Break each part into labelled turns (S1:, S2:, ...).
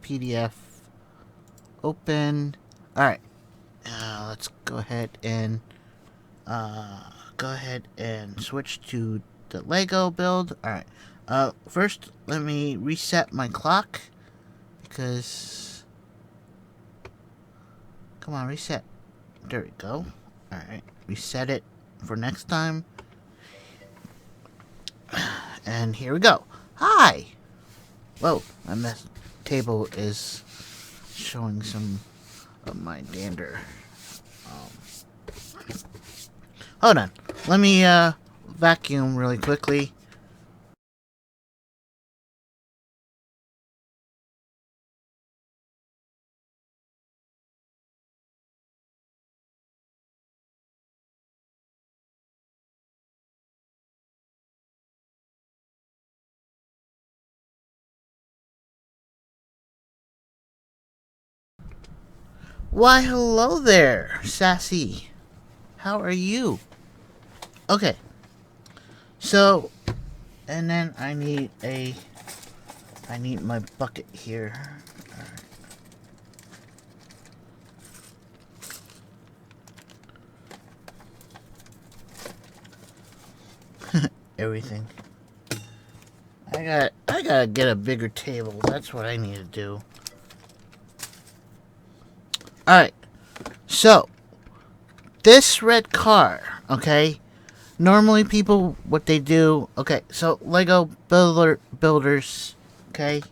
S1: PDF. Open. Alright. Let's go ahead and switch to the Lego build. Alright. First, let me reset my clock. Because... Come on, reset. There we go. Alright. Reset it for next time. And here we go. Hi! Whoa, my table is showing some of my dander. Hold on. Let me vacuum really quickly. Why, hello there, Sassy. How are you? Okay. So, and then I need my bucket here. Everything. I gotta get a bigger table. That's what I need to do. Alright. So, this red car, okay? Normally people, what they do... Okay, so Lego builders, okay?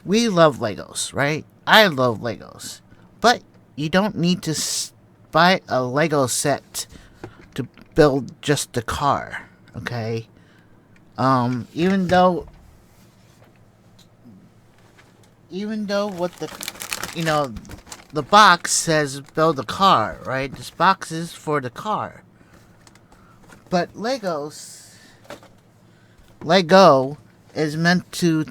S1: We love Legos, right? I love Legos. But you don't need to buy a Lego set to build just the car, okay? Even though what the box says build a car, right? This box is for the car. But Lego is meant to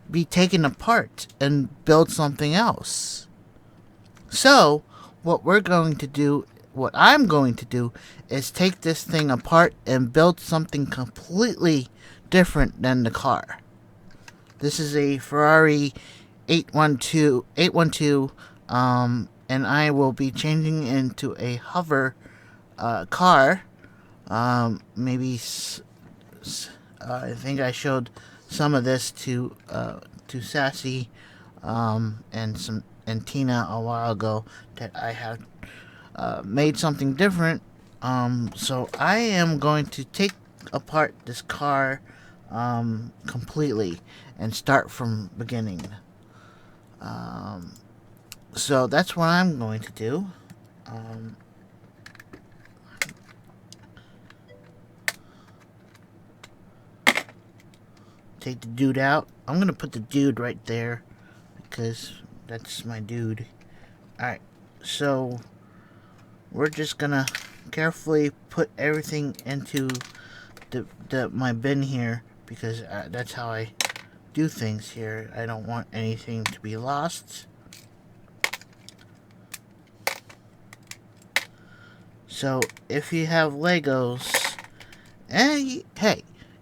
S1: be taken apart and build something else. So, what I'm going to do is take this thing apart and build something completely different than the car. This is a Ferrari 812, and I will be changing into a hover car. Maybe I think I showed some of this to Sassy and Tina a while ago that I have made something different. So I am going to take apart this car completely and start from beginning. So that's what I'm going to do. Take the dude out. I'm going to put the dude right there because that's my dude. Alright, so we're just going to carefully put everything into my bin here because that's how I do things here. I don't want anything to be lost. So if you have Legos, hey,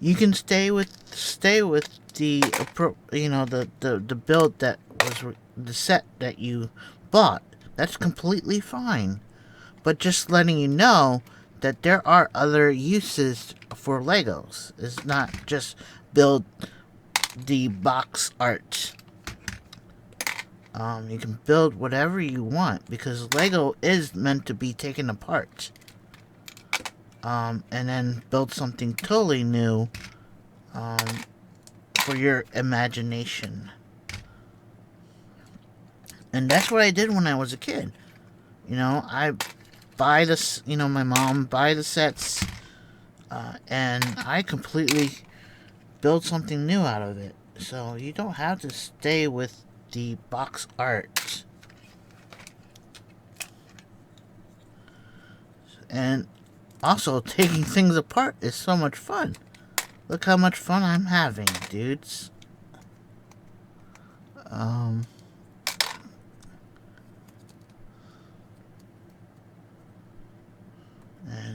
S1: you can stay with the the build that was the set that you bought. That's completely fine. But just letting you know that there are other uses for Legos. It's not just build the box art. You can build whatever you want because Lego is meant to be taken apart. And then build something totally new for your imagination. And that's what I did when I was a kid. I buy this, my mom buy the sets, and I completely build something new out of it. So you don't have to stay with the box art. And also, taking things apart is so much fun. Look how much fun I'm having, dudes. And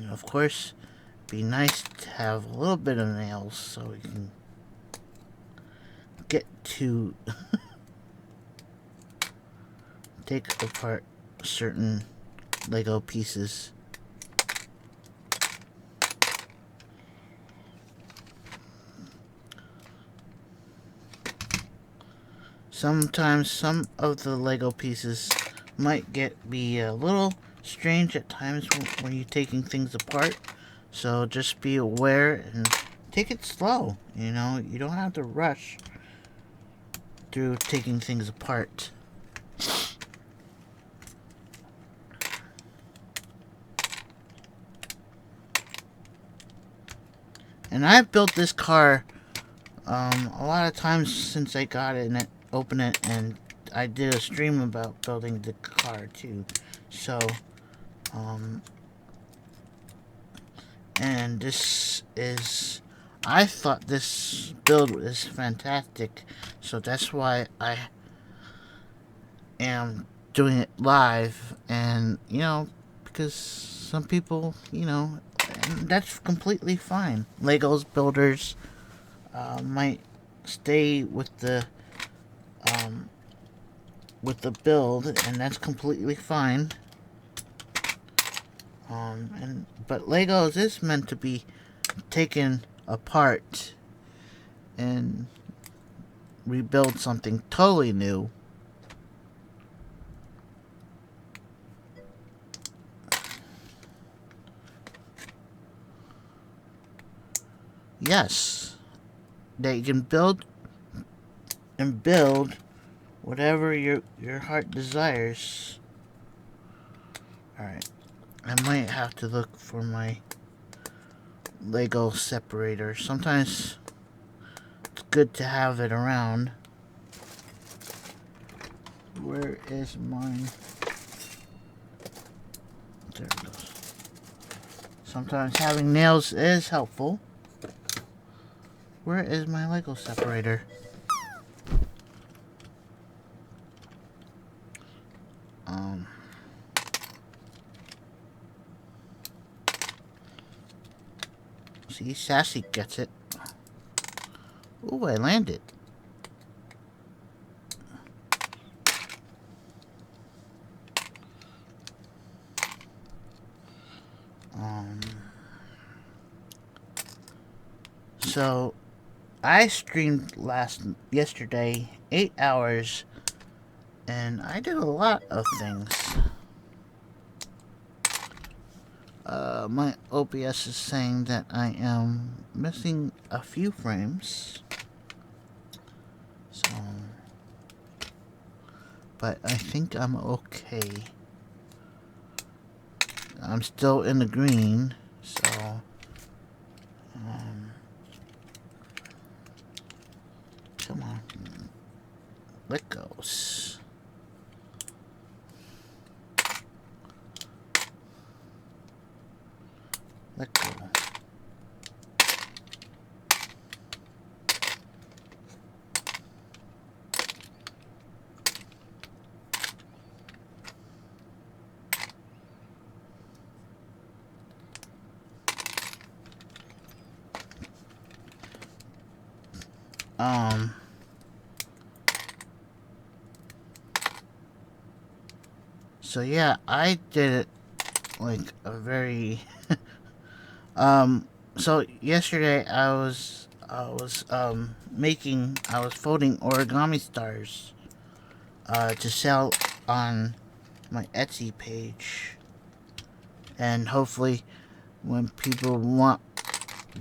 S1: of course, be nice to have a little bit of nails so we can get to take apart certain Lego pieces. Sometimes some of the Lego pieces might be a little strange at times when you're taking things apart. So just be aware and take it slow. You know, you don't have to rush through taking things apart. And I've built this car a lot of times since I got it and opened it, and I did a stream about building the car too. So, and this is, I thought this build was fantastic, so that's why I am doing it live. And you know, because some people, you know, and that's completely fine. Legos builders might stay with the build, and that's completely fine. But Legos is meant to be taken apart and rebuild something totally new. Yes, that you can build and build whatever your heart desires. Alright, I might have to look for my Lego separator. Sometimes it's good to have it around. Where is mine? There it goes. Sometimes having nails is helpful. Where is my Lego separator? See, Sassy gets it. Ooh, I landed. So I streamed yesterday 8 hours, and I did a lot of things. My OBS is saying that I am missing a few frames. So, but I think I'm okay. I'm still in the green, so come on. Let goes. Let go. So yeah, I did it like a very so yesterday I was folding origami stars to sell on my Etsy page, and hopefully when people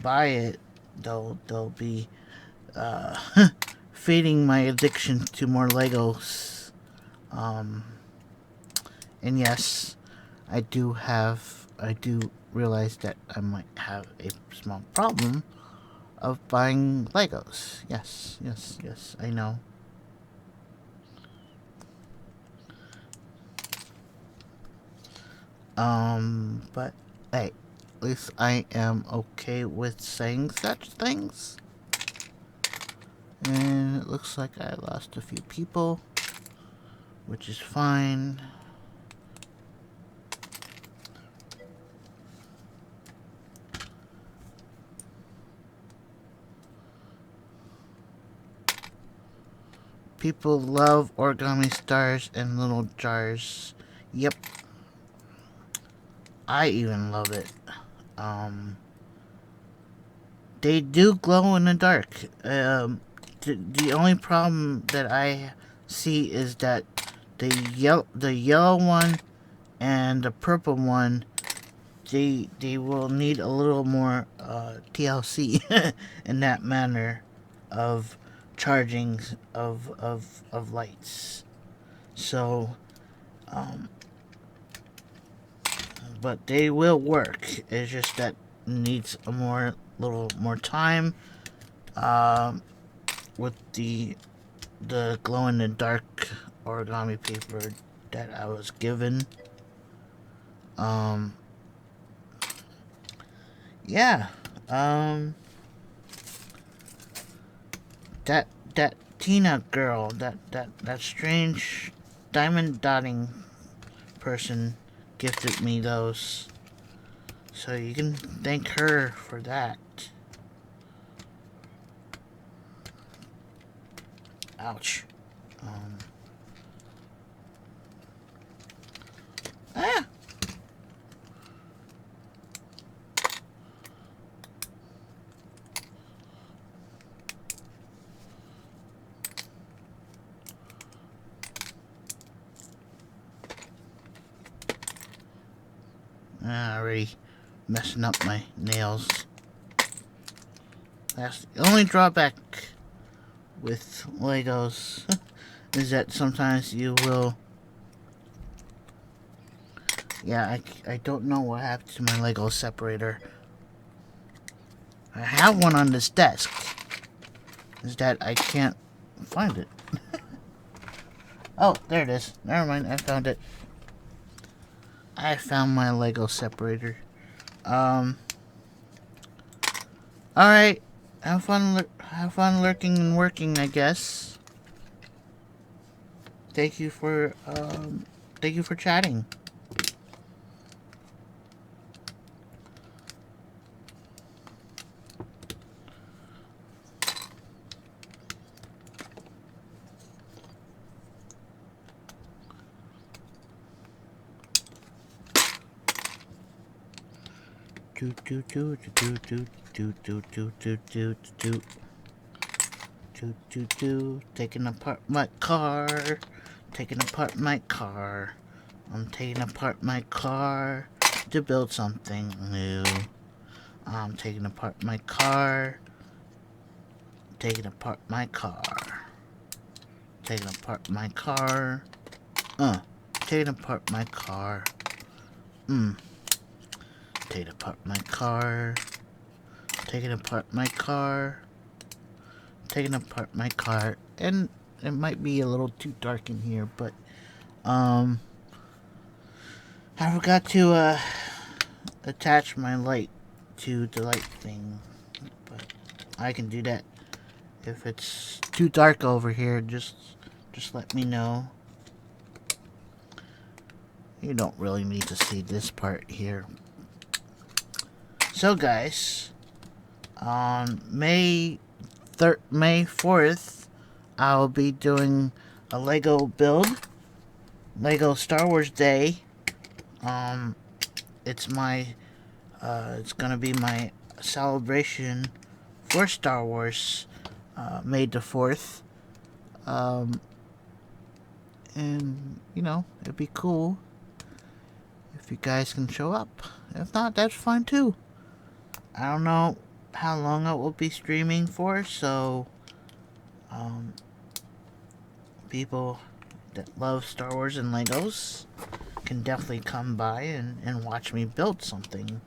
S1: buy it, they'll be feeding my addiction to more Legos. And yes, I do realize that I might have a small problem of buying Legos. Yes, I know. But hey, at least I am okay with saying such things. And it looks like I lost a few people, which is fine. People love origami stars and little jars. Yep. I even love it. They do glow in the dark. The only problem that I see is that the yellow one and the purple one, they will need a little more TLC in that manner of charging of lights. So, but they will work. It's just that needs a little more time with the glow in the dark origami paper that I was given. Yeah. That Tina girl, that strange diamond dotting person gifted me those. So you can thank her for that. Ouch. Ah! Already messing up my nails. That's the only drawback with Legos is that sometimes you will. Yeah, I don't know what happened to my Lego separator. I have one on this desk. Is that I can't find it. Oh, there it is. Never mind, I found it. I found my Lego separator. Alright. Have fun lurking and working, I guess. Thank you for chatting. Taking apart my car. Taking apart my car. I'm taking apart my car to build something new. I'm taking apart my car. Taking apart my car. Taking apart my car. Taking apart my car. Taking apart my car. Taking apart my car. Taking apart my car. And it might be a little too dark in here, but I forgot to attach my light to the light thing. But I can do that. If it's too dark over here, just let me know. You don't really need to see this part here. So guys, on May 4th, I'll be doing a Lego build, Lego Star Wars Day. It's gonna be my celebration for Star Wars, May the 4th. And you know, it'd be cool if you guys can show up. If not, that's fine too. I don't know how long I will be streaming for, so people that love Star Wars and Legos can definitely come by and watch me build something.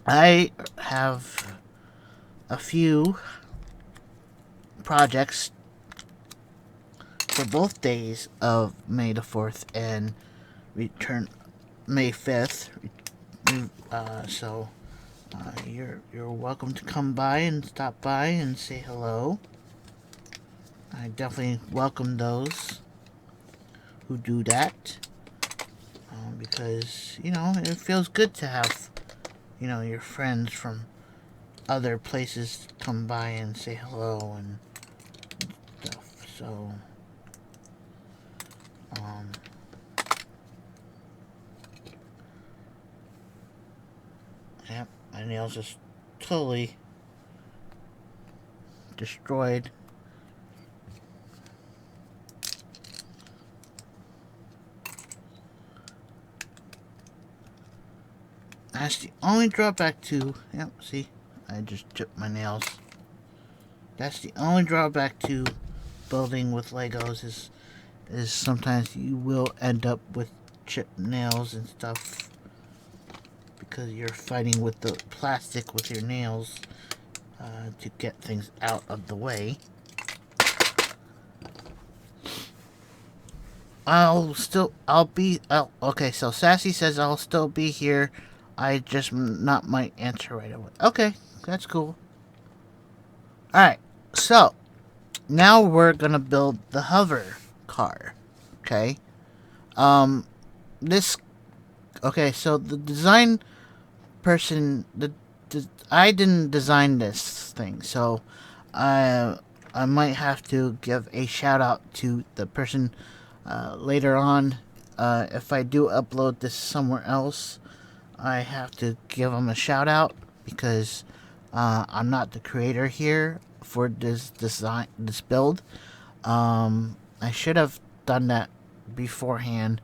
S1: I have a few projects for both days of May the 4th and May 5th. So you're welcome to come by and stop by and say hello. I definitely welcome those who do that, because you know, it feels good to have, you know, your friends from other places come by and say hello and stuff. So, yep, my nails just totally destroyed. That's the only drawback to, yep, see, I just chipped my nails. That's the only drawback to building with Legos is sometimes you will end up with chipped nails and stuff because you're fighting with the plastic with your nails to get things out of the way. Okay, so Sassy says I'll still be here. I just not might answer right away. Okay, that's cool. Alright, so now we're gonna build the hover car. Okay. This okay, so the design person I didn't design this thing, so I might have to give a shout out to the person later on. If I do upload this somewhere else, I have to give them a shout out because I'm not the creator here for this build. I should have done that beforehand.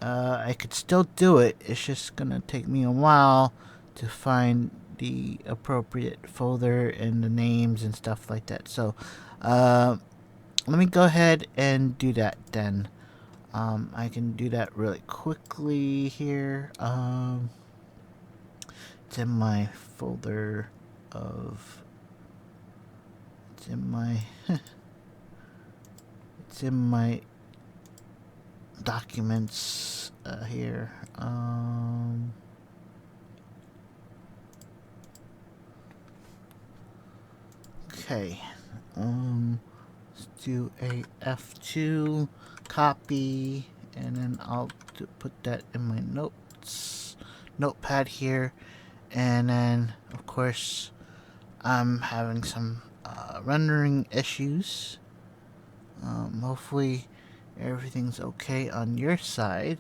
S1: I could still do it. It's just gonna take me a while to find the appropriate folder and the names and stuff like that. So, let me go ahead and do that then. I can do that really quickly here. It's in my folder of. It's in my. It's in my documents here. Okay. Let's do a F2 copy, and then I'll put that in my notepad here, and then of course I'm having some rendering issues. Hopefully everything's okay on your side.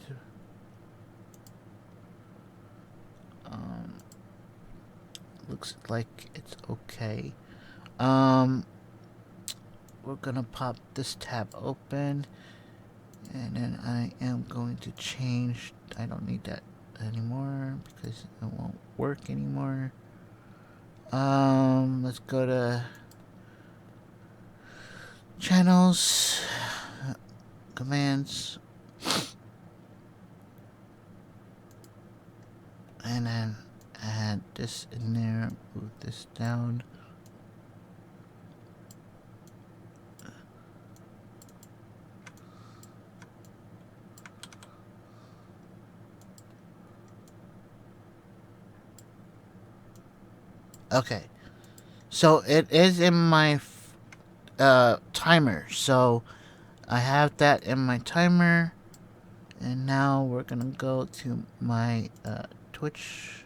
S1: Looks like it's okay. We're gonna pop this tab open, and then I am going to change. I don't need that anymore because it won't work anymore. Let's go to channels, commands, and then add this in there, move this down. Okay, so it is in my timer, so I have that in my timer, and now we're gonna go to my Twitch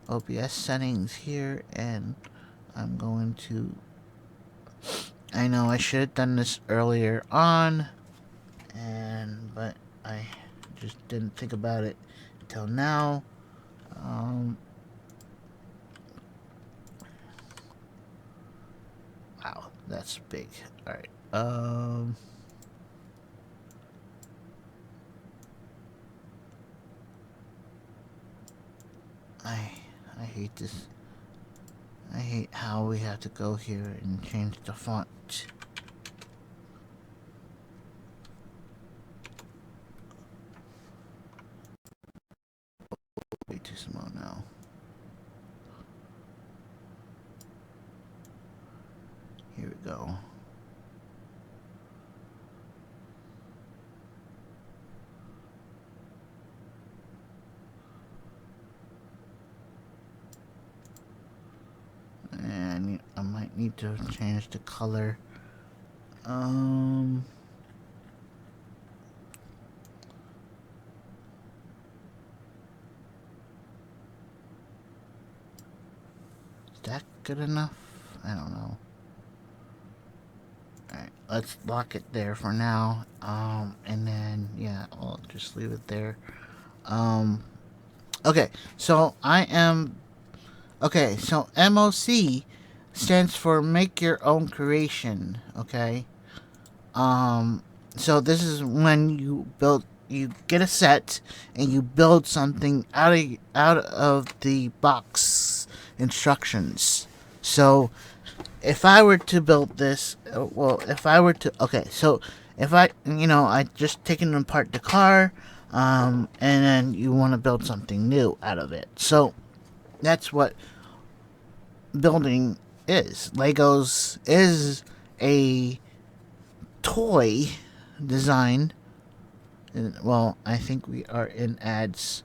S1: OBS settings here, and I'm going to, I know I should have done this earlier on, but I just didn't think about it until now. Wow, that's big. Alright, I hate this. I hate how we have to go here and change the font. Way too small now. Here we go. And I might need to change the color. Is that good enough? I don't know. Alright, let's lock it there for now. And then, yeah, I'll just leave it there. Okay, so so MOC stands for Make Your Own Creation, okay? So this is when you get a set and you build something out of the box instructions. So if I were to build this, if I just taken apart the car, and then you want to build something new out of it. So that's what building is. Legos is a toy design. Well, I think we are in ads.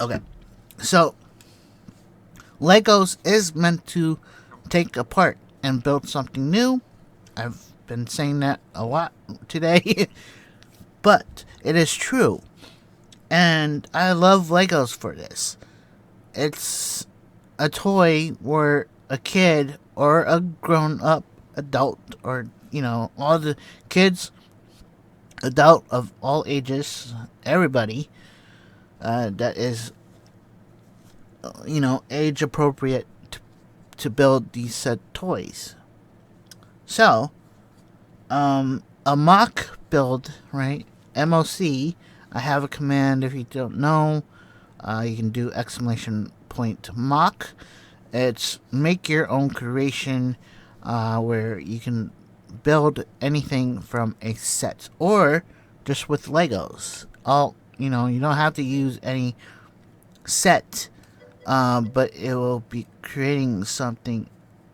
S1: Okay, so Legos is meant to take apart and build something new. I've been saying that a lot today, but it is true. And I love Legos for this. It's a toy where a kid or a grown up adult, or, all the kids, adult of all ages, everybody, that is, age appropriate to build these set toys. So, a mock build, right? MOC. I have a command if you don't know. You can do !mock. It's make your own creation, where you can build anything from a set or just with Legos. You don't have to use any set, but it will be creating something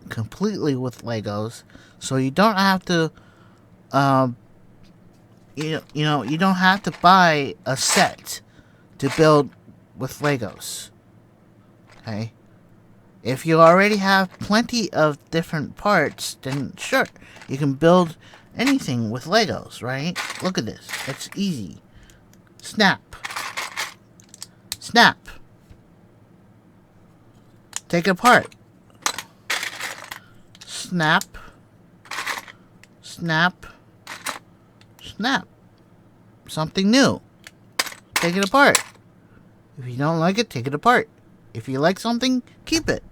S1: completely with Legos. So you don't have to, you don't have to buy a set to build with Legos. Okay? If you already have plenty of different parts, then sure, you can build anything with Legos, right? Look at this. It's easy. Snap. Snap. Take it apart. Snap. Snap. Snap. Something new. Take it apart. If you don't like it, take it apart. If you like something, keep it.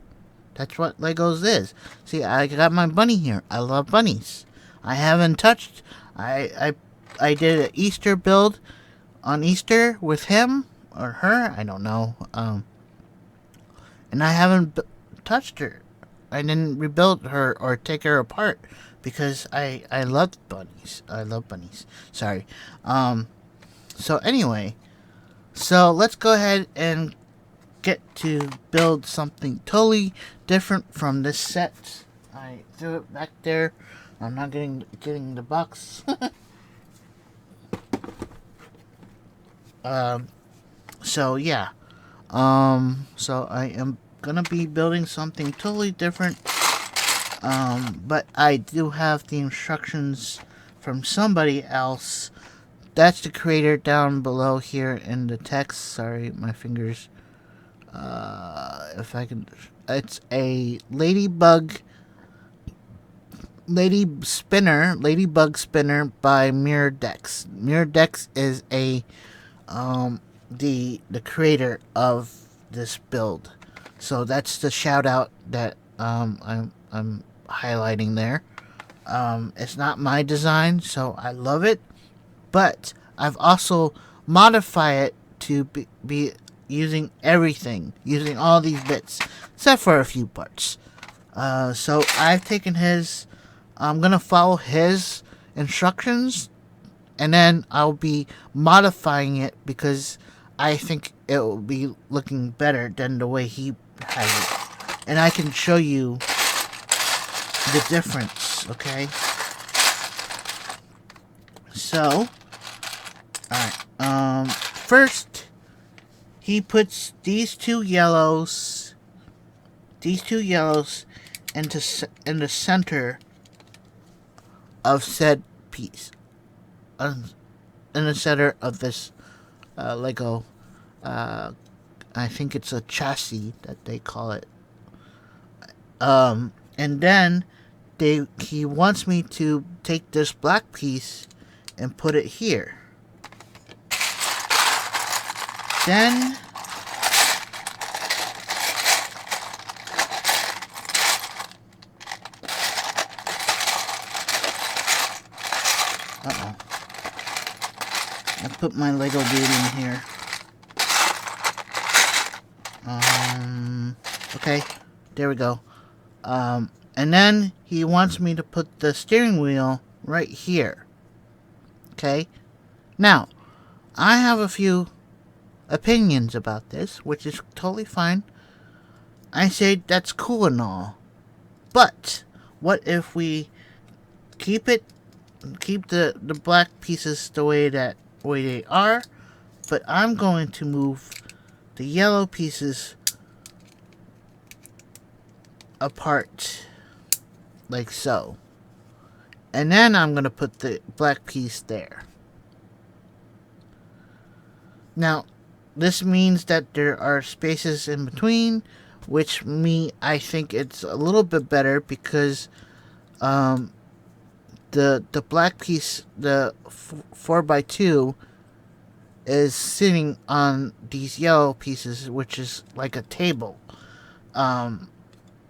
S1: That's what Legos is. See, I got my bunny here. I love bunnies. I haven't touched. I did an Easter build on Easter with him or her. I don't know. And I haven't touched her. I didn't rebuild her or take her apart because I love bunnies. I love bunnies. Sorry. So anyway, so let's go ahead and get to build something totally different from this set. I threw it back there. I'm not getting the box. So yeah. So I am gonna be building something totally different. But I do have the instructions from somebody else. That's the creator down below here in the text. Sorry, my fingers. If I can, it's a Ladybug Spinner by mirrorbricks. Mirrorbricks is the creator of this build. So that's the shout out that I'm highlighting there. It's not my design, so I love it, but I've also modified it to be using everything, using all these bits, except for a few parts. So I've taken his, I'm gonna follow his instructions, and then I'll be modifying it because I think it will be looking better than the way he has it. And I can show you the difference, okay? So, alright, first, he puts these two yellows into in the center of said piece, in the center of this Lego. I think it's a chassis that they call it. And then he wants me to take this black piece and put it here. Then I put my Lego dude in here. Okay, there we go. And then he wants me to put the steering wheel right here. Okay? Now, I have a few opinions about this, which is totally fine. I say that's cool and all. But, what if we keep the black pieces the way they are, but I'm going to move the yellow pieces apart like so, and then I'm going to put the black piece there. Now this means that there are spaces in between, which I think it's a little bit better because the black piece, the 4x2, is sitting on these yellow pieces, which is like a table.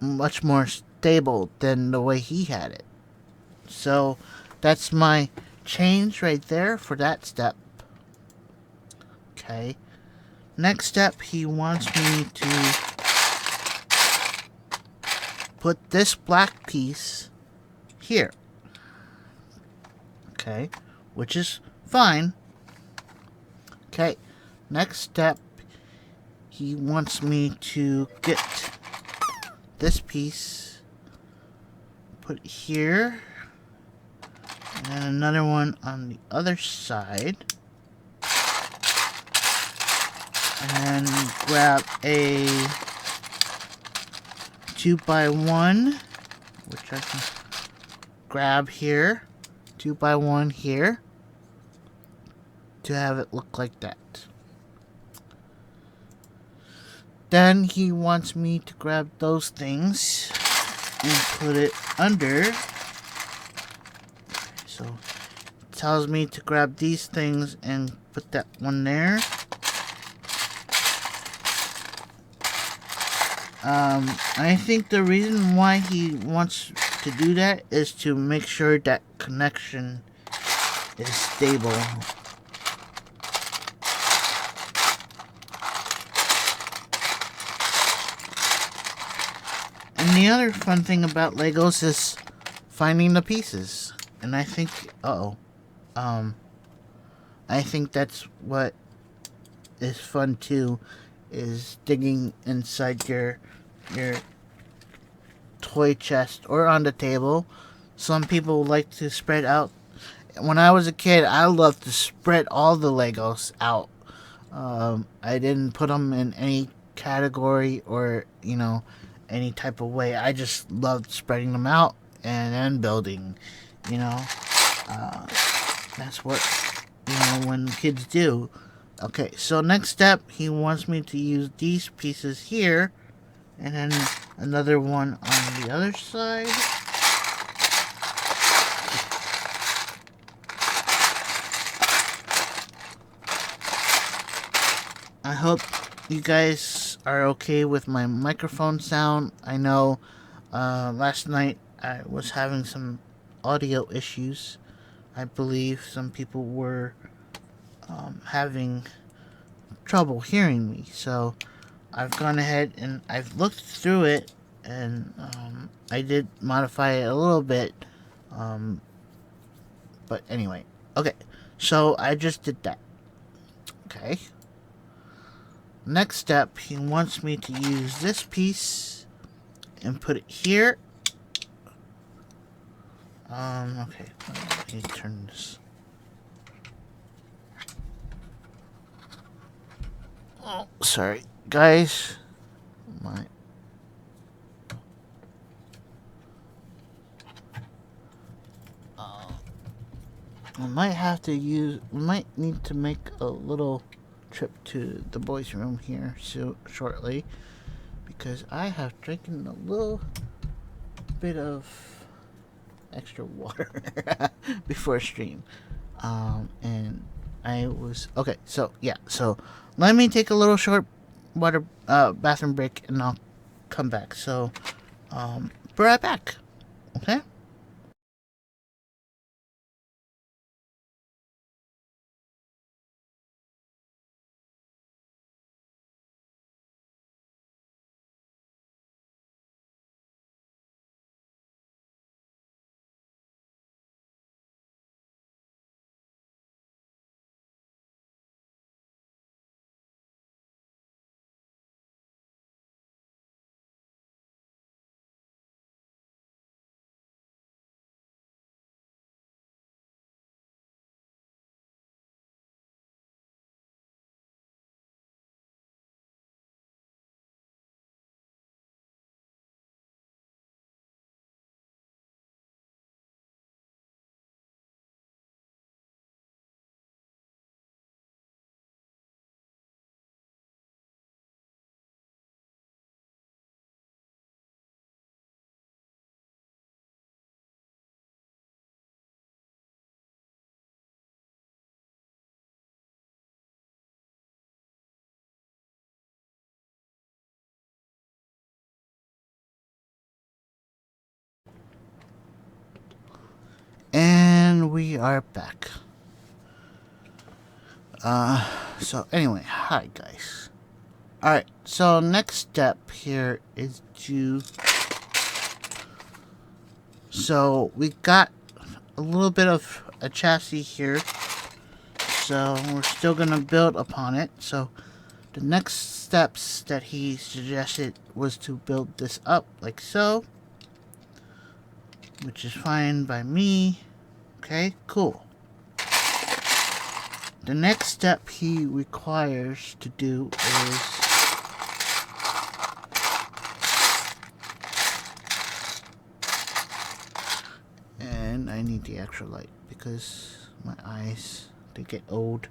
S1: Much more stable than the way he had it. So that's my change right there for that step. Okay. Next step, he wants me to put this black piece here. Okay. Which is fine. Okay. Next step, he wants me to get this piece, put it here, and then another one on the other side, and grab a 2x1, which I can grab here, 2x1 here, to have it look like that. Then he wants me to grab those things and put it under. So it tells me to grab these things and put that one there. I think the reason why he wants to do that is to make sure that connection is stable. And the other fun thing about Legos is finding the pieces. And I think, I think that's what is fun too, is digging inside your toy chest or on the table. Some people like to spread out. When I was a kid, I loved to spread all the Legos out. I didn't put them in any category or, any type of way. I just loved spreading them out and then building, that's what, when kids do. Okay, so next step, he wants me to use these pieces here, and then another one on the other side. I hope you guys are okay with my microphone sound. I know last night I was having some audio issues. I believe some people were having trouble hearing me, so I've gone ahead and I've looked through it, and I did modify it a little bit, but anyway, okay, so I just did that. Okay, next step, he wants me to use this piece and put it here. Okay, let me turn this. Oh, sorry, guys. My I might have to use. Might need to make a little trip to the boys' room here shortly, because I have drinking a little bit of extra water before stream. And I was okay. So yeah. So let me take a little short water bathroom break, and I'll come back. So be right back. Okay. And we are back. So anyway, hi guys. Alright, so next step here is to. So we got a little bit of a chassis here. So we're still gonna build upon it. So the next steps that he suggested was to build this up like so. Which is fine by me. Okay, cool. The next step he requires to do is and I need the extra light because my eyes, they get old.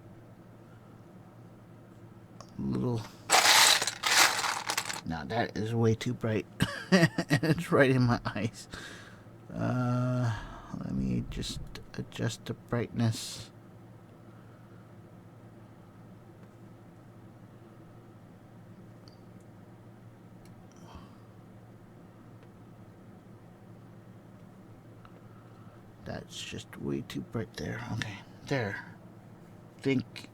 S1: A little. Now that is way too bright. It's right in my eyes. Let me just adjust the brightness. That's just way too bright there. Okay, there. Think.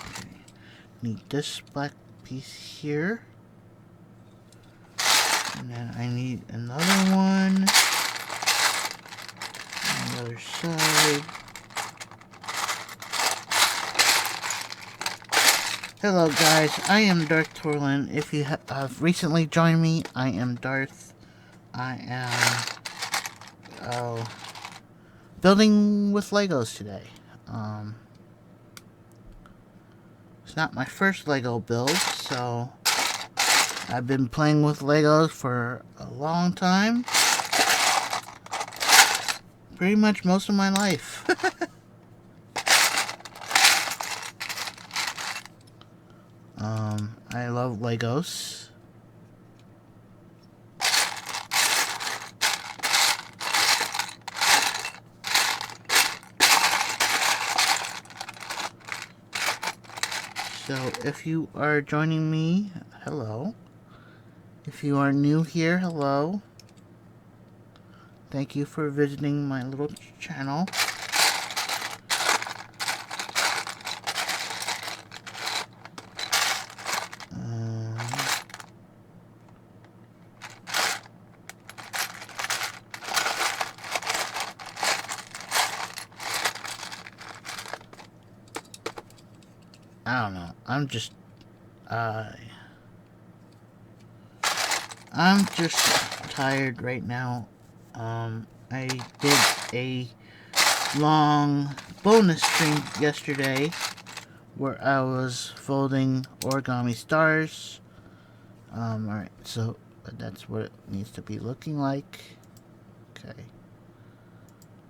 S1: Okay. Need this black piece here. And then I need another one on the other side. Hello guys, I am Darth Torlin. If you have recently joined me, I am Darth. I am building with Legos today. It's not my first Lego build, so I've been playing with Legos for a long time. Pretty much most of my life. I love Legos. So if you are joining me, hello. If you are new here, hello. Thank you for visiting my little channel. I don't know. I'm just tired right now. I did a long bonus stream yesterday where I was folding origami stars. Alright, so that's what it needs to be looking like. Okay.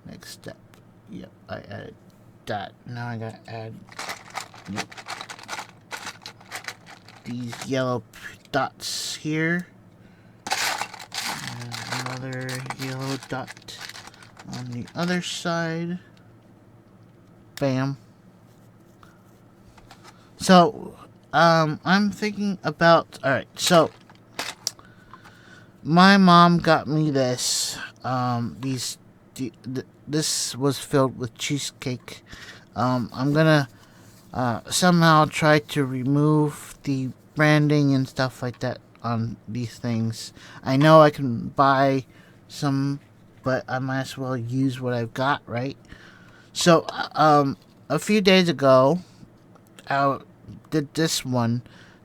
S1: Next step. Yep, I added that. Now I gotta add these yellow dots here. And another yellow dot on the other side. Bam. So, I'm thinking about... Alright, so... My mom got me this. This was filled with cheesecake. I'm gonna somehow try to remove the branding and stuff like that on these things. I know I can buy some, but I might as well use what I've got, right? So, a few days ago, I did this one.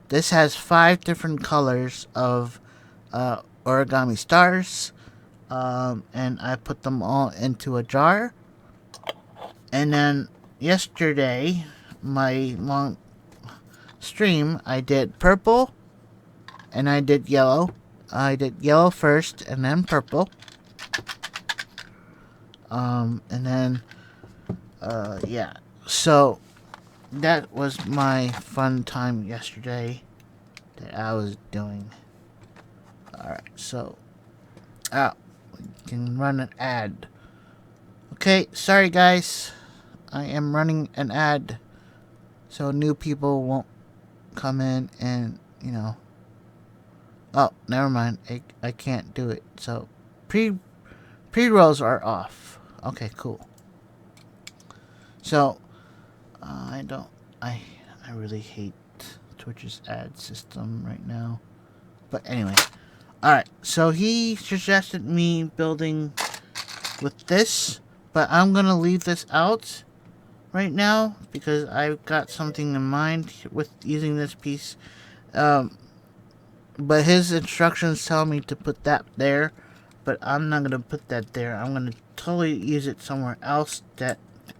S1: This has 5 different colors of origami stars. And I put them all into a jar. And then yesterday, my long stream, I did purple and I did yellow. I did yellow first and then purple. And then, yeah. So, that was my fun time yesterday that I was doing. Alright, so, can run an ad. Okay, sorry guys. I am running an ad so new people won't come in and, you know. Oh, never mind. I can't do it. So, pre-rolls are off. Okay, cool. So, I really hate Twitch's ad system right now. But anyway. Alright, so he suggested me building with this, but I'm going to leave this out right now because I've got something in mind with using this piece. But his instructions tell me to put that there, but I'm not going to put that there. I'm going to totally use it somewhere else that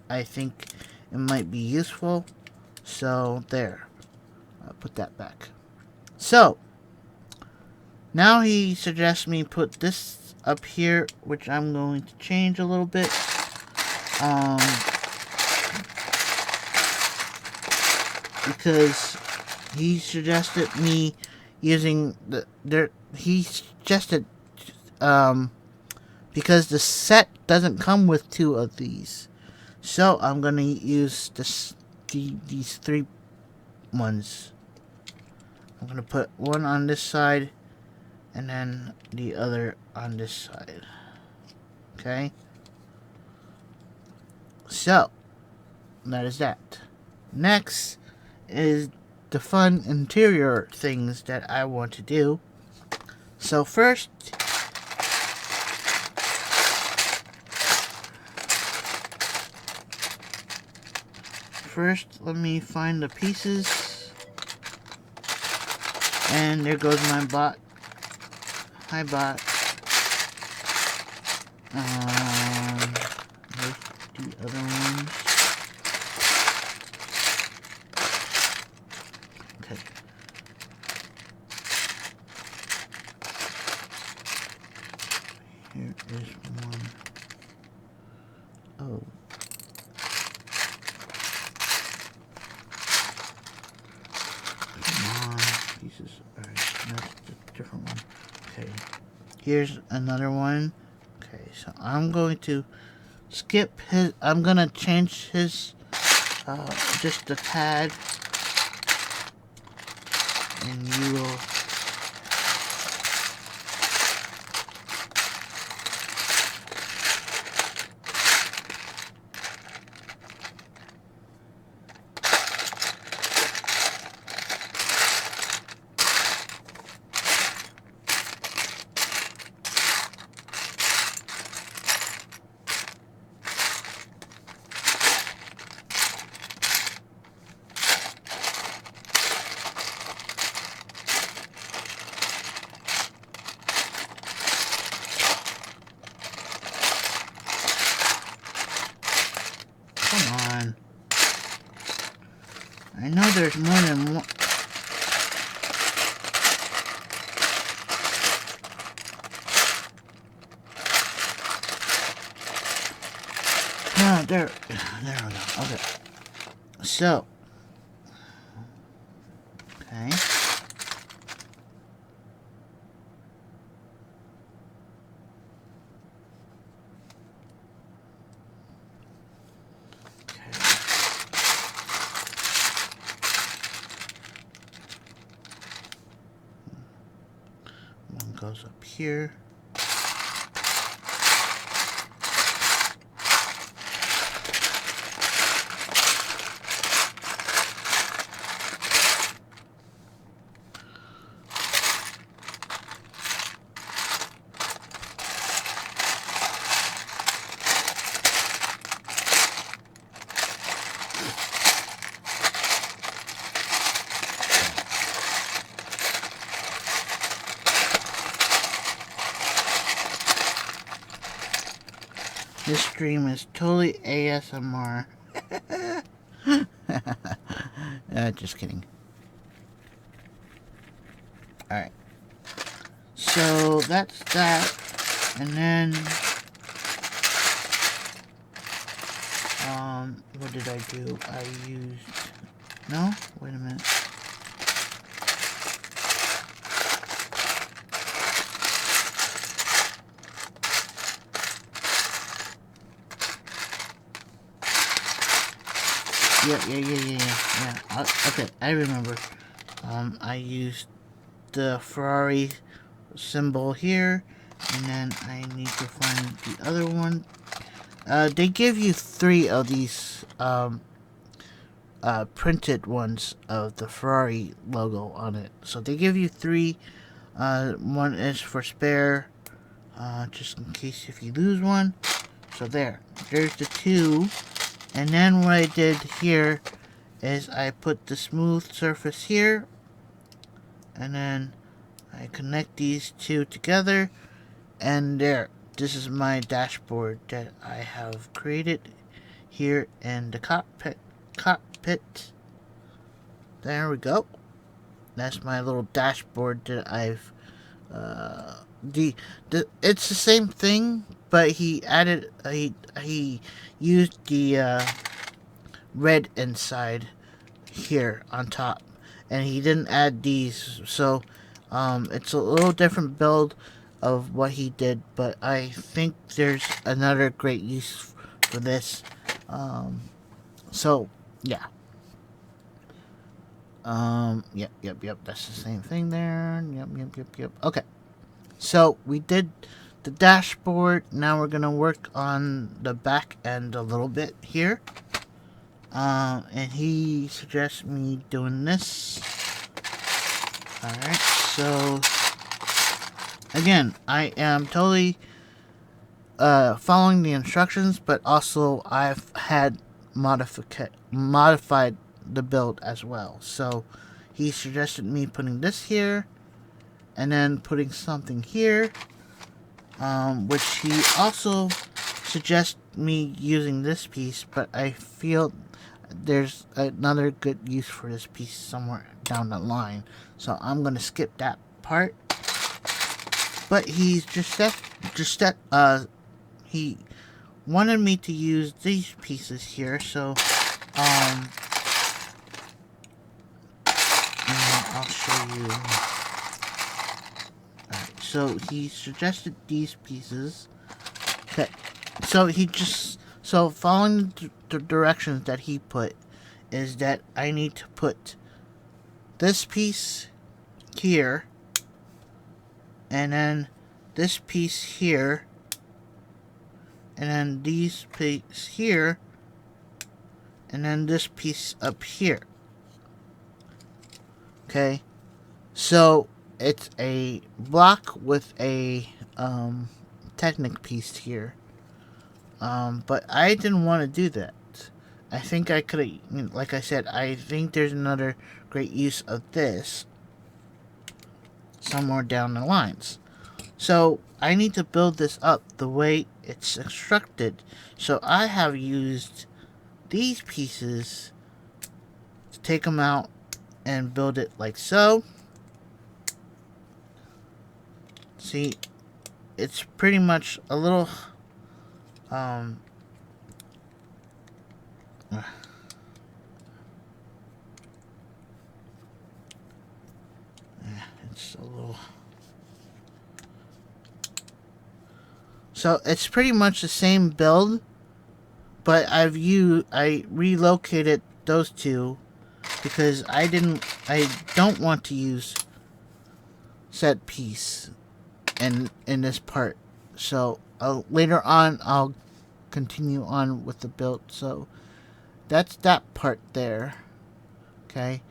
S1: I think it might be useful. So, there. I'll put that back. So, now he suggests me put this up here, which I'm going to change a little bit. Because he suggested me using because the set doesn't come with 2 of these. So I'm going to use these 3 ones. I'm going to put one on this side and then the other on this side. Okay? So, that is that. Next is the fun interior things that I want to do. So first, let me find the pieces. And there goes my bot. Hi, bot. Here's the other ones. Okay. Here is one. Oh. Come on. Pieces. Alright, that's a different one. Okay. Here's another one. Okay, so I'm going to skip his. I'm going to change his just a tad. And you will. more than one. Ah, there we go. Okay. So. Okay. One goes up here. This stream is totally ASMR. Just kidding. Alright. So that's that. And then what did I do? I used no? Wait a minute. Yeah. Okay, I remember. I used the Ferrari symbol here, and then I need to find the other one. They give you 3 of these printed ones of the Ferrari logo on it. So they give you 3. One is for spare, just in case if you lose one. So there's the 2. And then what I did here is I put the smooth surface here, and then I connect these 2 together, and there. This is my dashboard that I have created here in the cockpit. There we go. That's my little dashboard that I've it's the same thing, but he added he used the red inside here on top, and he didn't add these, so it's a little different build of what he did, but I think there's another great use for this. So yeah. Yep, that's the same thing there. Yep. Okay. So we did the dashboard. Now we're gonna work on the back end a little bit here. And he suggests me doing this. Alright, so again, I am totally following the instructions, but also I've had modified the build as well. So he suggested me putting this here, and then putting something here, which he also suggests me using this piece, but I feel there's another good use for this piece somewhere down the line, so I'm gonna skip that part. But he's he wanted me to use these pieces here, so I'll show you. Alright, so he suggested these pieces. Okay, so following the directions that he put is that I need to put this piece here, and then this piece here, and then these pieces here, and then this piece up here. Okay, so it's a block with a Technic piece here, but I didn't want to do that. I think I could have, like I said, I think there's another great use of this somewhere down the lines. So I need to build this up the way it's instructed. So I have used these pieces to take them out and build it like so. See, it's pretty much a little it's a little, so it's pretty much the same build, but I relocated those two because I don't want to use set piece in this part. So later on I'll continue on with the build. So that's that part there. Okay.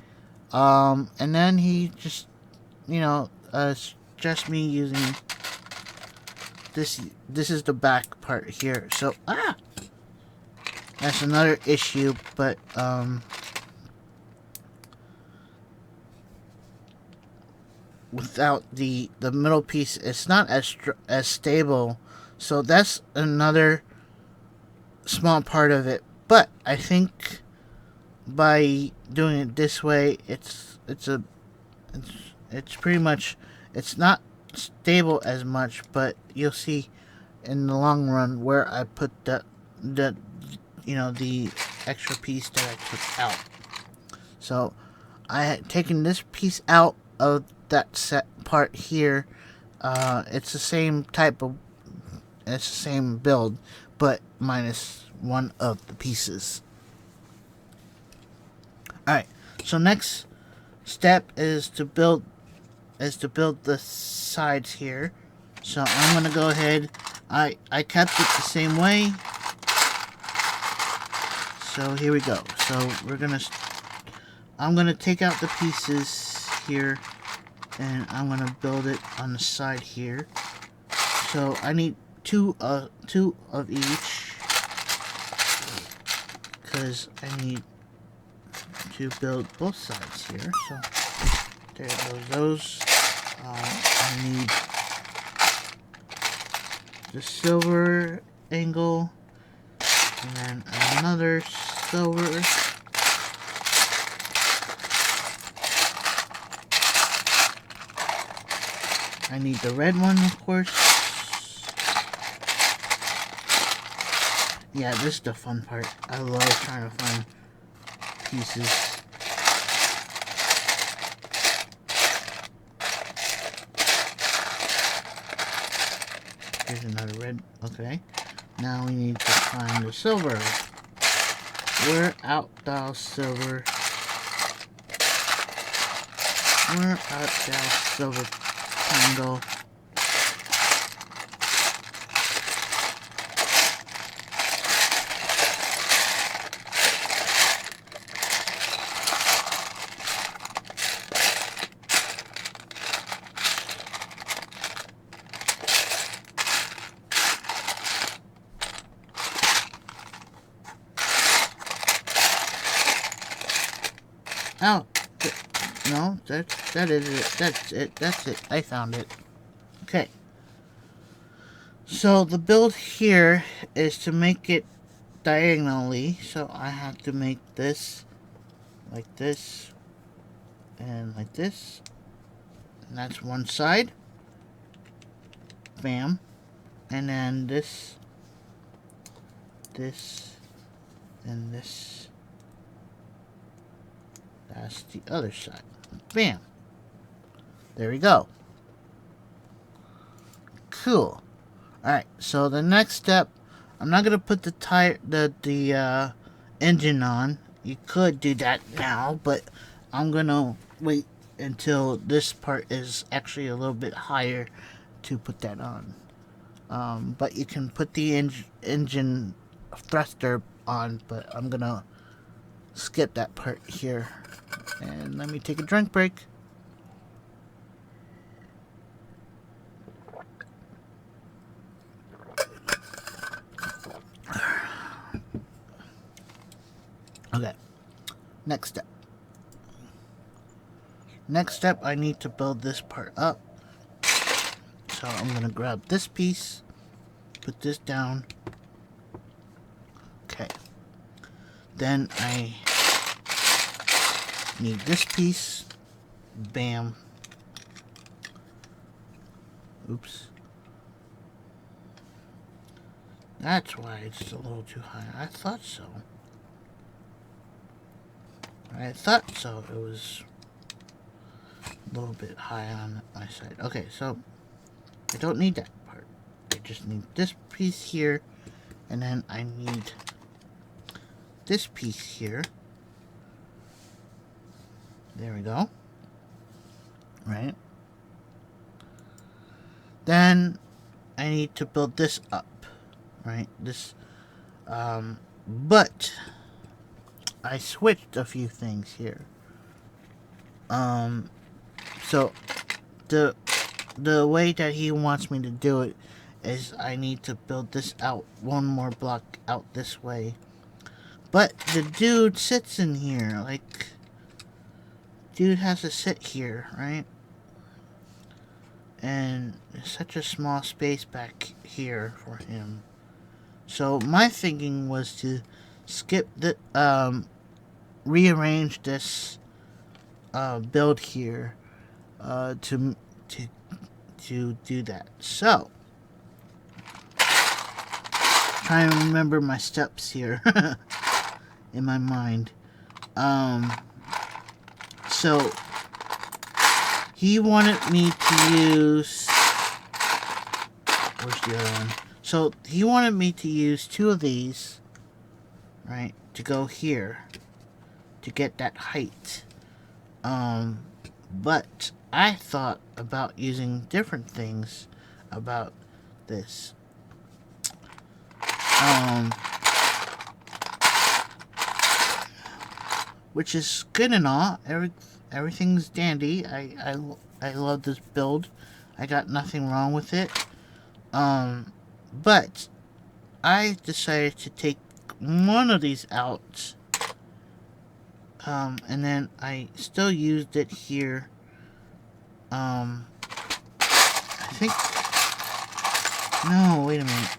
S1: And then he just, just me using this. This is the back part here. So that's another issue, but without the middle piece, it's not as stable. So that's another small part of it. But I think by doing it this way, it's pretty much, it's not stable as much, but you'll see in the long run where I put the extra piece that I took out. So I had taken this piece out of that set part here. It's the same build, but minus one of the pieces. Alright, so next step is to build the sides here. So I'm gonna go ahead, I kept it the same way. So here we go. So I'm gonna take out the pieces here, and I'm gonna build it on the side here. So I need two of each, because I need to build both sides here. So there goes those. I need the silver angle, and then another silver. I need the red one, of course. Yeah, this is the fun part. I love trying to find pieces. Here's another red. Okay. Now we need to find the silver. Where art thou, silver? Where art thou, silver triangle? Oh, no, that is it. That's it. I found it. Okay. So the build here is to make it diagonally. So I have to make this like this and like this. And that's one side. Bam. And then this, and this. That's the other side. Bam. There we go. Cool. Alright, so the next step, I'm not gonna put the engine on. You could do that now, but I'm gonna wait until this part is actually a little bit higher to put that on. But you can put the engine thruster on, but I'm gonna skip that part here. And let me take a drink break. Okay. Next step. Next step, I need to build this part up. So I'm going to grab this piece, put this down. Okay. Then I Need this piece. Bam. Oops. That's why it's a little too high. I thought so. I thought so. It was a little bit high on my side. Okay, so I don't need that part. I just need this piece here, and then I need this piece here. There we go. Right. Then I need to build this up. Right. This. But I switched a few things here. So the way that he wants me to do it is I need to build this out one more block out this way. But the dude sits in here, like, dude has to sit here, right? And there's such a small space back here for him. So my thinking was to skip the, rearrange this build here to do that. So trying to remember my steps here in my mind. So he wanted me to use, where's the other one? So he wanted me to use 2 of these, right, to go here to get that height. But I thought about using different things about this. Which is good and all. Everything's dandy. I love this build. I got nothing wrong with it. But I decided to take one of these out. And then I still used it here. I think... No, wait a minute.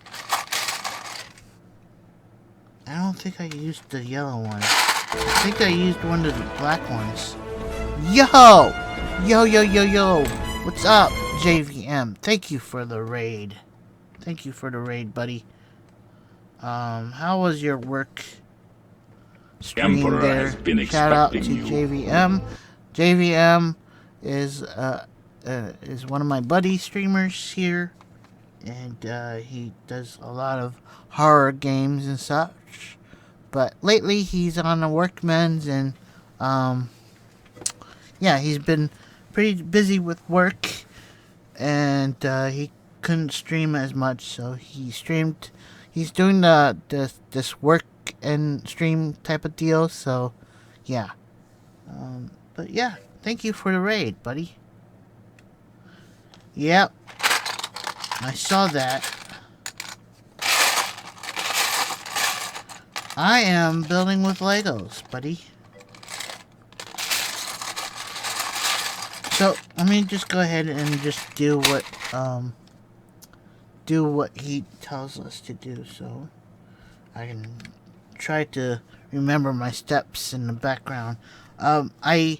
S1: I don't think I used the yellow one. I think I used one of the black ones. Yo! Yo! What's up, JVM? Thank you for the raid. Thank you for the raid, buddy. How was your work stream there? Shout out to JVM. JVM is one of my buddy streamers here, and he does a lot of horror games and such. But lately he's on the Workmen's, and yeah, he's been pretty busy with work, and he couldn't stream as much, so he streamed. He's doing this work and stream type of deal, so yeah. But yeah, thank you for the raid, buddy. Yep, I saw that. I am building with Legos, buddy. So let me just go ahead and just do what he tells us to do, so I can try to remember my steps in the background. I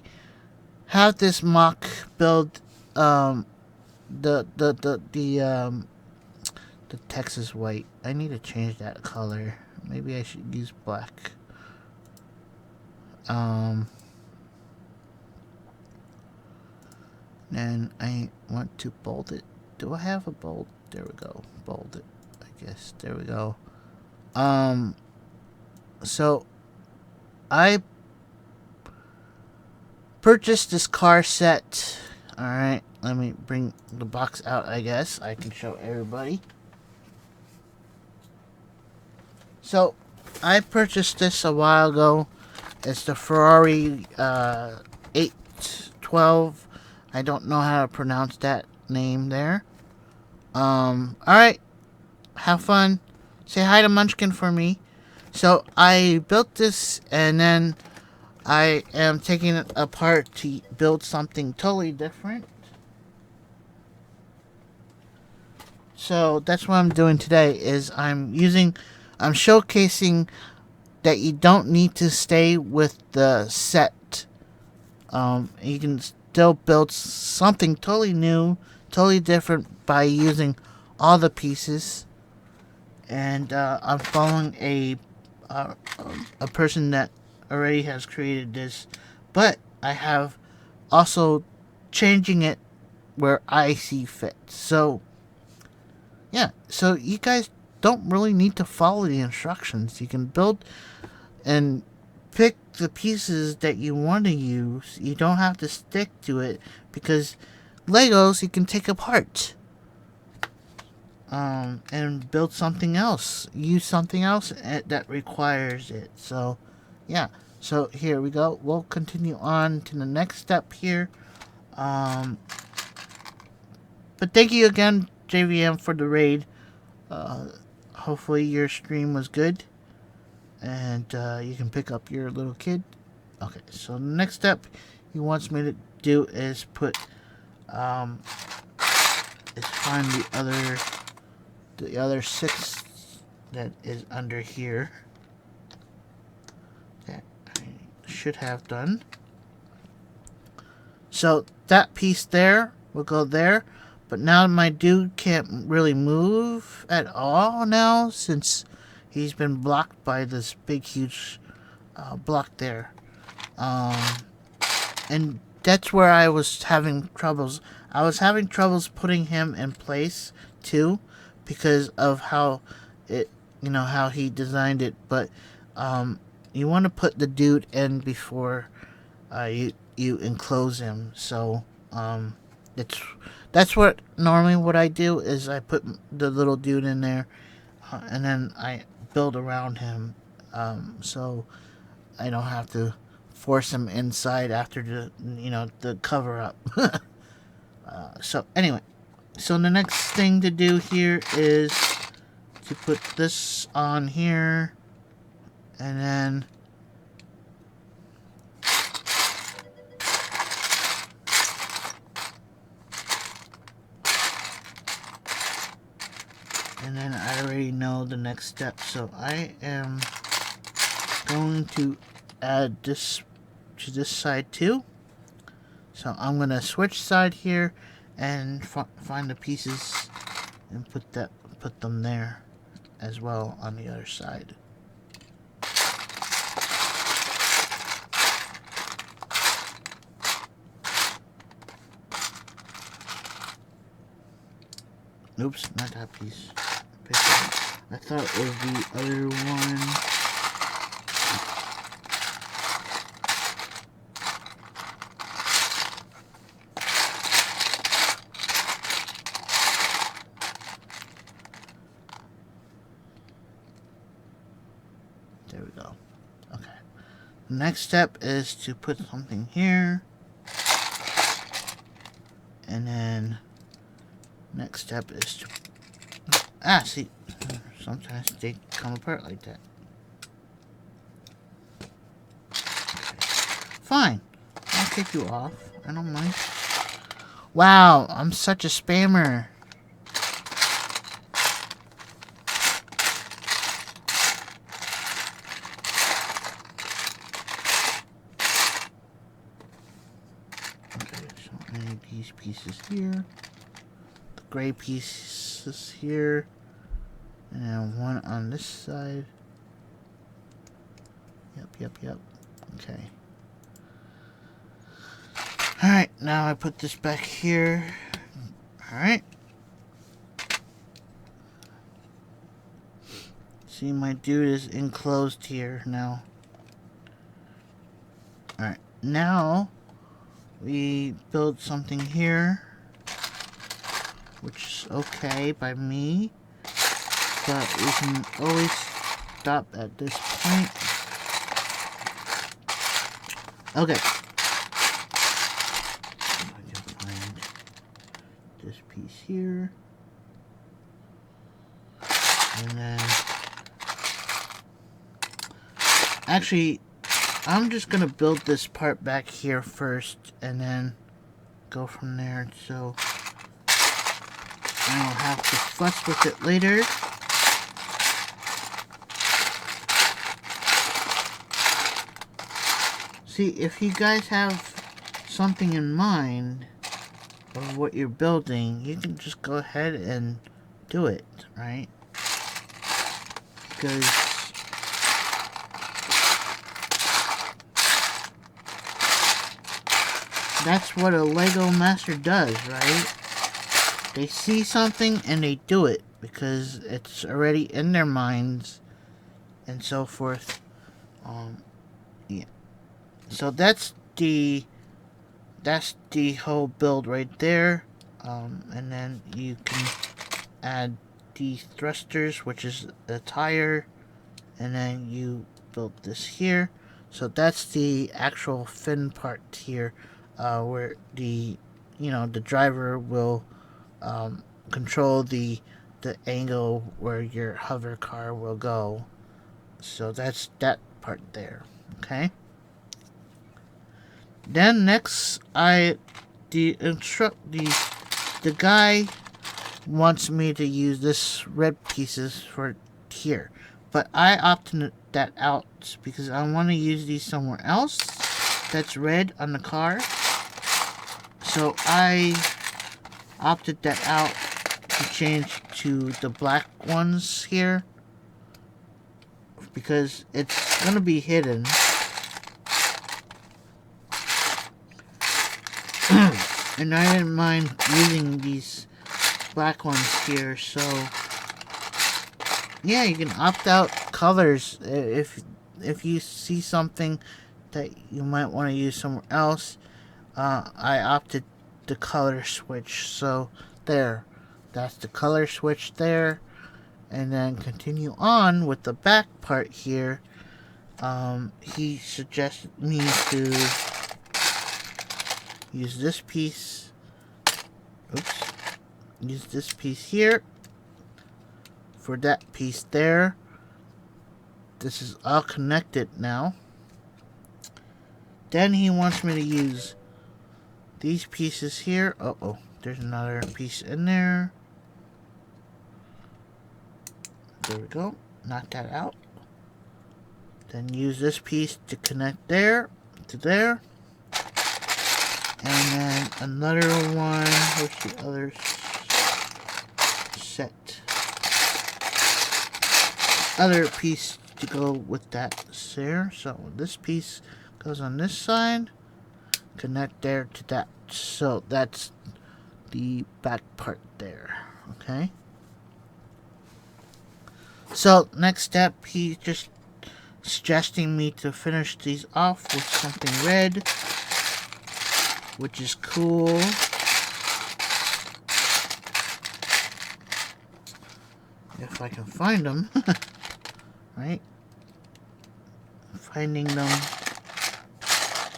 S1: have this mock build. The text is white. I need to change that color. Maybe I should use black. And I want to bold it. Do I have a bold? There we go. Bold it, I guess. There we go. So I purchased this car set. Alright, let me bring the box out, I guess. I can show everybody. So, I purchased this a while ago. It's the Ferrari 812. I don't know how to pronounce that name there. Alright. Have fun. Say hi to Munchkin for me. So, I built this, and then I am taking it apart to build something totally different. So, that's what I'm doing today, is I'm showcasing that you don't need to stay with the set You can still build something totally new, totally different by using all the pieces. And I'm following uh, a person that already has created this, but I have also changing it where I see fit. So yeah, so you guys don't really need to follow the instructions. You can build and pick the pieces that you want to use. You don't have to stick to it because Legos you can take apart. And build something else. Use something else that requires it. So, yeah. So here we go. We'll continue on to the next step here. But thank you again, JVM, for the raid. Hopefully your stream was good, and you can pick up your little kid. Okay. So the next step he wants me to do is put is find the other 6 that is under here that I should have done. So that piece there will go there, but now my dude can't really move at all now since he's been blocked by this big huge block there. And that's where I was having troubles. I was having troubles putting him in place too, because of how it, how he designed it. But you want to put the dude in before you enclose him. So that's what normally what I do is I put the little dude in there, and then I build around him, so I don't have to force him inside after the cover up. So anyway. So the next thing to do here is to put this on here, and then I already know the next step, so I am going to add this to this side too. So I'm gonna switch side here and find the pieces and put them there as well on the other side. Oops, not that piece. I thought it was the other one. There we go. Okay. The next step is to put something here. And then next step is to see, sometimes they come apart like that. Okay. Fine. I'll take you off. I don't mind. Wow, I'm such a spammer. These pieces here, the gray pieces here, and then one on this side. Yep. Okay. Alright, now I put this back here. Alright. See, my dude is enclosed here now. Alright, now we build something here, which is okay by me, but we can always stop at this point. Okay. I can find this piece here, and then actually I'm just gonna build this part back here first and then go from there, so I don't have to fuss with it later. See, if you guys have something in mind of what you're building, you can just go ahead and do it, right? Because that's what a Lego master does, right? They see something and they do it because it's already in their minds and so forth. Yeah. So that's the whole build right there. And then you can add the thrusters, which is a tire, and then you build this here. So that's the actual fin part here, where the driver will control the angle where your hover car will go. So that's that part there. Okay. Then next, the guy wants me to use this red pieces for here, but I opted that out because I want to use these somewhere else that's red on the car. So I opted that out to change to the black ones here because it's gonna be hidden. And I didn't mind using these black ones here, so yeah, you can opt out colors if you see something that you might want to use somewhere else. I opted the color switch, so there, that's the color switch there. And then continue on with the back part here. He suggested me to use this piece. Oops. Use this piece here for that piece there. This is all connected now. Then he wants me to use these pieces here. Oh, there's another piece in there. There we go. Knock that out. Then use this piece to connect there to there. And then another one. Where's the other set? Other piece to go with that there. So this piece goes on this side. Connect there to that. So that's the back part there. Okay. So next step, he's just suggesting me to finish these off with something red, which is cool. If I can find them. Right? Finding them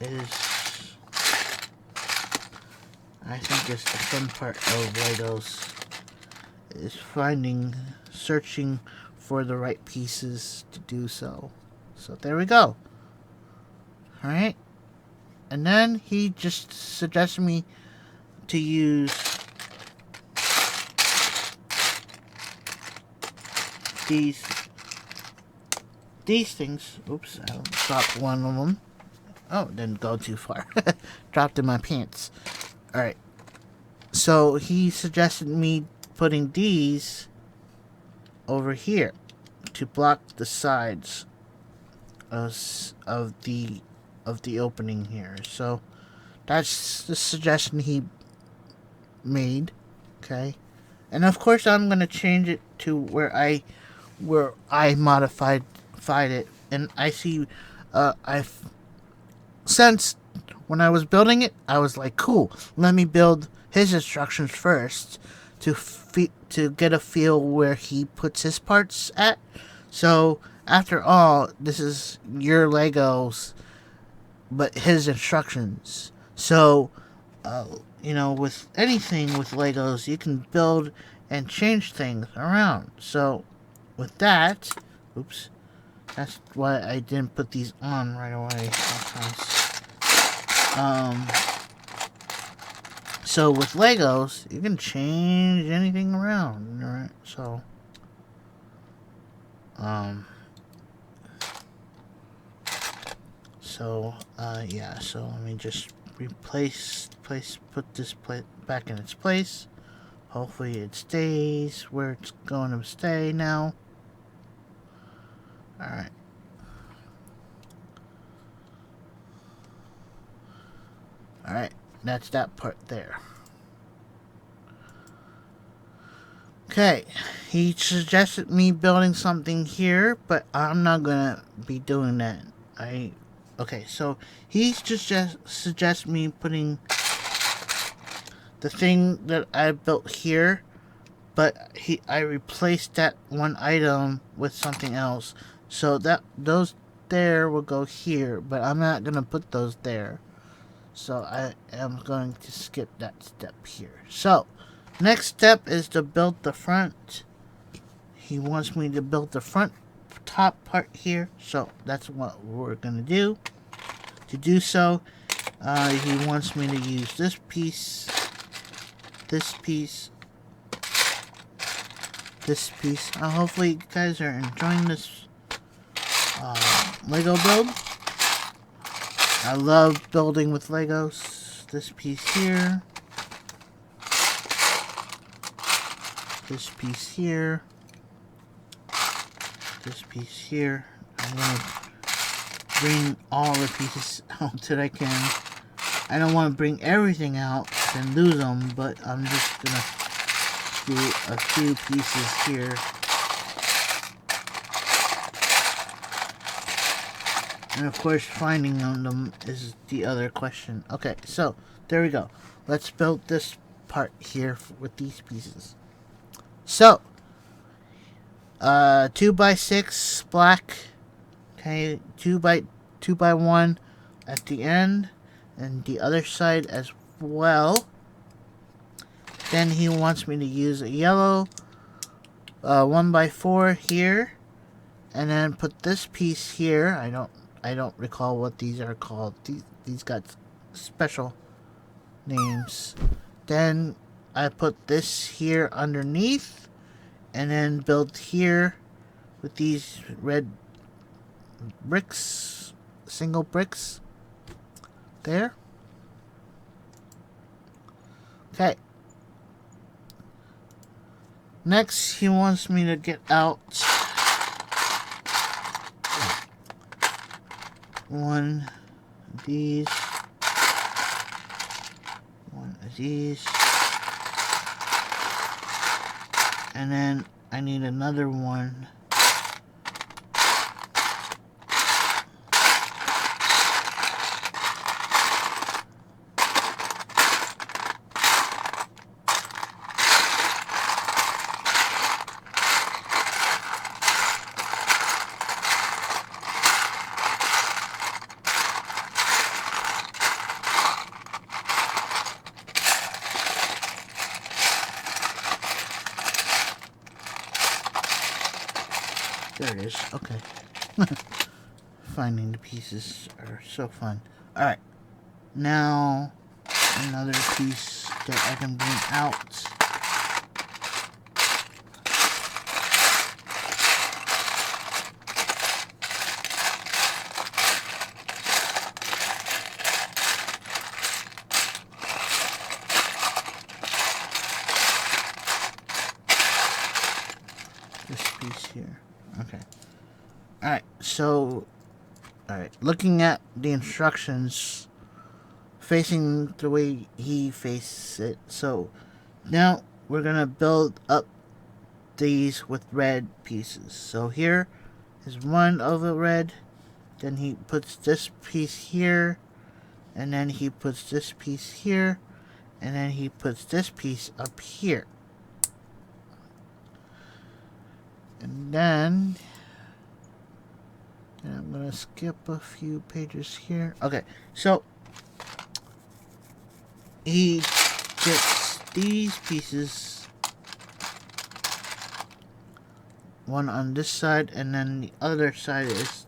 S1: is, I think, it's the fun part of Legos, is searching for the right pieces to do so. So there we go. Alright. And then he just suggested me to use these things. Oops, I dropped one of them. Oh, didn't go too far. Dropped in my pants. Alright. So he suggested me putting these over here to block the sides of the opening here. So that's the suggestion he made. Okay. And of course I'm gonna change it to where I modified it, and I see since when I was building it, I was like, cool, let me build his instructions first to get a feel where he puts his parts at. So after all, this is your Legos, but his instructions. So with anything with Legos, you can build and change things around. So with that, oops, that's why I didn't put these on right away sometimes. So with Legos, you can change anything around, right? So yeah, so let me just put this plate back in its place. Hopefully it stays where it's going to stay now. Alright. Alright, that's that part there. Okay, he suggested me building something here, but I'm not gonna be doing that. Okay, so he just suggests me putting the thing that I built here, but I replaced that one item with something else. So those there will go here, but I'm not gonna put those there. So I am going to skip that step here. So next step is to build the front. He wants me to build the front top part here, so that's what we're gonna do. To do so, he wants me to use this piece, this piece, this piece. Hopefully you guys are enjoying this Lego build. I love building with Legos. This piece here, this piece here, this piece here. I'm gonna bring all the pieces out that I can. I don't want to bring everything out and lose them, but I'm just gonna do a few pieces here. And of course, finding them is the other question. Okay, so there we go. Let's build this part here with these pieces. So 2x6 black, okay, 2x1 at the end, and the other side as well. Then he wants me to use a yellow 1x4 here, and then put this piece here. I don't recall what these are called. These got special names. Then I put this here underneath, and then build here with these red bricks, single bricks there. Okay. Next, he wants me to get out one of these, and then I need another one. There it is. Okay. Finding the pieces are so fun. Alright. Now, another piece that I can bring out. This piece here. Okay. Alright, so looking at the instructions, facing the way he faces it. So now we're gonna build up these with red pieces. So here is one of the red, then he puts this piece here, and then he puts this piece here, and then he puts this piece up here. And then I'm going to skip a few pages here. Okay, so he gets these pieces, one on this side, and then the other side is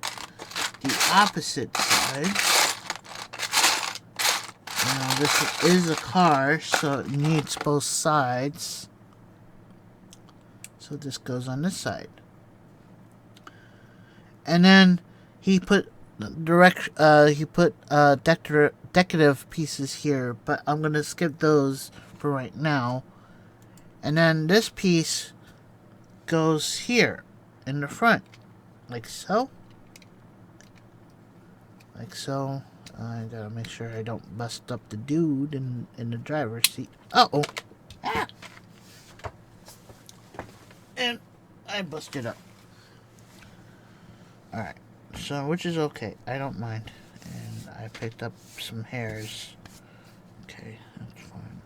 S1: the opposite side. Now this is a car, so it needs both sides. So this goes on this side. And then he put decorative pieces here, but I'm gonna skip those for right now. And then this piece goes here in the front, like so. Like so. I gotta make sure I don't bust up the dude in the driver's seat. Uh-oh. Ah! And I busted up. Alright. So, which is okay. I don't mind. And I picked up some hairs. Okay, that's fine.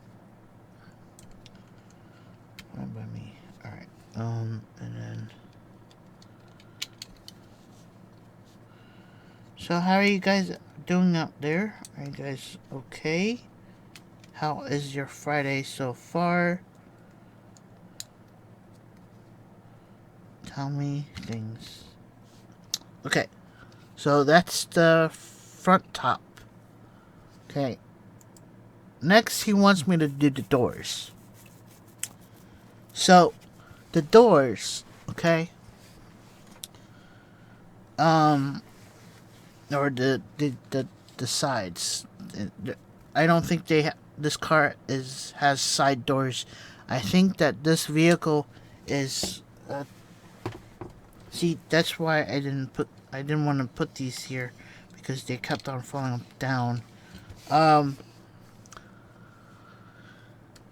S1: Fine by me. Alright. And then... So, how are you guys doing out there? Are you guys okay? How is your Friday so far? Tell me things. Okay, so that's the front top. Okay. Next, he wants me to do the doors. So, the doors, okay? Or the sides. I don't think this car has side doors. I think that this vehicle is. See, that's why I didn't want to put these here, because they kept on falling down.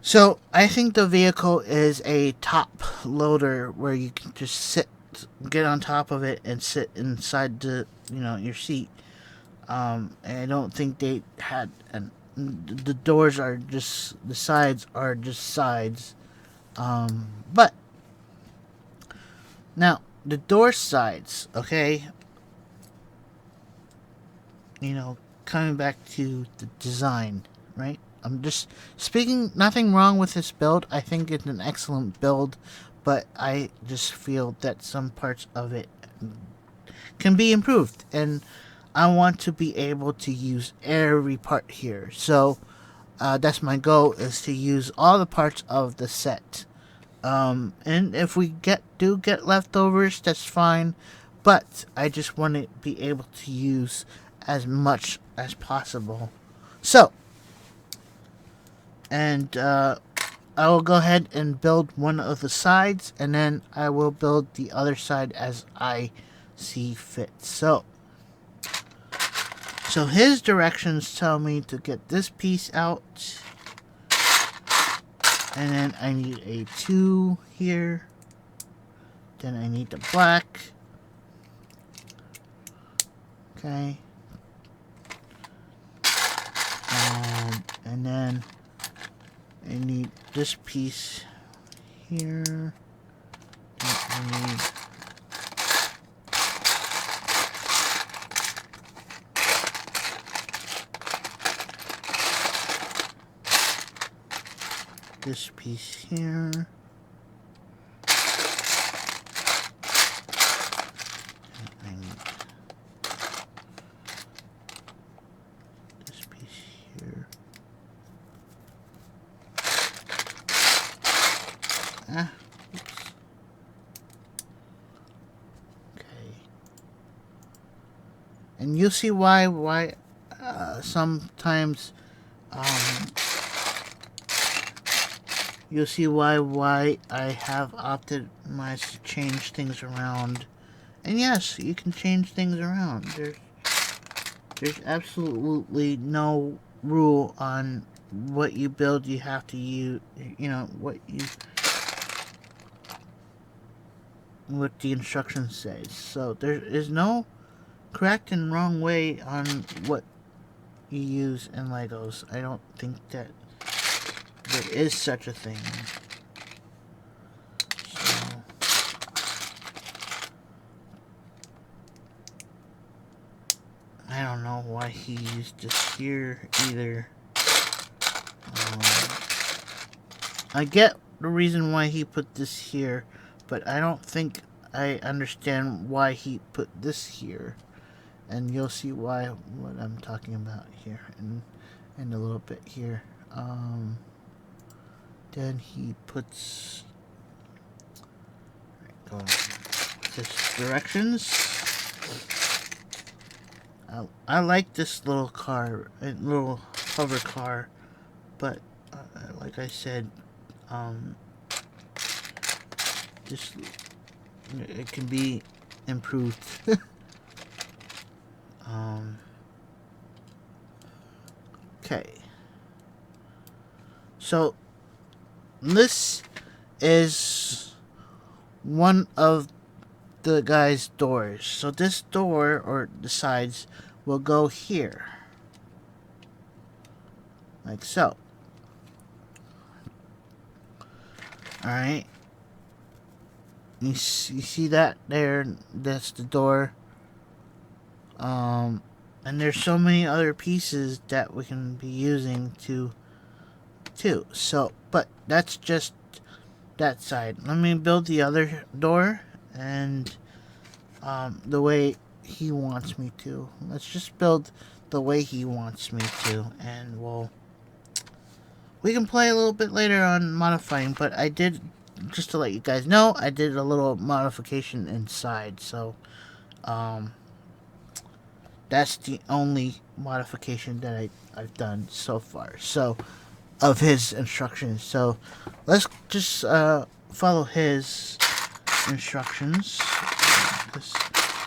S1: So I think the vehicle is a top loader where you can just get on top of it and sit inside your seat. And I don't think they had, and the doors are just, the sides are just sides. But now the door sides, okay. Coming back to the design, right? I'm just speaking, nothing wrong with this build. I think it's an excellent build, but I just feel that some parts of it can be improved, and I want to be able to use every part here. So that's my goal, is to use all the parts of the set. And if we do get leftovers, that's fine, but I just want to be able to use as much as possible. So, and I will go ahead and build one of the sides, and then I will build the other side as I see fit. So his directions tell me to get this piece out, and then I need a 2 here. Then I need the black. Okay. And then I need this piece here. I need this piece here. I need this piece here. Oops. Okay. And you'll see why sometimes you'll see why I have optimized to change things around. And yes, you can change things around. There's absolutely no rule on what you build. You have to use, what the instructions says. So there is no correct and wrong way on what you use in Legos. I don't think that there is such a thing. So, I don't know why he used this here either. I get the reason why he put this here, but I don't think I understand why he put this here. And you'll see what I'm talking about here in a little bit here. Then he puts this directions. I like this little car, little hover car, but like I said, just it can be improved. Okay. So this is one of the guy's doors. So this door, or the sides, will go here. Like so. Alright. You see that there? That's the door. And there's so many other pieces that we can be using too. So, but that's just that side. Let me build the other door, and the way he wants me to. Let's just build the way he wants me to, and we can play a little bit later on modifying, but I did, just to let you guys know, I did a little modification inside, so that's the only modification that I've done so far, so, of his instructions. So let's just follow his instructions, because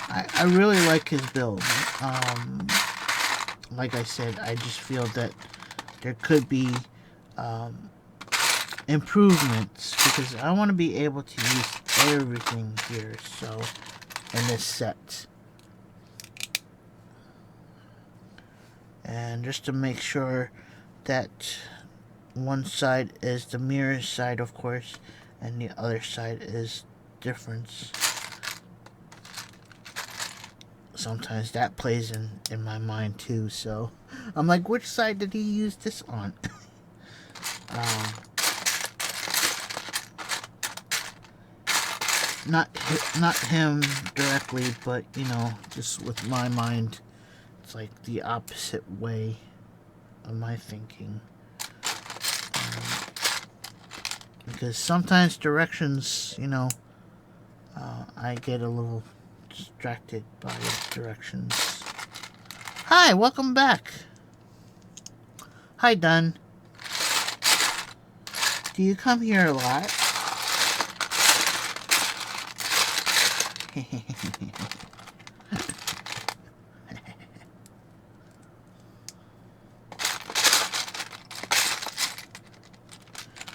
S1: I really like his build. Like I said, I just feel that there could be improvements, because I want to be able to use everything here, so, in this set. And just to make sure that one side is the mirror side, of course, and the other side is difference. Sometimes that plays in my mind too, so I'm like, which side did he use this on? Not him directly, but you know, just with my mind, it's like the opposite way of my thinking. Because sometimes directions, you know, I get a little distracted by directions. Hi, welcome back. Hi, Dunn. Do you come here a lot?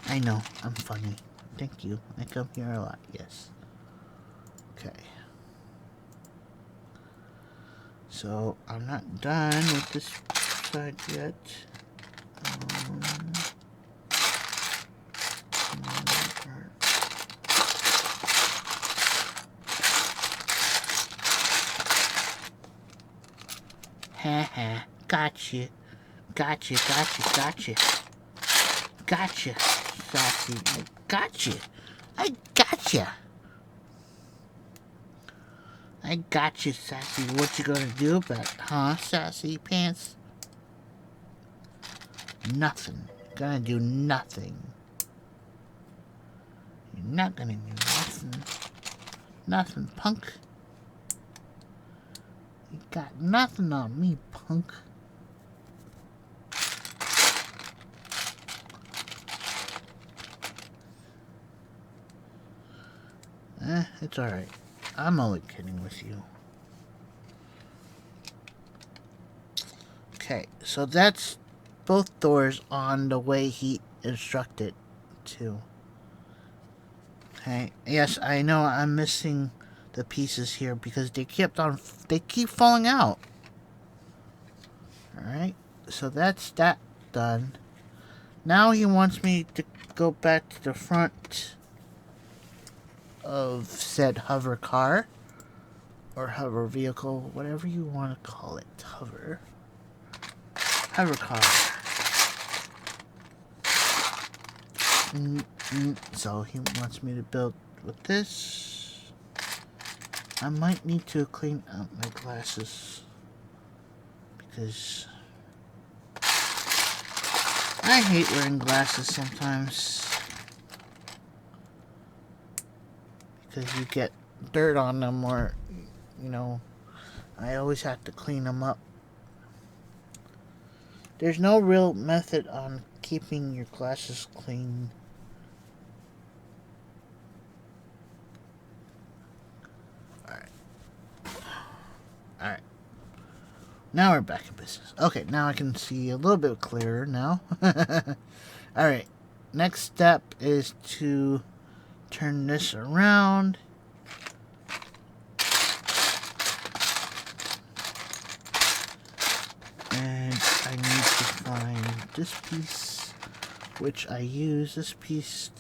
S1: I know, I'm funny. Thank you. I come here a lot, yes. Okay. So, I'm not done with this side yet. Haha, gotcha. Gotcha. Gotcha, Sassy. I gotcha. I gotcha, Sassy. What you gonna do about it, huh, Sassy Pants? Nothing. Gonna do nothing. You're not gonna do nothing. Nothing, punk. You got nothing on me, punk. It's alright. I'm only kidding with you. Okay, so that's both doors on the way he instructed to. Okay, yes, I know I'm missing the pieces here because they keep falling out. Alright, so that's that done. Now he wants me to go back to the front of said hover car, or hover vehicle, whatever you want to call it. Hover car. So he wants me to build with this. I might need to clean out my glasses, because I hate wearing glasses sometimes, because you get dirt on them, or, you know, I always have to clean them up. There's no real method on keeping your glasses clean. Alright. Now we're back in business. Okay, now I can see a little bit clearer now. Alright. Next step is to turn this around. And I need to find this piece, which I use. This piece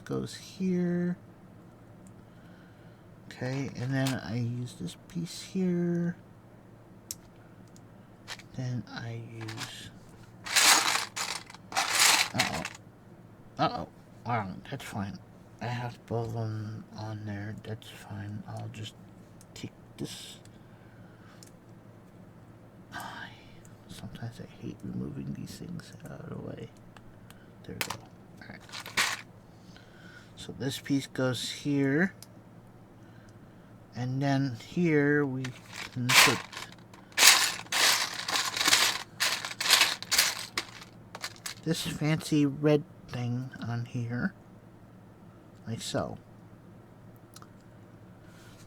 S1: goes here. Okay, and then I use this piece here. Then I use... Uh-oh. Wrong. That's fine. I have both of them on there. That's fine. I'll just take this. Sometimes I hate removing these things out of the way. There we go. Alright. So this piece goes here. And then here we can put this fancy red thing on here. Like so.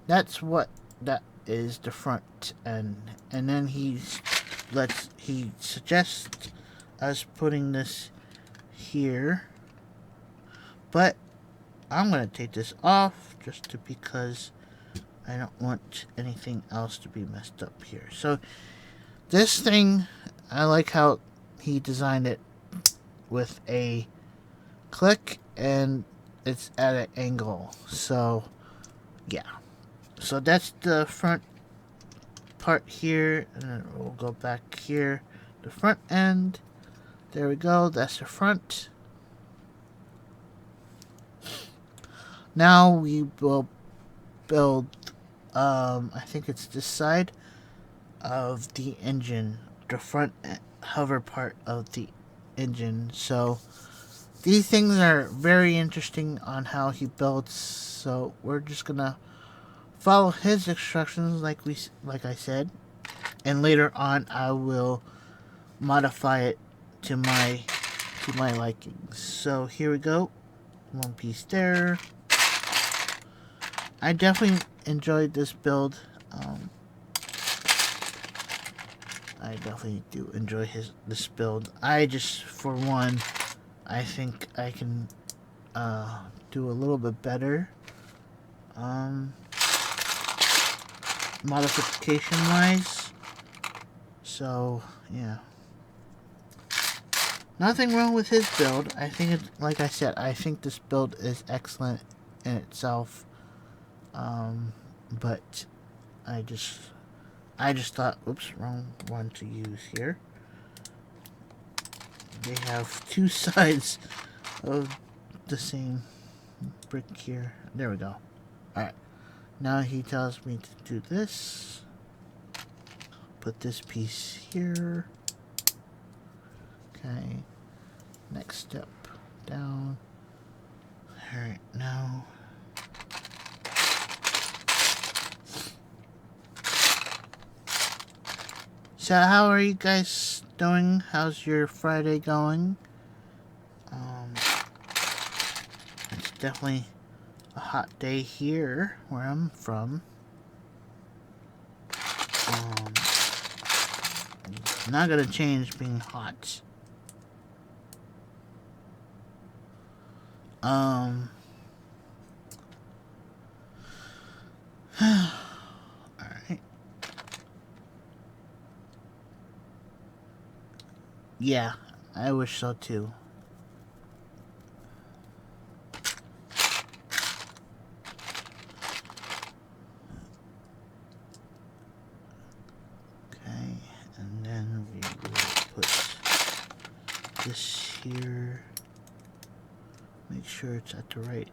S1: That's what that is, the front end. And then he suggests us putting this here. But I'm going to take this off just because I don't want anything else to be messed up here. So this thing, I like how he designed it with a click and it's at an angle. So yeah. So that's the front part here, and then we'll go back here. The front end. There we go. That's the front. Now we will build, I think it's this side of the engine, the front hover part of the engine. So these things are very interesting on how he builds. So we're just gonna follow his instructions, like I said, and later on I will modify it to my likings. So here we go. One piece there. I definitely enjoyed this build. I definitely do enjoy this build. I just, for one, I think I can do a little bit better. Modification wise. So yeah, nothing wrong with his build. I think it, like I said, I think this build is excellent in itself. But I just thought, oops, wrong one to use here. They have two sides of the same brick here. There we go. Alright. Now he tells me to do this. Put this piece here. Okay. Next step down. Alright, now. So how are you guys doing? How's your Friday going? It's definitely a hot day here where I'm from. It's not gonna change being hot. Alright. Yeah, I wish so too. Okay, and then we will put this here. Make sure it's at the right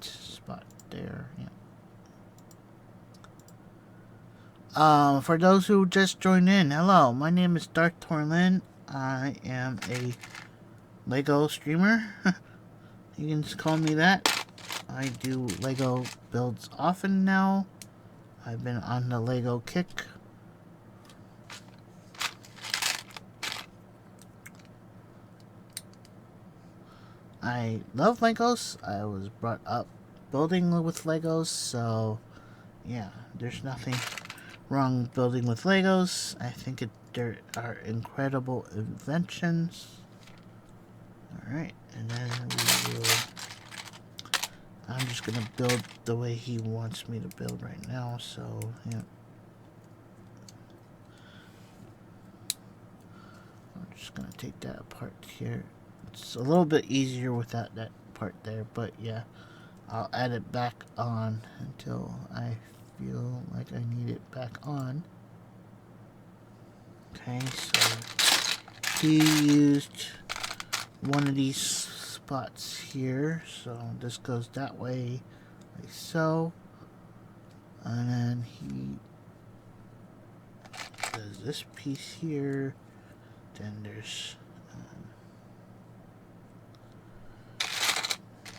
S1: spot there. Yeah. For those who just joined in, hello, my name is Darth Torlin. I am a Lego streamer. You can just call me that. I do Lego builds often now. I've been on the Lego kick. I love Legos. I was brought up building with Legos, so yeah, there's nothing wrong building with Legos. I think there are incredible inventions. Alright, and then we will... I'm just gonna build the way he wants me to build right now, so yeah. I'm just gonna take that apart here. It's a little bit easier without that part there, but yeah. I'll add it back on until I feel like I need it back on. Okay, so he used one of these spots here, so this goes that way, like so. And then he does this piece here. Then there's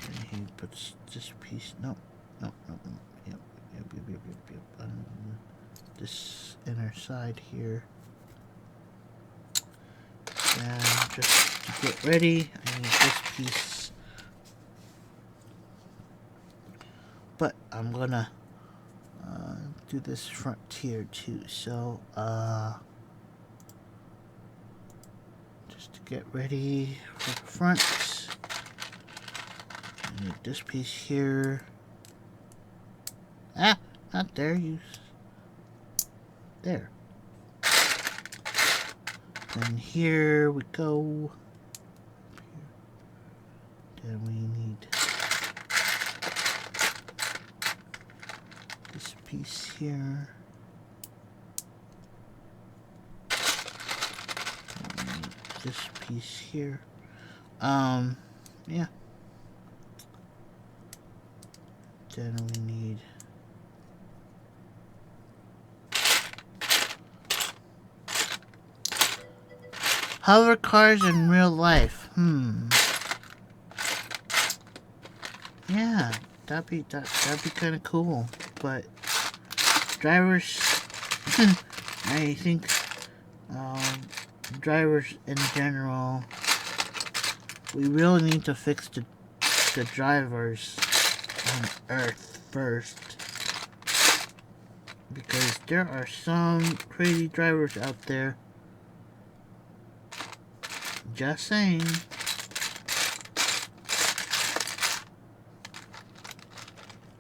S1: and he puts this piece. No. Yep. On this inner side here. And just to get ready, I need this piece. But I'm gonna do this front here too. So just to get ready for the front, I need this piece here. Ah, not there. There. And here we go. Then we need this piece here. And we need this piece here. Yeah. Then we need hover cars in real life. Yeah, that'd be kind of cool. But drivers, I think drivers in general, we really need to fix the drivers on Earth first, because there are some crazy drivers out there. Just saying.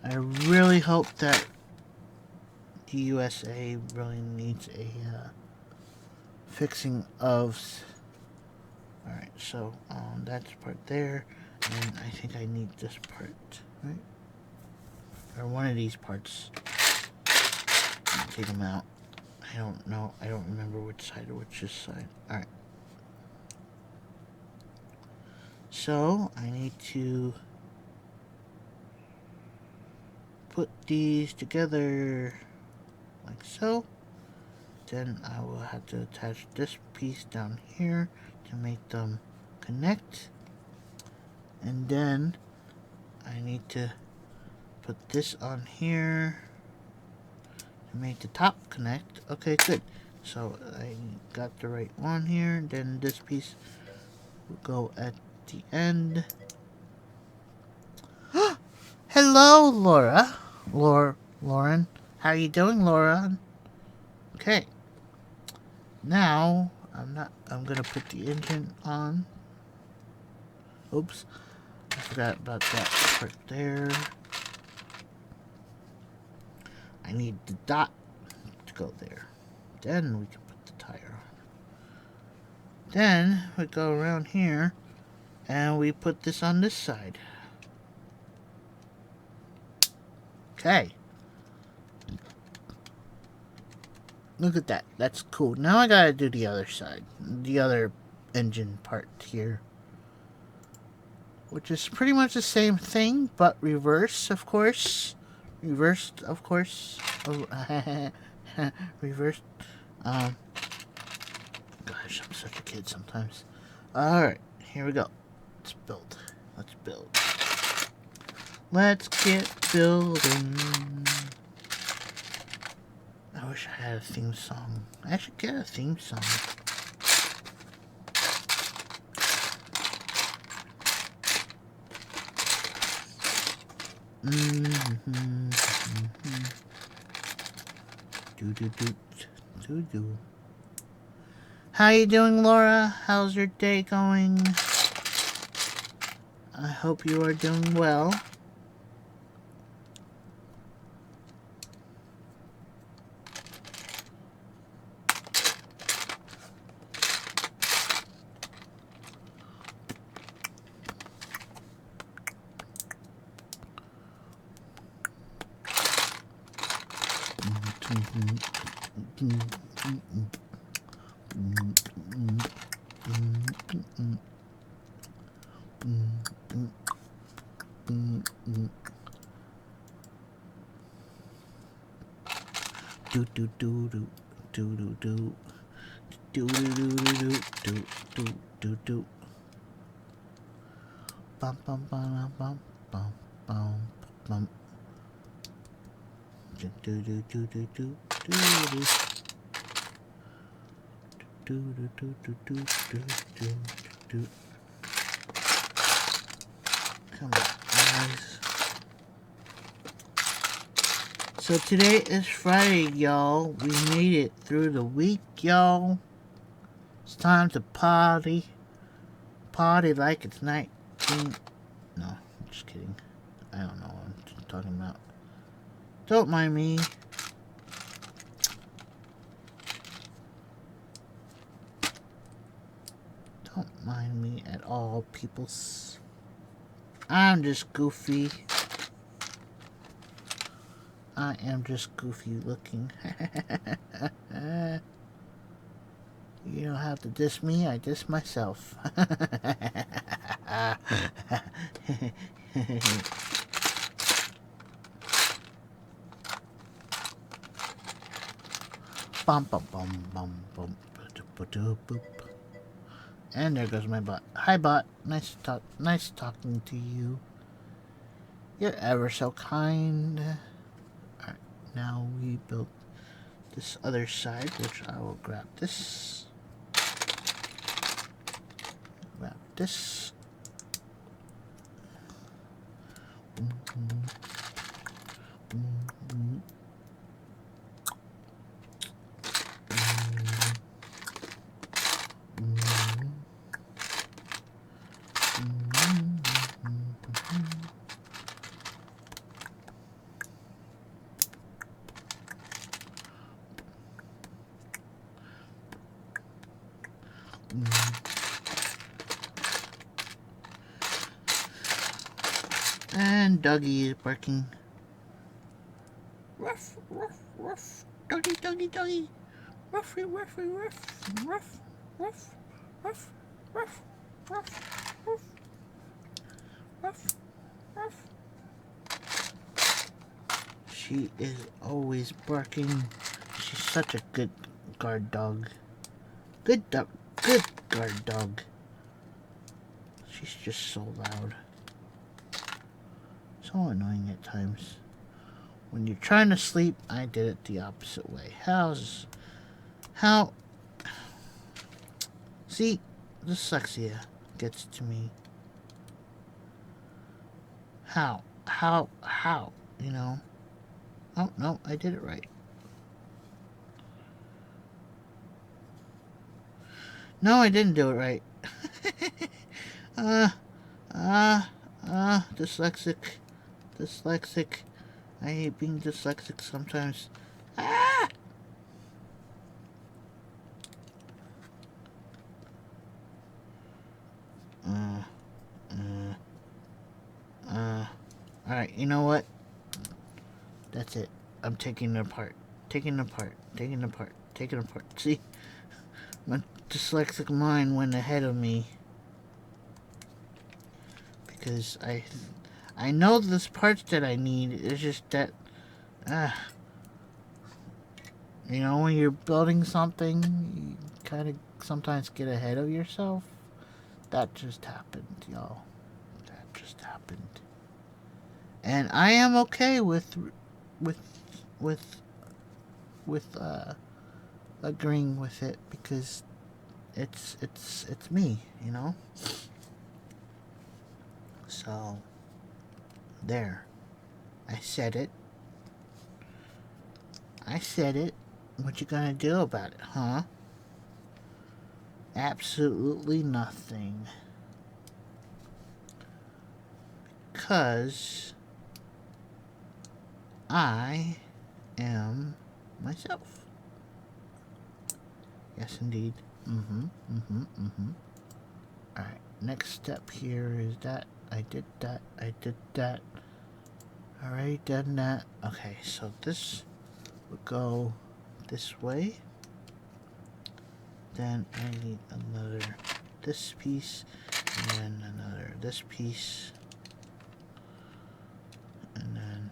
S1: I really hope that the USA really needs a fixing of. Alright, so that's part there, and I think I need this part, right? Or one of these parts. Take them out. I don't know. I don't remember which side or which side. Alright. So, I need to put these together like so. Then I will have to attach this piece down here to make them connect. And then I need to put this on here to make the top connect. Okay, good. So I got the right one here. Then this piece will go at the end. Hello, Laura. Lauren. How you doing, Laura? Okay. Now, I'm gonna put the engine on. Oops. I forgot about that part there. I need the dot to go there. Then we can put the tire on. Then we go around here and we put this on this side. Okay. Look at that. That's cool. Now I gotta do the other side. The other engine part here. Which is pretty much the same thing, but reverse, of course. Reversed, of course. Reversed. Gosh, I'm such a kid sometimes. Alright, here we go. Let's build. Let's build. Let's get building. I wish I had a theme song. I should get a theme song. Do. How you doing, Laura? How's your day going? I hope you are doing well. Bum bum bum bum bum bum bum. Come on, guys. So today is Friday, y'all. We made it through the week, y'all. It's time to party. Party like it's night. No, I'm just kidding. I don't know what I'm talking about. Don't mind me. Don't mind me at all, peoples. I'm just goofy. I am just goofy looking. You don't have to diss me, I diss myself. Bum bum bum bum bum. Boop. And there goes my bot. Hi bot, nice talking to you. You're ever so kind. Alright, now we built this other side, which I will grab this. Grab this. And Dougie is barking. Ruff, ruff, ruff. Dougie, Dougie, Dougie. Ruffy, ruffy, ruff, ruff, ruff, ruff, ruff, ruff, ruff, ruff, ruff. She is always barking. She's such a good guard dog. Good guard dog. She's just so loud. So annoying at times. When you're trying to sleep, I did it the opposite way. How? See, dyslexia gets to me. How? You know? Oh, no, I did it right. No, I didn't do it right. Dyslexic. I hate being dyslexic sometimes. Ah! Alright, you know what? That's it. I'm taking it apart. Taking it apart. See? My dyslexic mind went ahead of me. Because I know there's parts that I need. It's just that, you know, when you're building something, you kind of sometimes get ahead of yourself. That just happened, y'all. That just happened. And I am okay with with agreeing with it because it's me, you know. So there, I said it. I said it. What you gonna do about it, huh? Absolutely nothing. Because I am myself. Yes, indeed. Alright, next step here is that. I did that. Already done that. Okay, so this will go this way. Then I need another this piece, and then another this piece, and then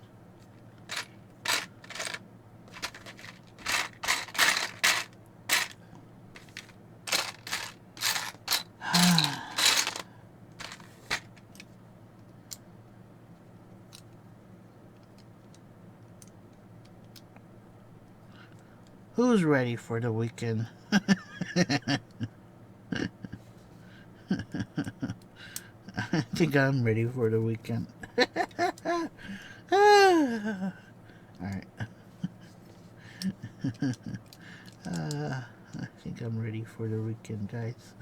S1: who's ready for the weekend? I think I'm ready for the weekend. Alright. I think I'm ready for the weekend, guys.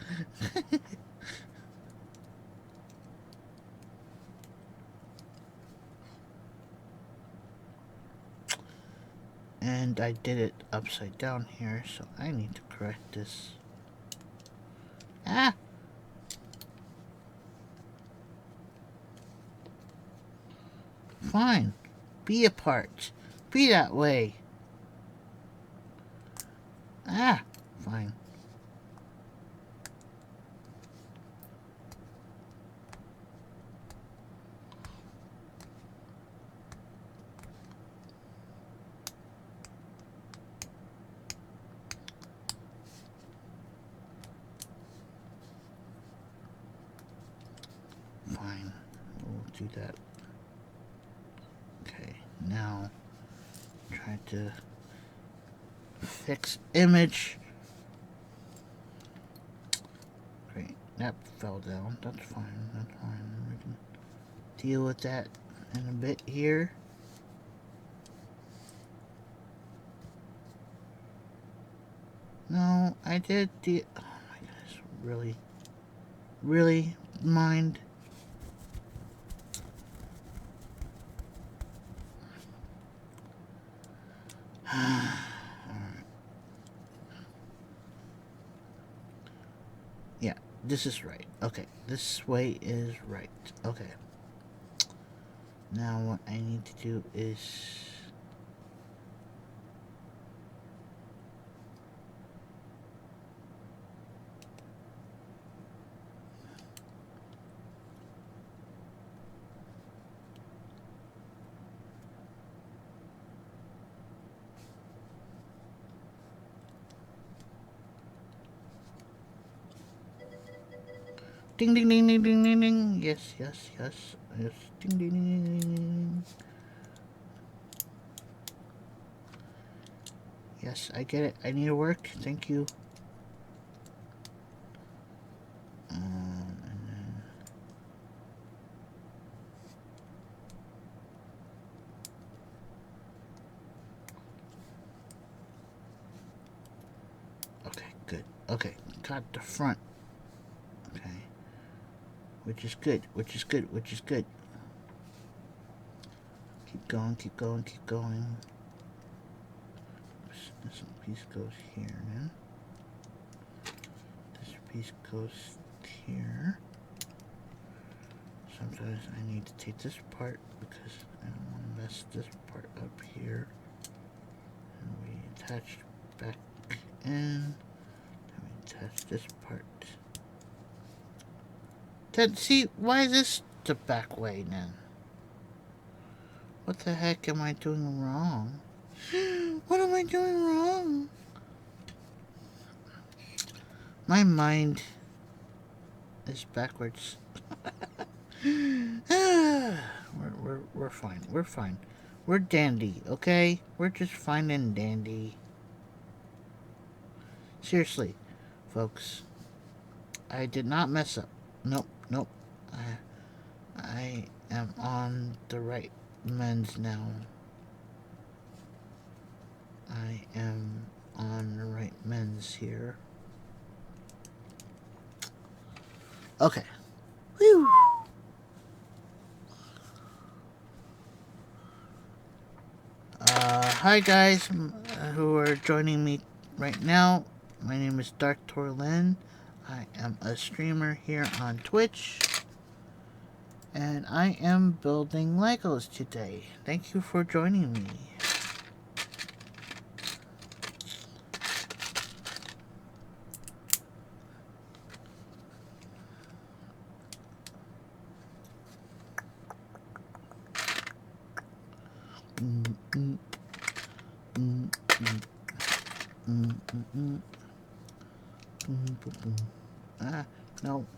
S1: And I did it upside down here, so I need to correct this. Ah! Fine. Be apart. Be that way. Ah! Fine. Fine. We'll do that. Okay, now try to fix image. Great, that fell down. That's fine. That's fine. We can deal with that in a bit here. No, I did the. Oh my goodness! Really, really mind. Yeah, this is right. Okay, this way is right. Okay. Now what I need to do is... Ding ding ding ding ding ding ding. Yes, yes, yes. Yes. Ding ding ding ding ding ding. Yes, I get it. I need to work. Thank you. And then... Okay, good. Okay, got the front. Okay. Which is good, which is good, which is good. Keep going, keep going, keep going. This piece goes here now. This piece goes here. Sometimes I need to take this part because I don't want to mess this part up here. And we attach back in. And we attach this part. Then see, why is this the back way then? What the heck am I doing wrong? What am I doing wrong? My mind is backwards. We're fine. We're fine. We're dandy, okay? We're just fine and dandy. Seriously, folks. I did not mess up. Nope, nope. I am on the right mends now. I am on the right mends here. Okay. Whew. Hi guys who are joining me right now. My name is Dark Torlin. I am a streamer here on Twitch. And I am building Legos today. Thank you for joining me.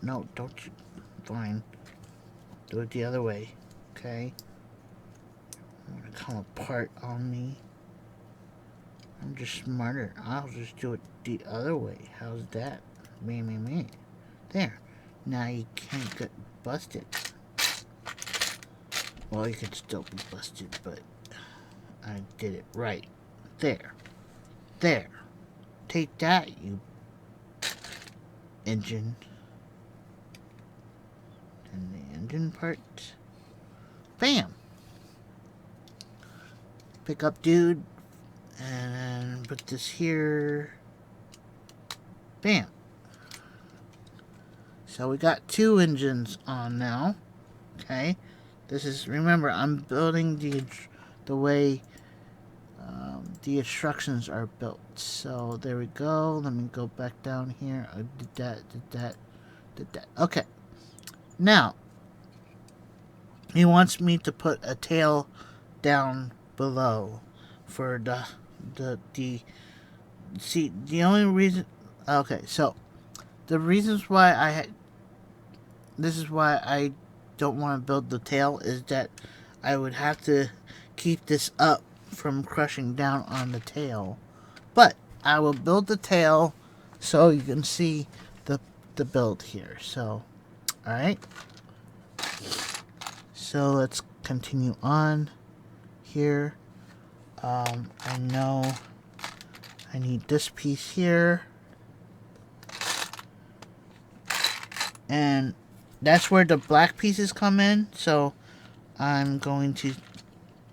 S1: No, don't you. Fine. Do it the other way. Okay? I'm gonna come apart on me. I'm just smarter. I'll just do it the other way. How's that? Me. There. Now you can't get busted. Well, you can still be busted, but I did it right. There. Take that, you engine. And the engine part. Bam! Pick up, dude. And put this here. Bam! So we got 2 engines on now. Okay? This is, remember, I'm building the way the instructions are built. So there we go. Let me go back down here. I did that. Okay. Now, he wants me to put a tail down below for see, the only reason, okay, so the reasons why this is why I don't want to build the tail is that I would have to keep this up from crushing down on the tail. But I will build the tail so you can see the build here. So, alright. So let's continue on here. I know I need this piece here. And that's where the black pieces come in. So I'm going to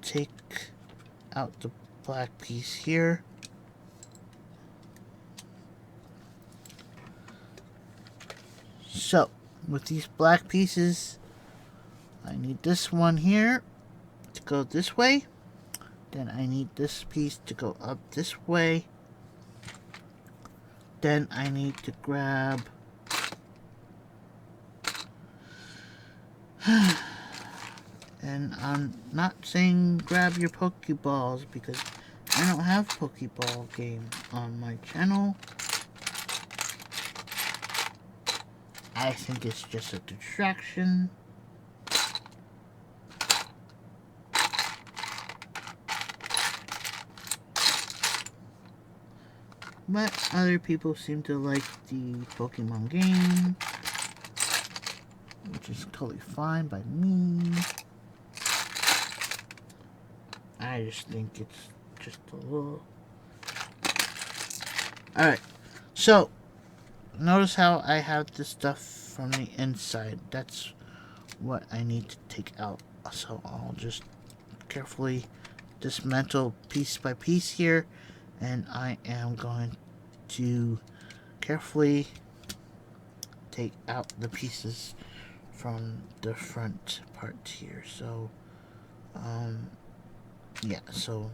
S1: take out the black piece here. So with these black pieces, I need this one here to go this way. Then I need this piece to go up this way. Then I need to grab and I'm not saying grab your Pokeballs because I don't have Pokeball game on my channel. I think it's just a distraction. But other people seem to like the Pokemon game, which is totally fine by me. I just think it's just a little... Alright, so notice how I have this stuff from the inside. That's what I need to take out. So I'll just carefully dismantle piece by piece here. And I am going to carefully take out the pieces from the front part here. So, yeah, so,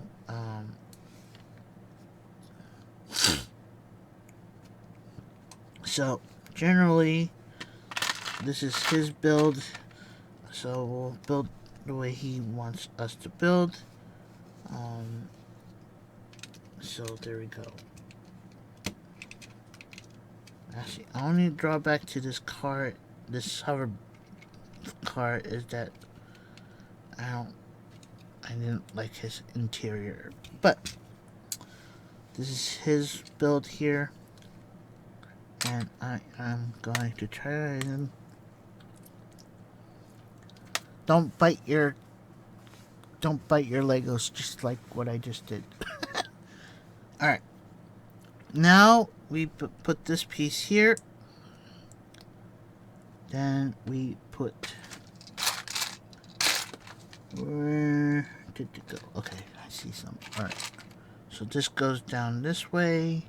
S1: so generally, this is his build. So we'll build the way he wants us to build. So there we go. Actually, only drawback to this car, this hover car, is that I didn't like his interior. But this is his build here. And I am going to try and don't bite your Legos just like what I just did. Alright. Now we put this piece here. Then we put... Where did it go? Okay, I see some. Alright. So this goes down this way.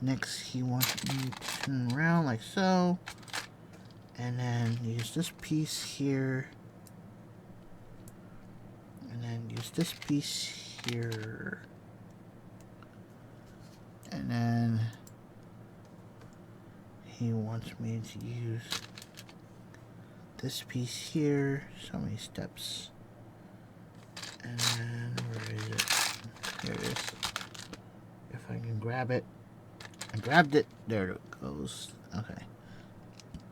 S1: Next, he wants me to turn around like so. And then use this piece here. And then use this piece here. And then he wants me to use this piece here. So many steps. And then, where is it? Here it is. If I can grab it. I grabbed it. There it goes. Okay.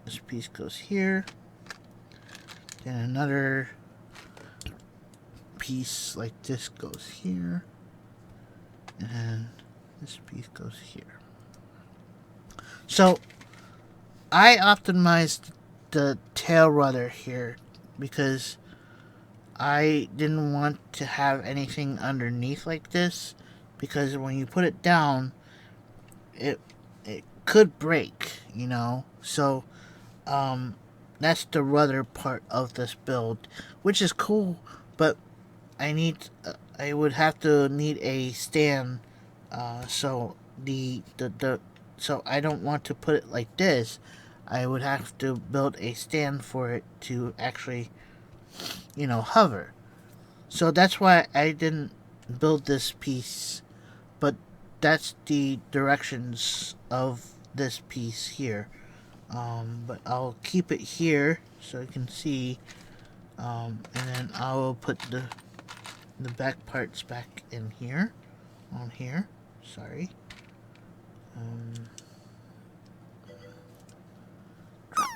S1: This piece goes here. Then another piece like this goes here. And this piece goes here. So, I optimized the tail rudder here because I didn't want to have anything underneath like this, because when you put it down, it could break, you know. So that's the rudder part of this build, which is cool, but I would have to need a stand, so so I don't want to put it like this. I would have to build a stand for it to actually, you know, hover. So that's why I didn't build this piece, but that's the directions of this piece here. But I'll keep it here so you can see, and then I will put the back parts back in here, on here. Sorry. Drop.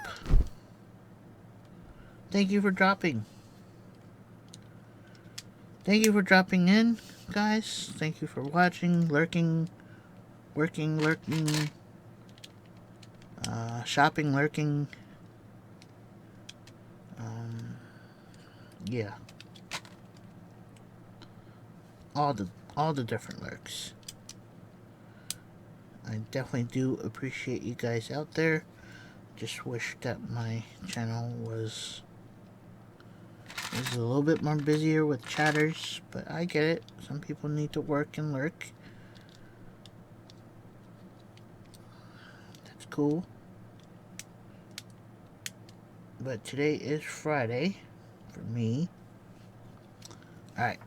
S1: Thank you for dropping. Thank you for dropping in, guys. Thank you for watching, lurking, working, lurking, shopping, lurking. Yeah. All the different lurks. I definitely do appreciate you guys out there. Just wish that my channel was a little bit more busier with chatters, but I get it. Some people need to work and lurk. That's cool. But today is Friday for me. Alright,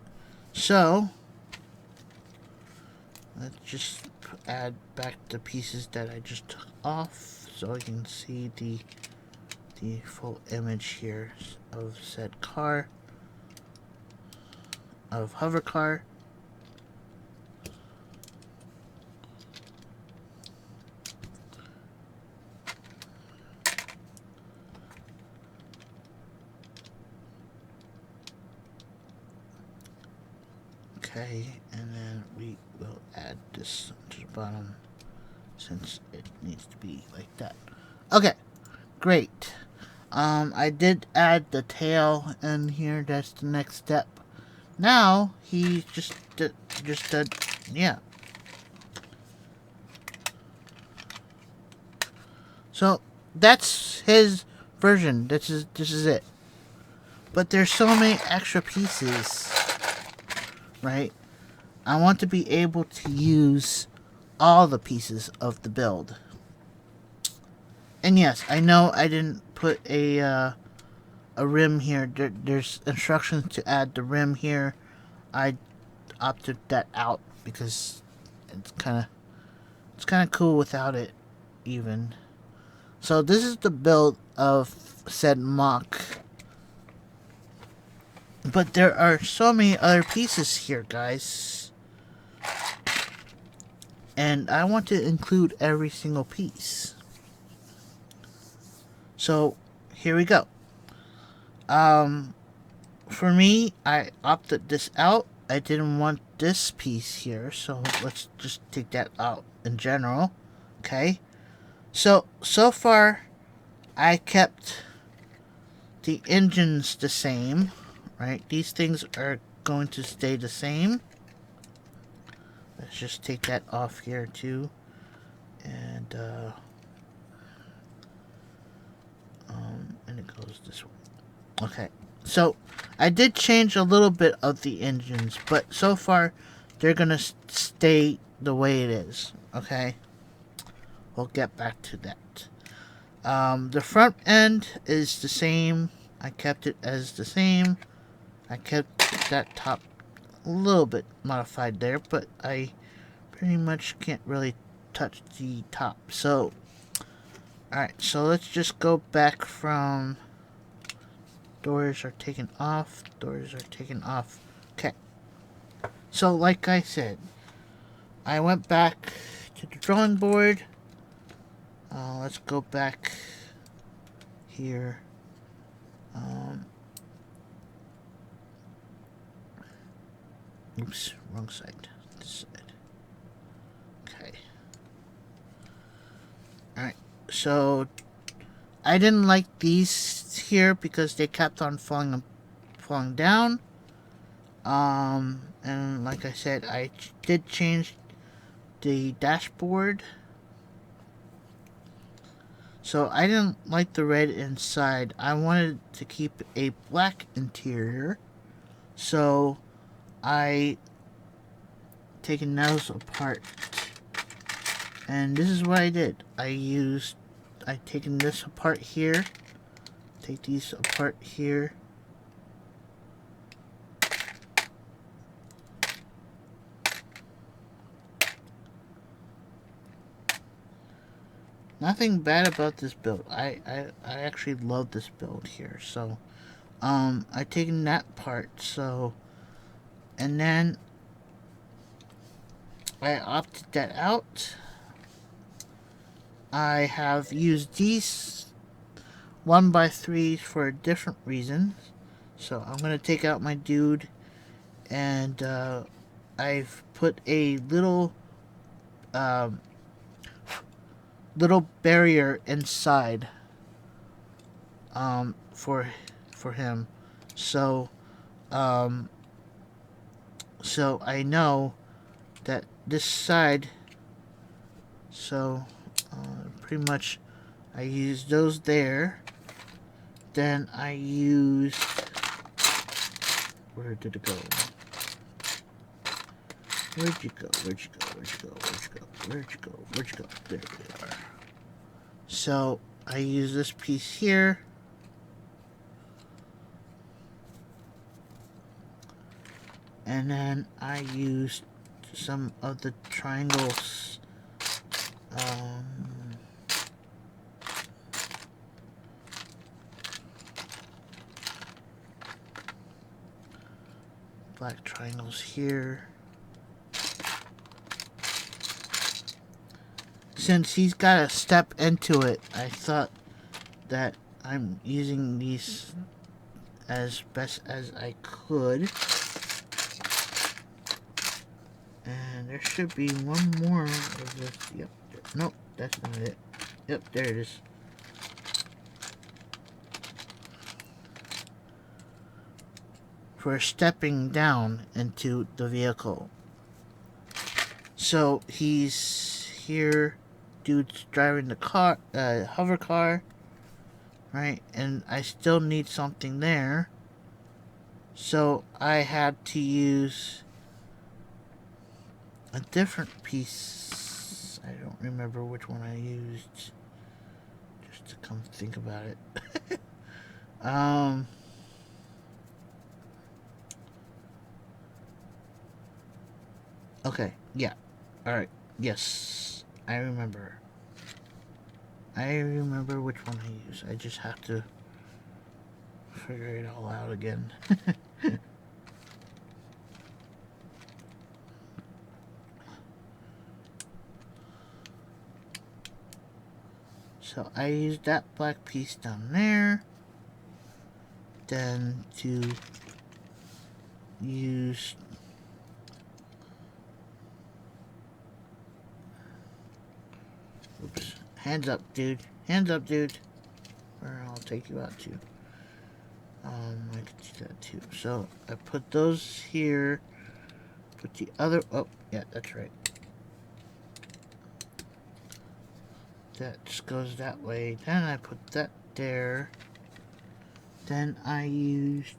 S1: so let's just add back the pieces that I just took off so I can see the full image here of said car, of hover car. Okay, and then we will add this to the bottom since it needs to be like that. Okay, great. I did add the tail in here. That's the next step. Now he just did, yeah. So that's his version. This is it. But there's so many extra pieces, right? I want to be able to use all the pieces of the build. And yes, I know I didn't put a rim here. There's instructions to add the rim here. I opted that out because it's kind of cool without it even. So this is the build of said MOC. But there are so many other pieces here, guys. And I want to include every single piece. So, here we go. For me, I opted this out. I didn't want this piece here, so let's just take that out in general. Okay? So far, I kept the engines the same, right? These things are going to stay the same. Let's just take that off here too. And it goes this way. Okay, so I did change a little bit of the engines, but so far they're gonna stay the way it is. Okay, we'll get back to that. The front end is the same. I kept it as the same. I kept that top a little bit modified there, but I pretty much can't really touch the top. So, alright, so let's just go back from doors are taken off. Doors are taken off. Okay. So, like I said, I went back to the drawing board. Let's go back here. Oops, wrong side. This side. Okay. Alright, so I didn't like these here because they kept on falling down. And like I said, I did change the dashboard. So I didn't like the red inside. I wanted to keep a black interior. So I taken those apart. And this is what I did. I taken this apart here. Take these apart here. Nothing bad about this build. I actually love this build here. So, I taken that part. So, and then I opted that out. I have used these 1x3s for different reasons. So I'm gonna take out my dude, and I've put a little barrier inside for him. So so I know that this side, so pretty much I used those there. Then I used, where did it go? Where'd you go? Where'd you go? Where'd you go? Where'd you go? Where'd you go? Where'd you go? There we are. So I use this piece here. And then I used some of the triangles. Black triangles here. Since he's got to step into it, I thought that I'm using these as best as I could. And there should be one more of this. Yep. Nope, that's not it. Yep, there it is. For stepping down into the vehicle. So he's here, dude's driving the car, hover car, right? And I still need something there. So I had to use a different piece. I don't remember which one I used. Just to come think about it. Okay, yeah. Alright, yes. I remember. I remember which one I used. I just have to figure it all out again. So I used that black piece down there. Then to use Hands up, dude. Hands up, dude. Or I'll take you out too. I could do that too. So I put those here. Put the other. Oh, yeah, that's right. That just goes that way. Then I put that there. Then I used.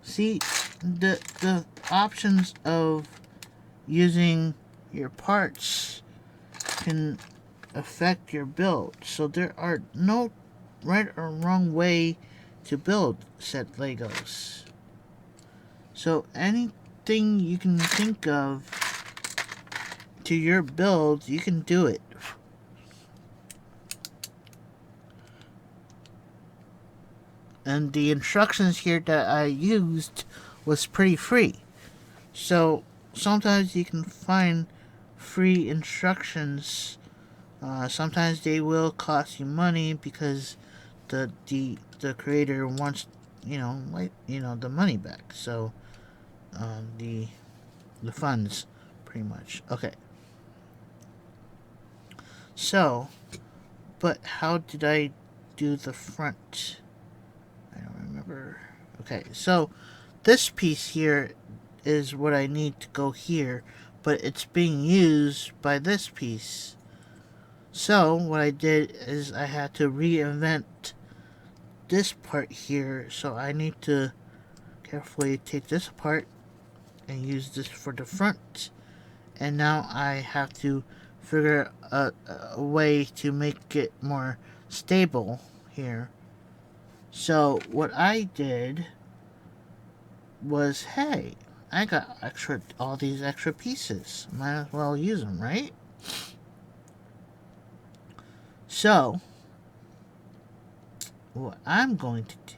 S1: See, the options of using your parts can affect your build. So there are no right or wrong way to build said Legos. So anything you can think of to your build, you can do it. And the instructions here that I used was pretty free. So sometimes you can find free instructions. Sometimes they will cost you money because the creator wants the money back. So the funds, pretty much. Okay. So, but how did I do the front? I don't remember. Okay, so this piece here is what I need to go here, but it's being used by this piece. So what I did is I had to reinvent this part here, so I need to carefully take this apart and use this for the front. And now I have to figure a way to make it more stable here. So what I did was, hey, I got all these extra pieces. Might as well use them, right? So what I'm going to do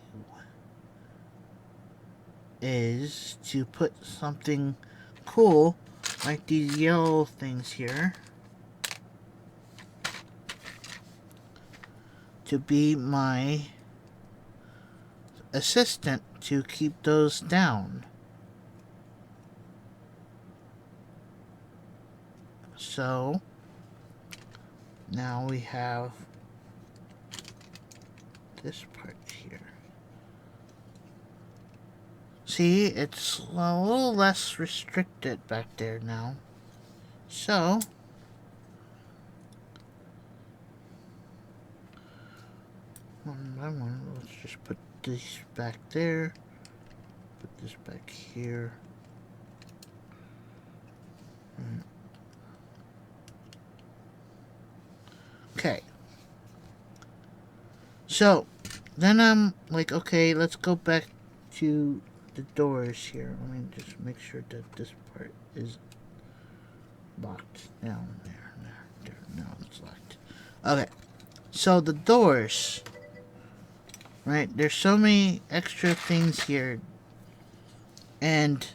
S1: is to put something cool like these yellow things here to be my assistant to keep those down. So now we have this part here. See, it's a little less restricted back there now. So one by one, let's just put this back there, put this back here. Okay. So then I'm like, okay, let's go back to the doors here. Let me just make sure that this part is locked down there. No, it's locked. Okay. So the doors, right? There's so many extra things here. And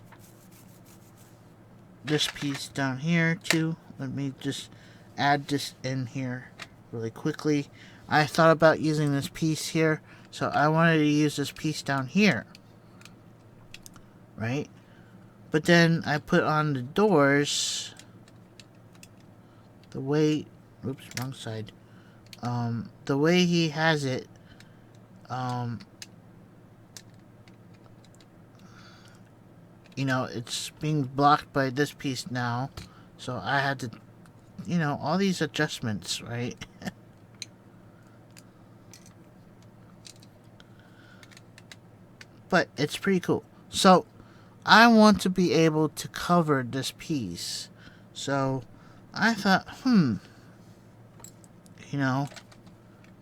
S1: this piece down here too. Let me just add this in here really quickly. I thought about using this piece here, so I wanted to use this piece down here, right? But then I put on the doors the way, oops, wrong side. The way he has it, it's being blocked by this piece now, so I had to, all these adjustments, right? But it's pretty cool. So I want to be able to cover this piece. So I thought,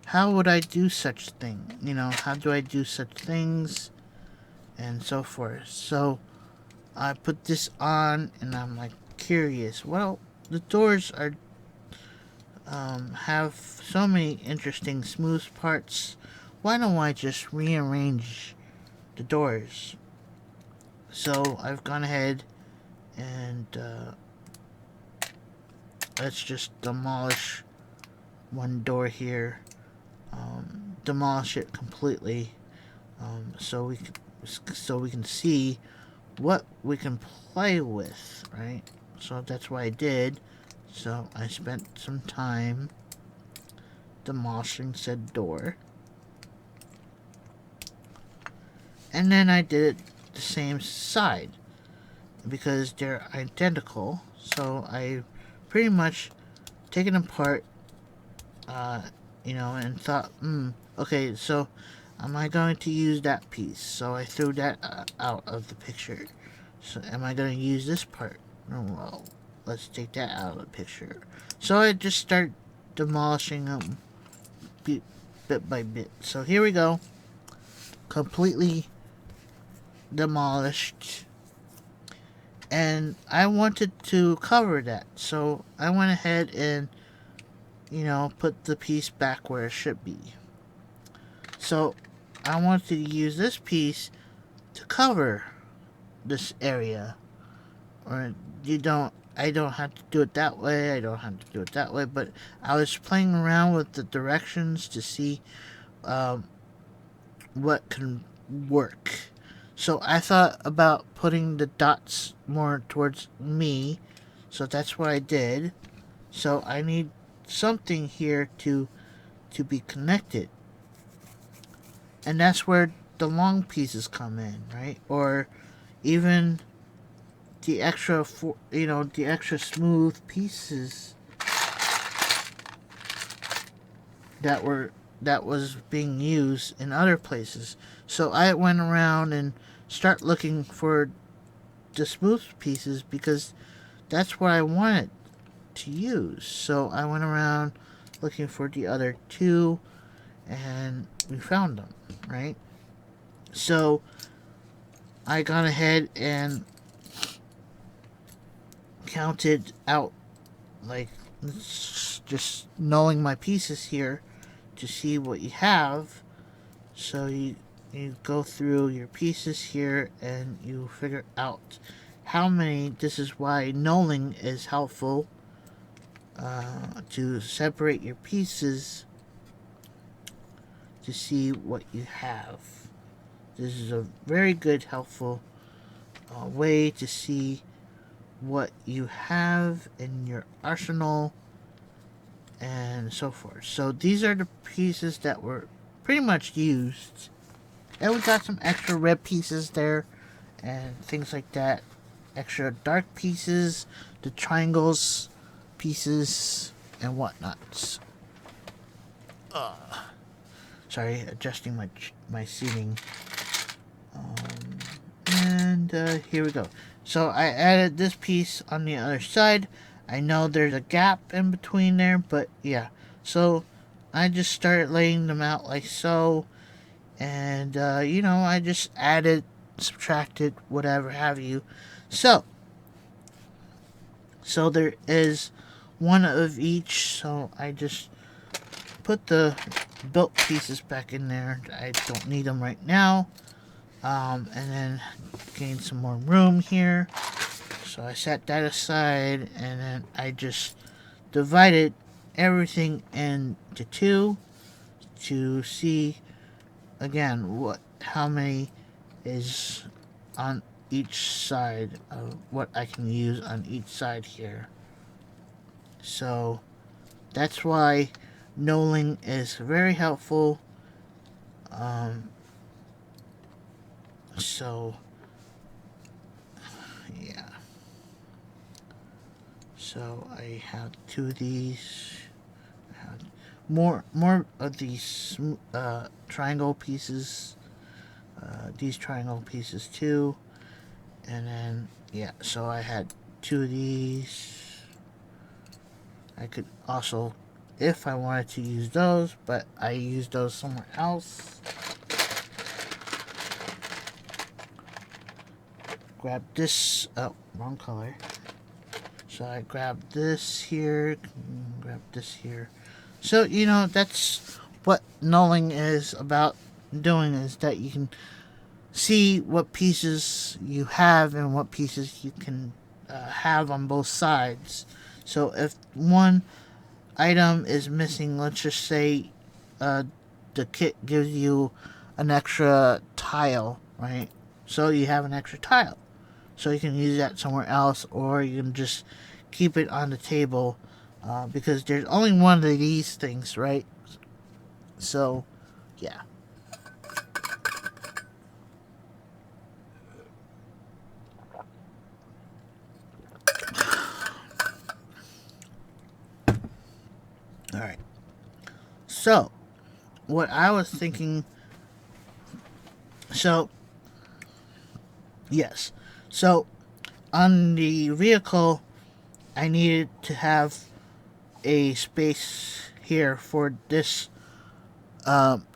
S1: how would I do such thing? How do I do such things? And so forth. So I put this on and I'm like curious. Well, the doors are have so many interesting smooth parts. Why don't I just rearrange the doors? So I've gone ahead and let's just demolish one door here, demolish it completely, so we can see what we can play with, right? So that's what I did. So I spent some time demolishing said door, and then I did it the same side because they're identical. So I pretty much taken apart, and thought, okay, so am I going to use that piece? So I threw that out of the picture. So am I going to use this part? Oh, well, let's take that out of the picture. So I just start demolishing them bit by bit. So here we go. Completely demolished. And I wanted to cover that. So I went ahead and, put the piece back where it should be. So I wanted to use this piece to cover this area. Or I don't have to do it that way, I don't have to do it that way, but I was playing around with the directions to see what can work. So I thought about putting the dots more towards me, so that's what I did. So I need something here to be connected, and that's where the long pieces come in, right? Or even the extra, the extra smooth pieces that was being used in other places. So I went around and start looking for the smooth pieces because that's what I wanted to use. So I went around looking for the other two, and we found them, right? So I got ahead and counted out, like, just knowing my pieces here to see what you have. So you go through your pieces here and you figure out how many. This is why knowing is helpful, to separate your pieces to see what you have. This is a very good, helpful way to see what you have in your arsenal and so forth. So these are the pieces that were pretty much used. And we got some extra red pieces there and things like that. Extra dark pieces, the triangles pieces, and whatnot. Sorry, adjusting my seating. And here we go. So I added this piece on the other side. I know there's a gap in between there, but yeah. So I just started laying them out like so. And, I just added, subtracted, whatever have you. So there is one of each. So I just put the built pieces back in there. I don't need them right now. And then gain some more room here. So I set that aside, and then I just divided everything into two to see again how many is on each side of what I can use on each side here. So that's why knowing is very helpful. So yeah. So I have two of these. I have more of these triangle pieces. These triangle pieces too. And then yeah, so I had two of these. I could also, if I wanted to use those, but I used those somewhere else. Grab this, oh, wrong color. So I grabbed this here, grab this here. So, that's what knowing is about doing, is that you can see what pieces you have and what pieces you can have on both sides. So if one item is missing, let's just say uh, the kit gives you an extra tile, right? So you have an extra tile. So you can use that somewhere else, or you can just keep it on the table because there's only one of these things, right? So, yeah. All right. So, what I was thinking. So, yes. So, on the vehicle, I needed to have a space here for this.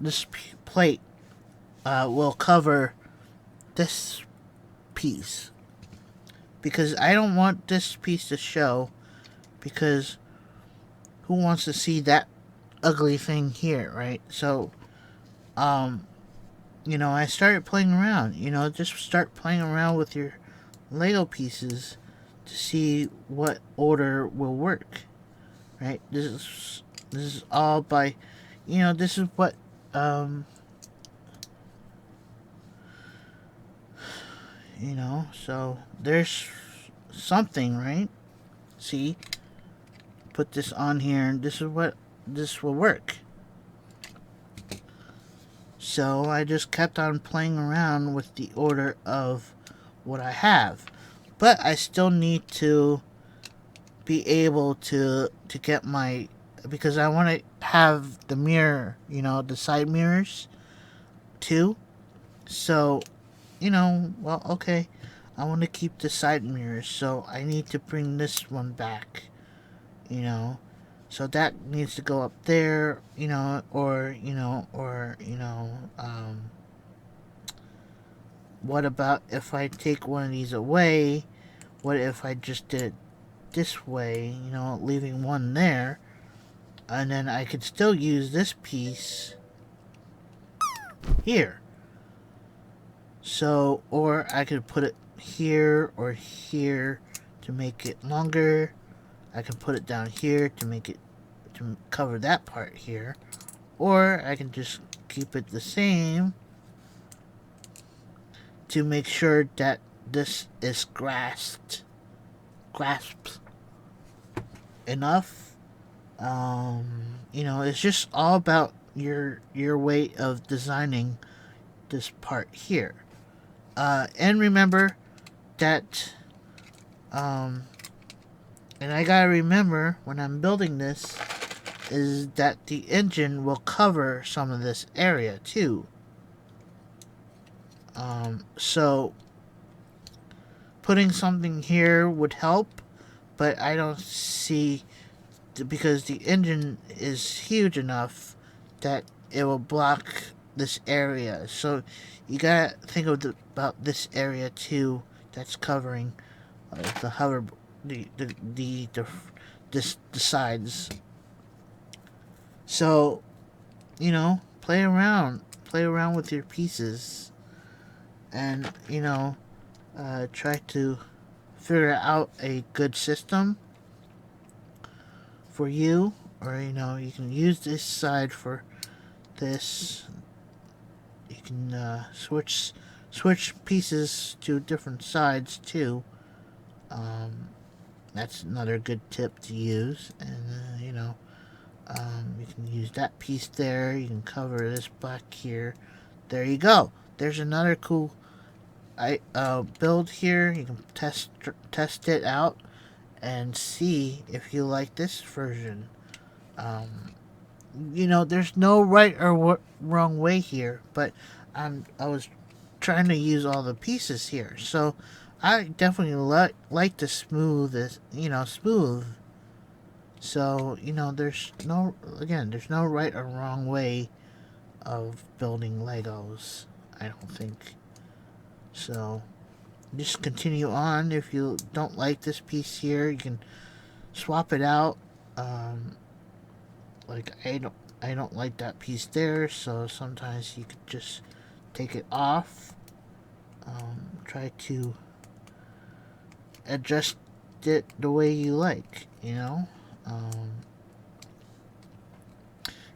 S1: This plate will cover this piece because I don't want this piece to show. Because who wants to see that ugly thing here, right? So, um, I started playing around. Just start playing around with your Lego pieces to see what order will work, right? This is all by, this is what so there's something, right? See, put this on here, and this will work. So I just kept on playing around with the order of what I have. But I still need to be able to get my, because I want to have the mirror, the side mirrors too. So, well, okay. I want to keep the side mirrors, so I need to bring this one back, you know. So that needs to go up there, what about if I take one of these away? What if I just did it this way, leaving one there, and then I could still use this piece here. So, or I could put it here or here to make it longer. I can put it down here to cover that part here, or I can just keep it the same to make sure that this is grasped enough. It's just all about your way of designing this part here. And remember that, and I gotta remember when I'm building this, is that the engine will cover some of this area too. So putting something here would help, but I don't see, because the engine is huge enough that it will block this area. So you gotta think about this area too. That's covering the hover, the sides. So, play around with your pieces, and try to figure out a good system for you. Or you can use this side for this. You can switch pieces to different sides too. That's another good tip to use. And you can use that piece there. You can cover this black here. There you go. There's another cool build here. You can test it out and see if you like this version. There's no right or wrong way here, but I was trying to use all the pieces here, so I definitely like the smooth. So there's no right or wrong way of building Legos. I don't think so. Just continue on. If you don't like this piece here, you can swap it out. Like I don't like that piece there, so sometimes you could just take it off. Try to adjust it the way you like.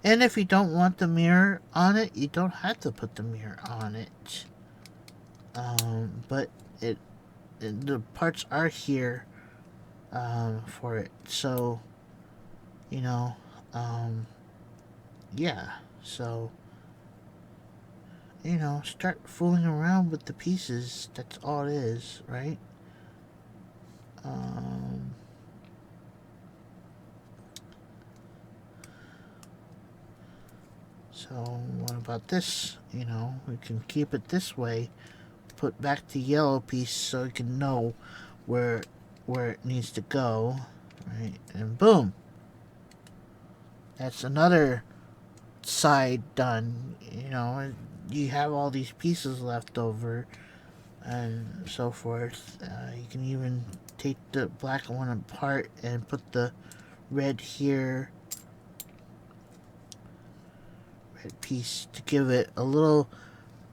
S1: And if you don't want the mirror on it, you don't have to put the mirror on it. But the parts are here for it. So, you know, yeah. So, start fooling around with the pieces. That's all it is, right? So, what about this? We can keep it this way. Put back the yellow piece so you can know where it needs to go, right? And boom, that's another side done. You have all these pieces left over and so forth. You can even take the black one apart and put the red here, red piece, to give it a little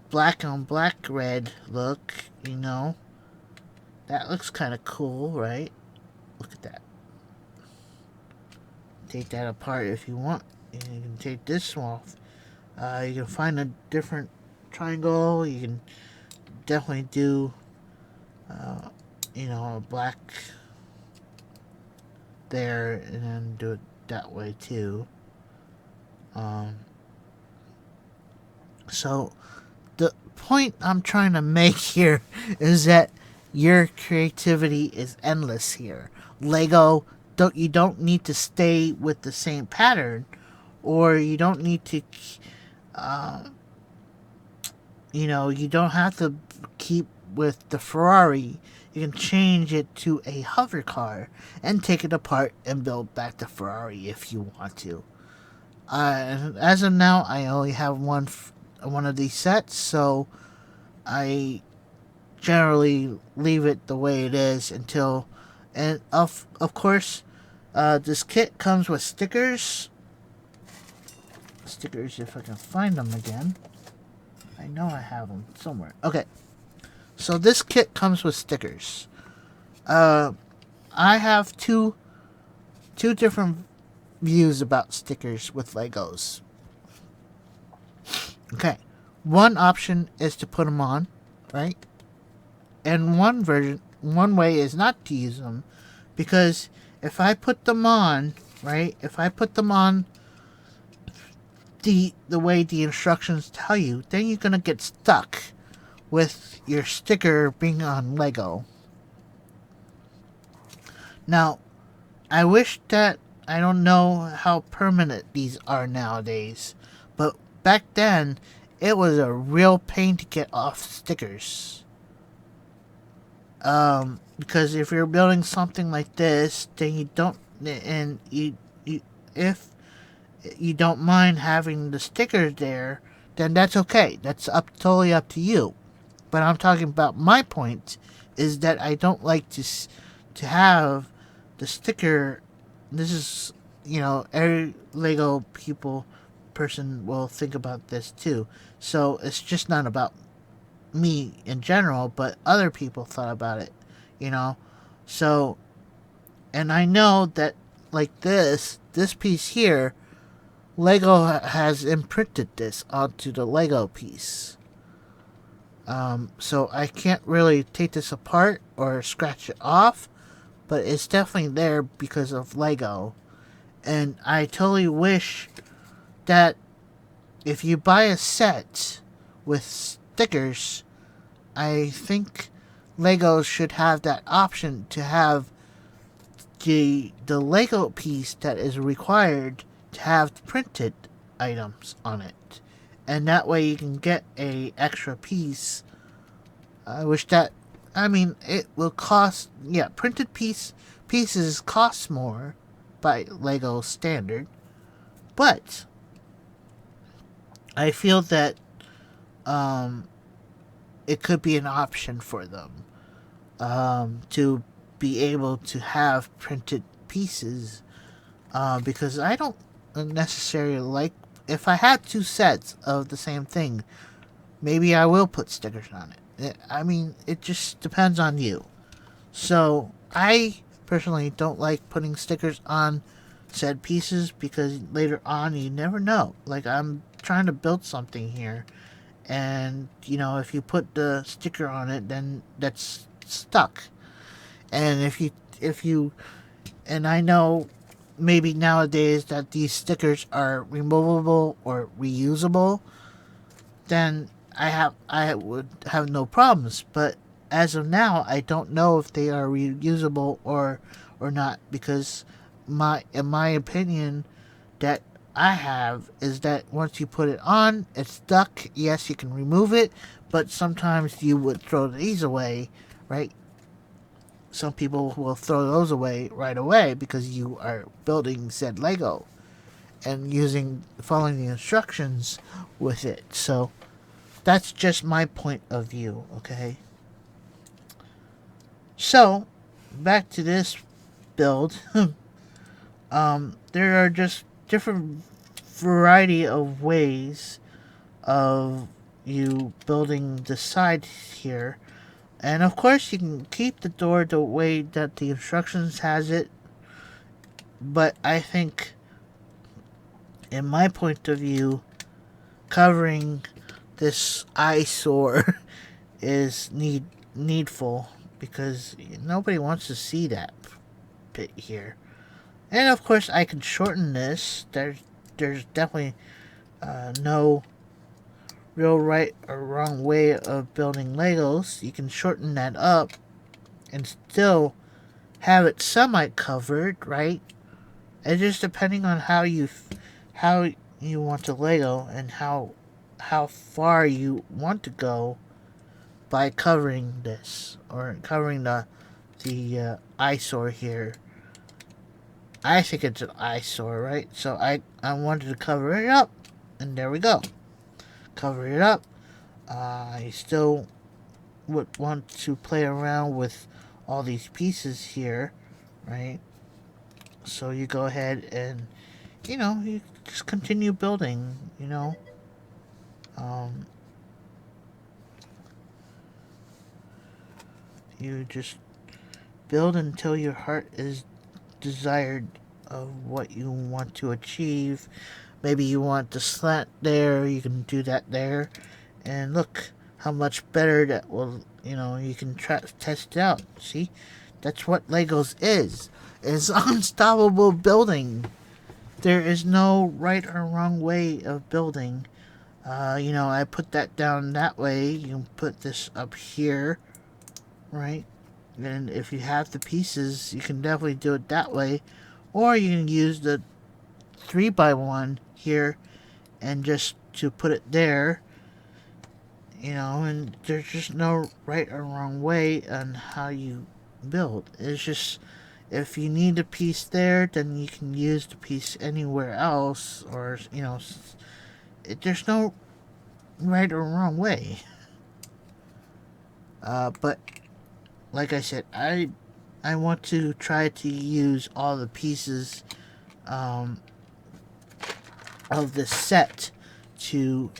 S1: black on black red look. That looks kind of cool, right? Look at that. Take that apart if you want. You can take this off. You can find a different triangle. You can definitely do a black there and then do it that way too. So the point I'm trying to make here is that your creativity is endless here. Lego, you don't need to stay with the same pattern, or you don't need to you don't have to keep with the Ferrari. You can change it to a hover car and take it apart and build back the Ferrari if you want to. As of now, I only have one of these sets, so I generally leave it the way it is until, and of course, this kit comes with stickers. Stickers, if I can find them again. I know I have them somewhere. Okay, so this kit comes with stickers. I have two different views about stickers with Legos. Okay, one option is to put them on, right? And one way is not to use them, because if I put them on, right? If I put them on the way the instructions tell you, then you're gonna get stuck with your sticker being on Lego. Now, I wish that I don't know how permanent these are nowadays, but back then it was a real pain to get off stickers. Because if you're building something like this, then you don't, and if you don't mind having the stickers there, then that's okay. That's totally up to you. But I'm talking about my point is that I don't like to have the sticker. This is, every Lego person will think about this too. So it's just not about me in general, but other people thought about it, So, and I know that like this piece here, Lego has imprinted this onto the Lego piece. So I can't really take this apart or scratch it off, but it's definitely there because of Lego. And I totally wish that if you buy a set with stickers, I think Lego should have that option to have the Lego piece that is required to have printed items on it, and that way you can get a extra piece. I wish that, it will cost, printed pieces cost more by Lego standard, but I feel that it could be an option for them to be able to have printed pieces, because I don't necessarily like, if I had two sets of the same thing, maybe I will put stickers on it. It just depends on you. So I personally don't like putting stickers on said pieces, because later on you never know. Like, I'm trying to build something here, and if you put the sticker on it, then that's stuck. And if you and I know maybe nowadays that these stickers are removable or reusable, then I would have no problems. But as of now, I don't know if they are reusable or not, because in my opinion that I have is that once you put it on, it's stuck. Yes, you can remove it, but sometimes you would throw these away, right? Some people will throw those away right away because you are building said Lego and following the instructions with it. So that's just my point of view, okay? So, back to this build. There are just different variety of ways of you building the side here. And of course you can keep the door the way that the instructions has it. But I think, in my point of view, covering this eyesore is needful, because nobody wants to see that bit here. And of course I can shorten this. There's definitely no real right or wrong way of building Legos. You can shorten that up and still have it semi covered, right? It's just depending on how you want to Lego, and how far you want to go by covering this, or covering the eyesore here. I think it's an eyesore, right? So I wanted to cover it up, and there we go. Cover it up. I still would want to play around with all these pieces here, right? So you go ahead and you just continue building. You just build until your heart is desired of what you want to achieve. Maybe you want the slant there, you can do that there. And look how much better that will, you can test it out. See? That's what Legos is. It's unstoppable building. There is no right or wrong way of building. I put that down that way. You can put this up here, right? And if you have the pieces, you can definitely do it that way. Or you can use the 3x1 here and just to put it there. And there's just no right or wrong way on how you build. It's just, if you need a piece there, then you can use the piece anywhere else, or there's no right or wrong way. But like I said, I want to try to use all the pieces of the set to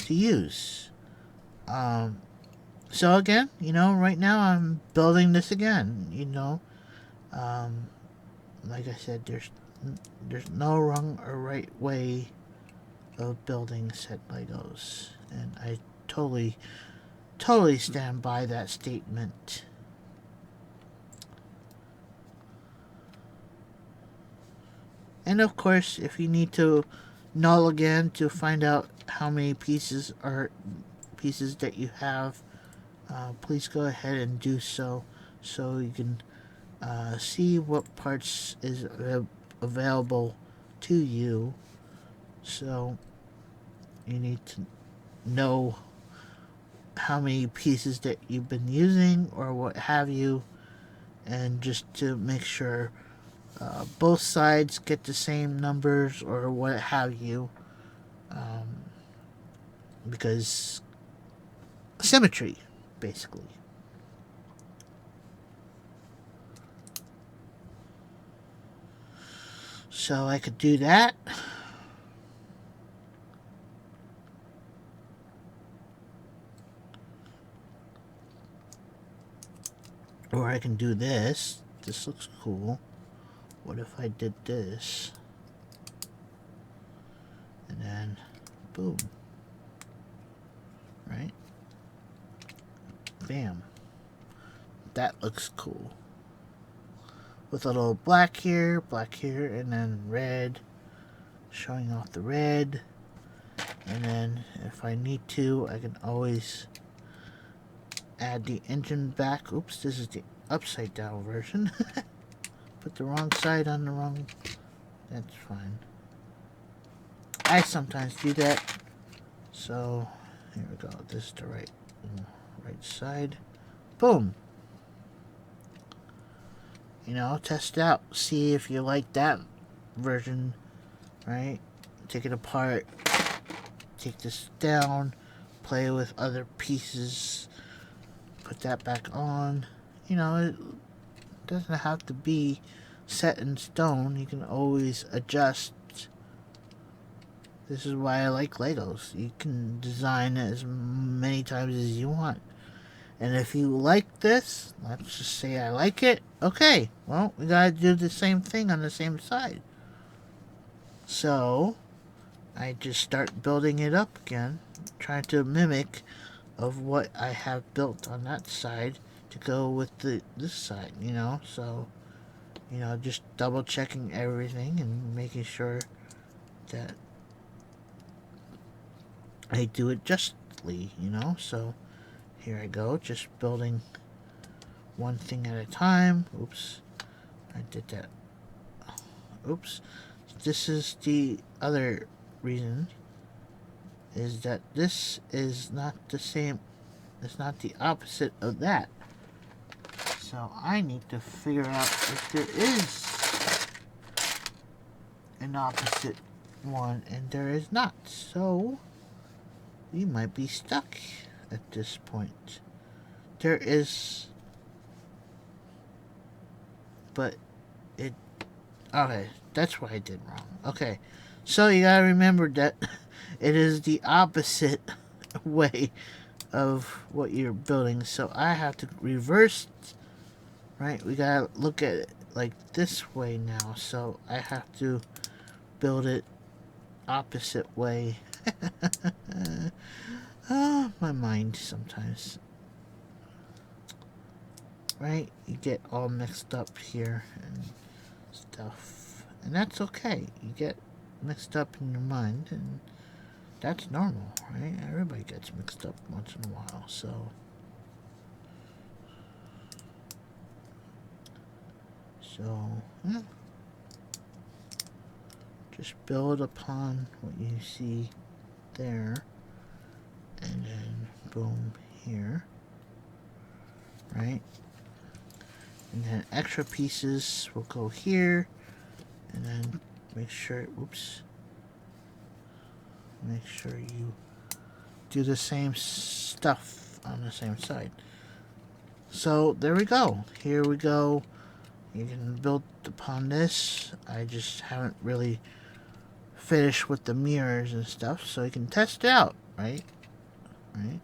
S1: use. So again, right now I'm building this again. Like I said, there's no wrong or right way of building set Legos, and I totally stand by that statement. And of course, if you need to null again to find out how many pieces that you have, please go ahead and do so you can see what parts is available to you. So you need to know how many pieces that you've been using or what have you, and just to make sure both sides get the same numbers or what have you, because symmetry, basically. So I could do that. Or I can do this. this looks cool. What if I did this? And then, boom. Right? Bam. That looks cool. With a little black here, and then red. Showing off the red. And then, if I need to, I can always add the engine back. Oops, this is the upside down version. Put the wrong side on the wrong... That's fine. I sometimes do that. So, here we go. This is the right side. Boom. You know, test it out. See if you like that version, right? Take it apart. Take this down. Play with other pieces. Put that back on. You know, it doesn't have to be set in stone. You can always adjust. This is why I like Legos. You can design it as many times as you want. And if you like this, let's just say I like it. Okay, well, we gotta do the same thing on the same side. So, I just start building it up again. Trying to mimic of what I have built on that side to go with this side, you know. So, you know, just double checking everything and making sure that I do it justly, you know. So here I go, just building one thing at a time. Oops, I did that. Oops. This is the other reason, is that this is not the same, it's not the opposite of that. So I need to figure out if there is an opposite one, and there is not. So we might be stuck at this point. There is, but it, okay, that's what I did wrong. Okay, so you gotta remember that it is the opposite way of what you're building. So I have to reverse, right? We gotta look at it like this way now. So I have to build it opposite way. My mind sometimes, right? You get all mixed up here and stuff, and that's okay. You get mixed up in your mind, and that's normal, right? Everybody gets mixed up once in a while. So yeah. Just build upon what you see there, and then boom here, right? And then extra pieces will go here, and then make sure, oops, make sure you do the same stuff on the same side. So there we go. Here we go. You can build upon this. I just haven't really finished with the mirrors and stuff, so you can test it out, right? Right.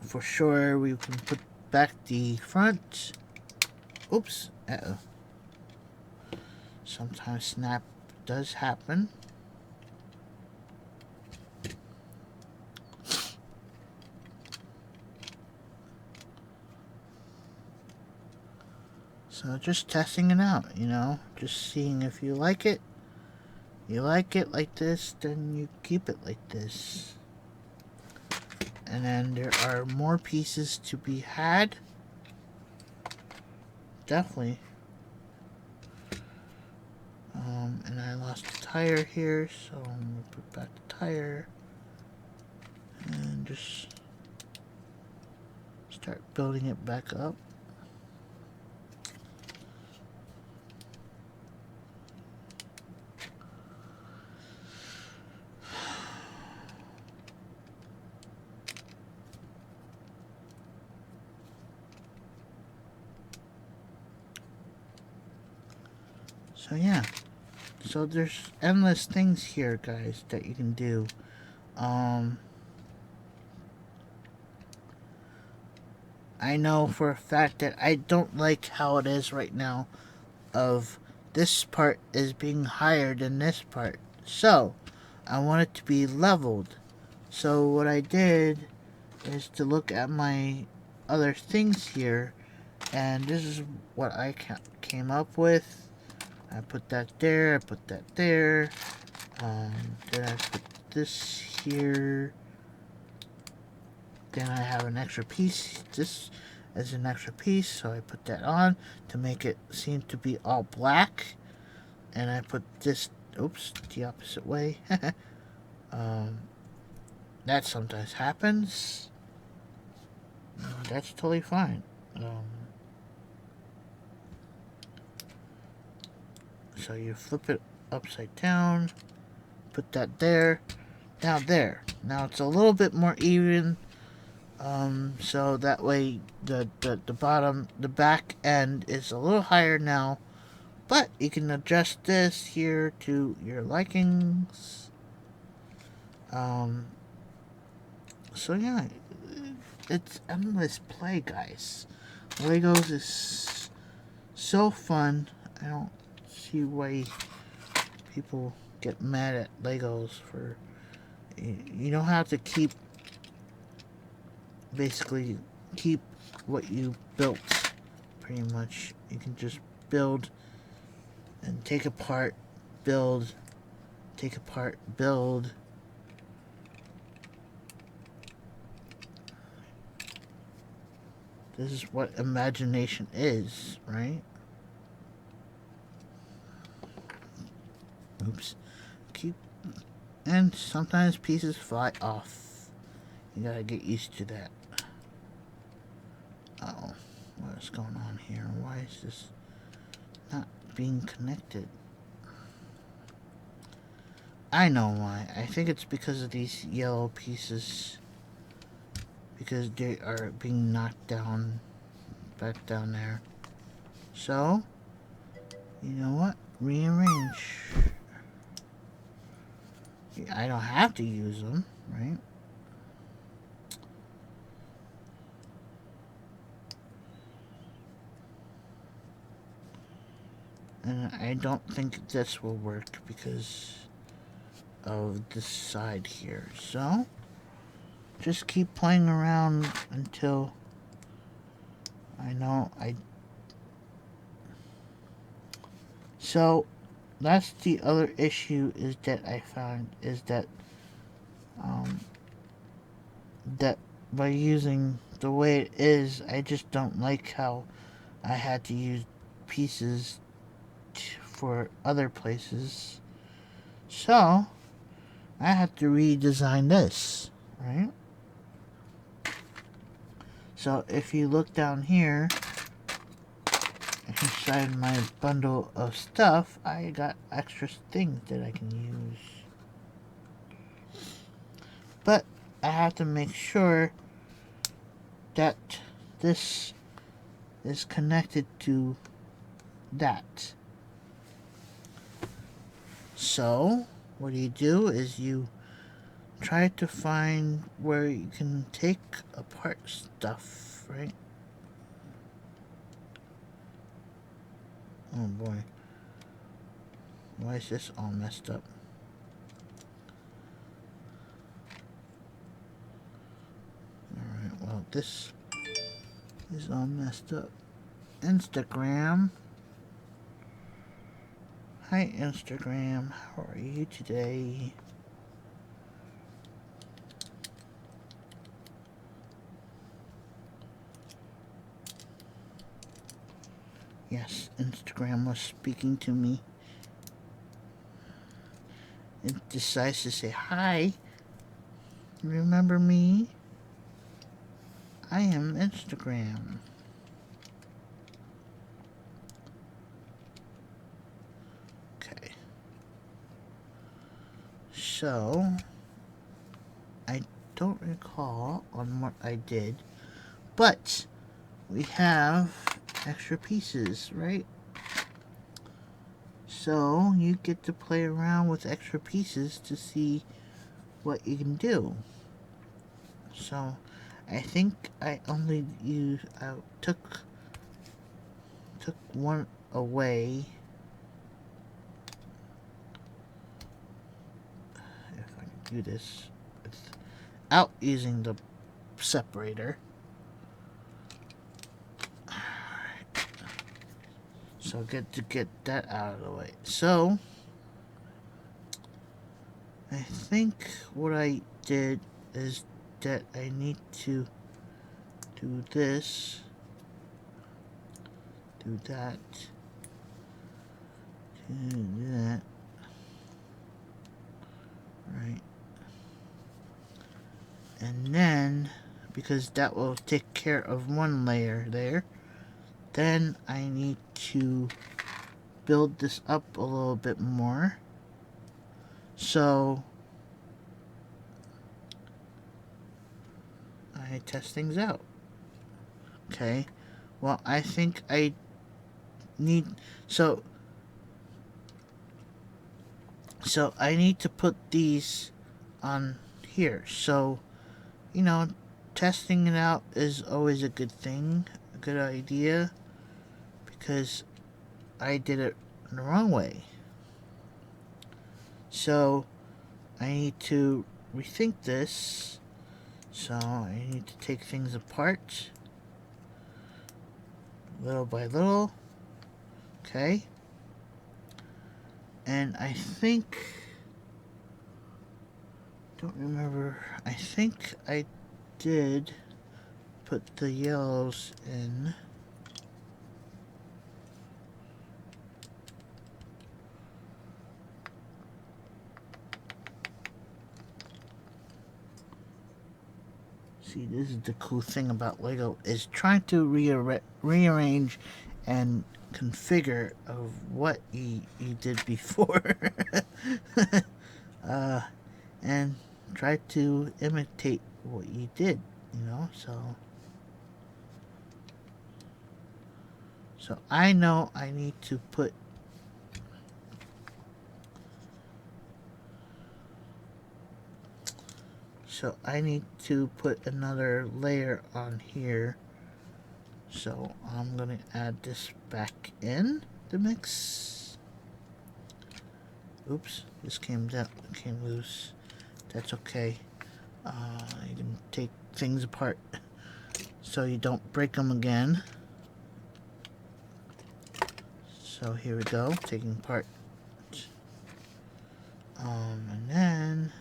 S1: For sure, we can put back the front. Oops. Uh-oh. Sometimes snap does happen. So just testing it out, you know, just seeing if you like it. You like it like this, then you keep it like this. And then there are more pieces to be had. Definitely. And I lost the tire here, so I'm going to put back the tire. And just start building it back up. So yeah, so there's endless things here, guys, that you can do. I know for a fact that I don't like how it is right now of this part is being higher than this part. So, I want it to be leveled. So what I did is to look at my other things here, and this is what I came up with. I put that there, I put that there, then I put this here, then I have an extra piece, this is an extra piece, so I put that on to make it seem to be all black, and I put this, oops, the opposite way. That sometimes happens. That's totally fine. So you flip it upside down, put that there, now there. Now it's a little bit more even, so that way the bottom, the back end is a little higher now, but you can adjust this here to your likings. So yeah, it's endless play, guys. Legos is so fun. I don't see why people get mad at Legos for... You don't have to basically keep what you built, pretty much. You can just build and take apart, build, take apart, build. This is what imagination is, right? Oops. And sometimes pieces fly off. You gotta get used to that. Uh-oh. What is going on here? Why is this not being connected? I know why. I think it's because of these yellow pieces. Because they are being knocked down, back down there. So, you know what? Rearrange. I don't have to use them, right? And I don't think this will work because of this side here. So, just keep playing around until I know So, that's the other issue is that I found is that that by using the way it is, I just don't like how I had to use pieces for other places. So, I had to redesign this, right? So, if you look down here, inside my bundle of stuff, I got extra things that I can use. But I have to make sure that this is connected to that. So, what you do is you try to find where you can take apart stuff, right? Oh boy. Why is this all messed up? Alright, well, this is all messed up. Instagram. Hi, Instagram. How are you today? Yes, Instagram was speaking to me. It decides to say, hi, remember me? I am Instagram. Okay. So, I don't recall on what I did, but we have extra pieces, right? So, you get to play around with extra pieces to see what you can do. So, I think I only used, I took one away. If I can do this without using the separator. Alright. So good to get that out of the way. So I think what I did is that I need to do this, do that, do that, right, and then, because that will take care of one layer there, then I need to build this up a little bit more, so I test things out. Okay, well, I think I need, so I need to put these on here. So, you know, testing it out is always a good thing, a good idea, because I did it the wrong way. So, I need to rethink this. So, I need to take things apart, little by little. Okay. And I think, don't remember, I think I did put the yellows in. See, this is the cool thing about Lego, is trying to rearrange and configure of what you did before. And try to imitate what you did, you know, so I know I need to put another layer on here. So I'm gonna add this back in the mix. Oops, this came loose. That's okay. You can take things apart so you don't break them again. So here we go, taking apart. And then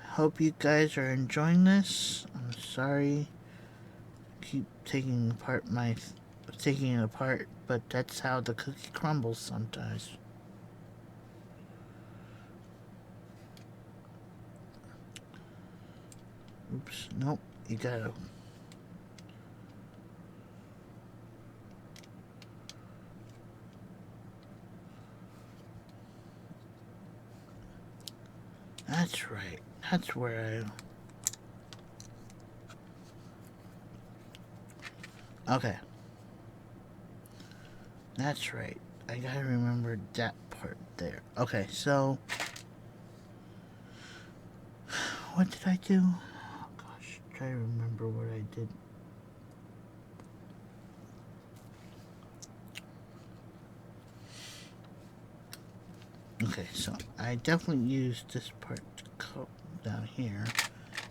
S1: hope you guys are enjoying this. I'm sorry, keep taking it apart, but that's how the cookie crumbles sometimes. Oops, nope, you gotta. That's right, that's where okay. That's right. I gotta remember that part there. Okay, so what did I do? Oh gosh, try to remember what I did. Okay, so I definitely used this part to come down here.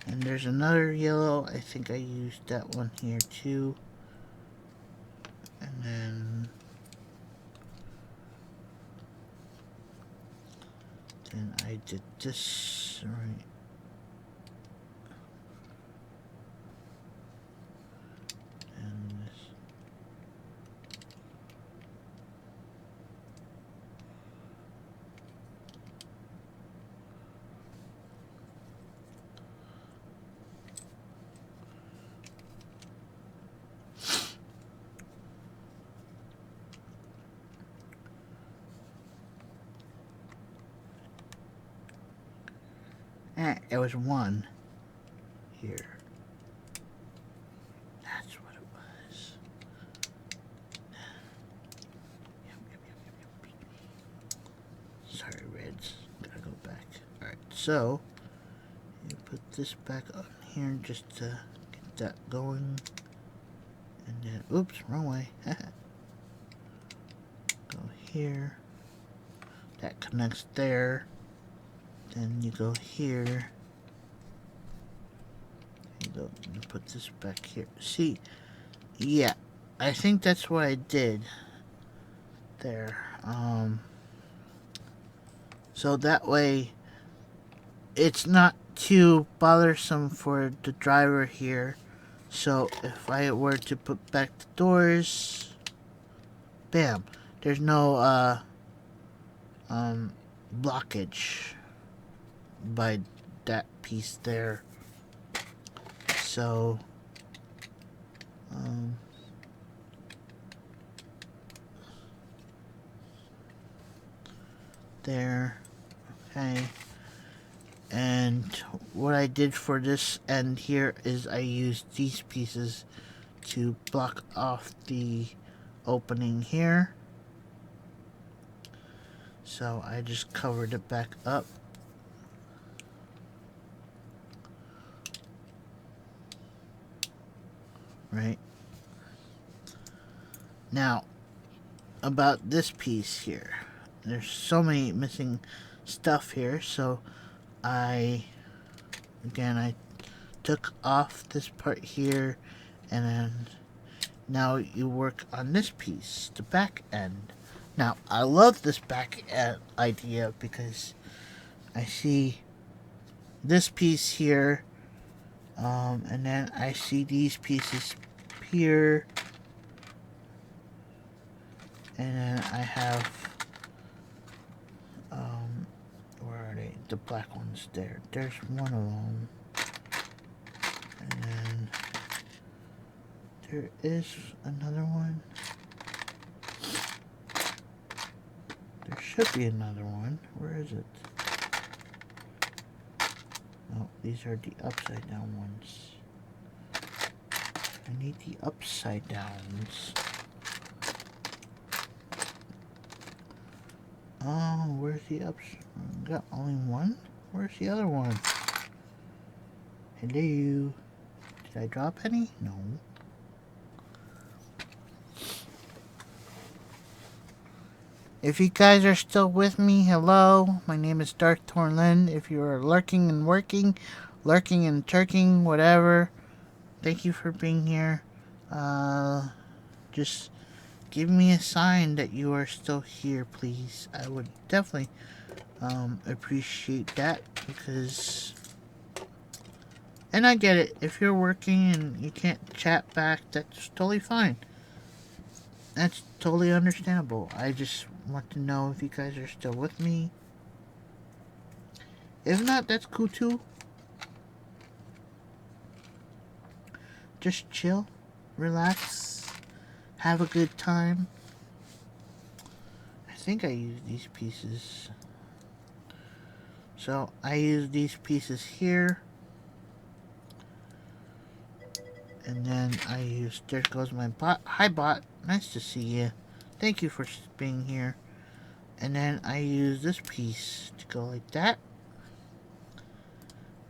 S1: And there's another yellow. I think I used that one here too. And then I did this, right? And this. It was one here. That's what it was. So you put this back on here just to get that going. And then, oops, wrong way. Go here. That connects there. Then you go here. You put this back here. See, yeah, I think that's what I did there. So that way, it's not too bothersome for the driver here. So if I were to put back the doors, bam, there's no blockage by that piece there. So there, okay. And what I did for this end here is I used these pieces to block off the opening here. So I just covered it back up. Right. Now, about this piece here. There's so many missing stuff here, so I took off this part here, and then now you work on this piece, the back end. Now, I love this back end idea because I see this piece here, and then I see these pieces here, and then I have where are they? The black ones there. There's one of them. And then there is another one. There should be another one. Where is it? Oh, these are the upside down ones. I need the upside downs. Oh, where's the got only one? Where's the other one? Hello? Did I drop any? No. If you guys are still with me, hello. My name is Darth Torlin. If you are lurking and working, lurking and turking, whatever, thank you for being here. Just give me a sign that you are still here, please. I would definitely appreciate that, because, and I get it, if you're working and you can't chat back, that's totally fine. That's totally understandable. I just want to know if you guys are still with me. If not, that's cool too. Just chill, relax, have a good time. I think I used these pieces. So I use these pieces here. And then I use, there goes my bot. Hi bot, nice to see you. Thank you for being here. And then I use this piece to go like that.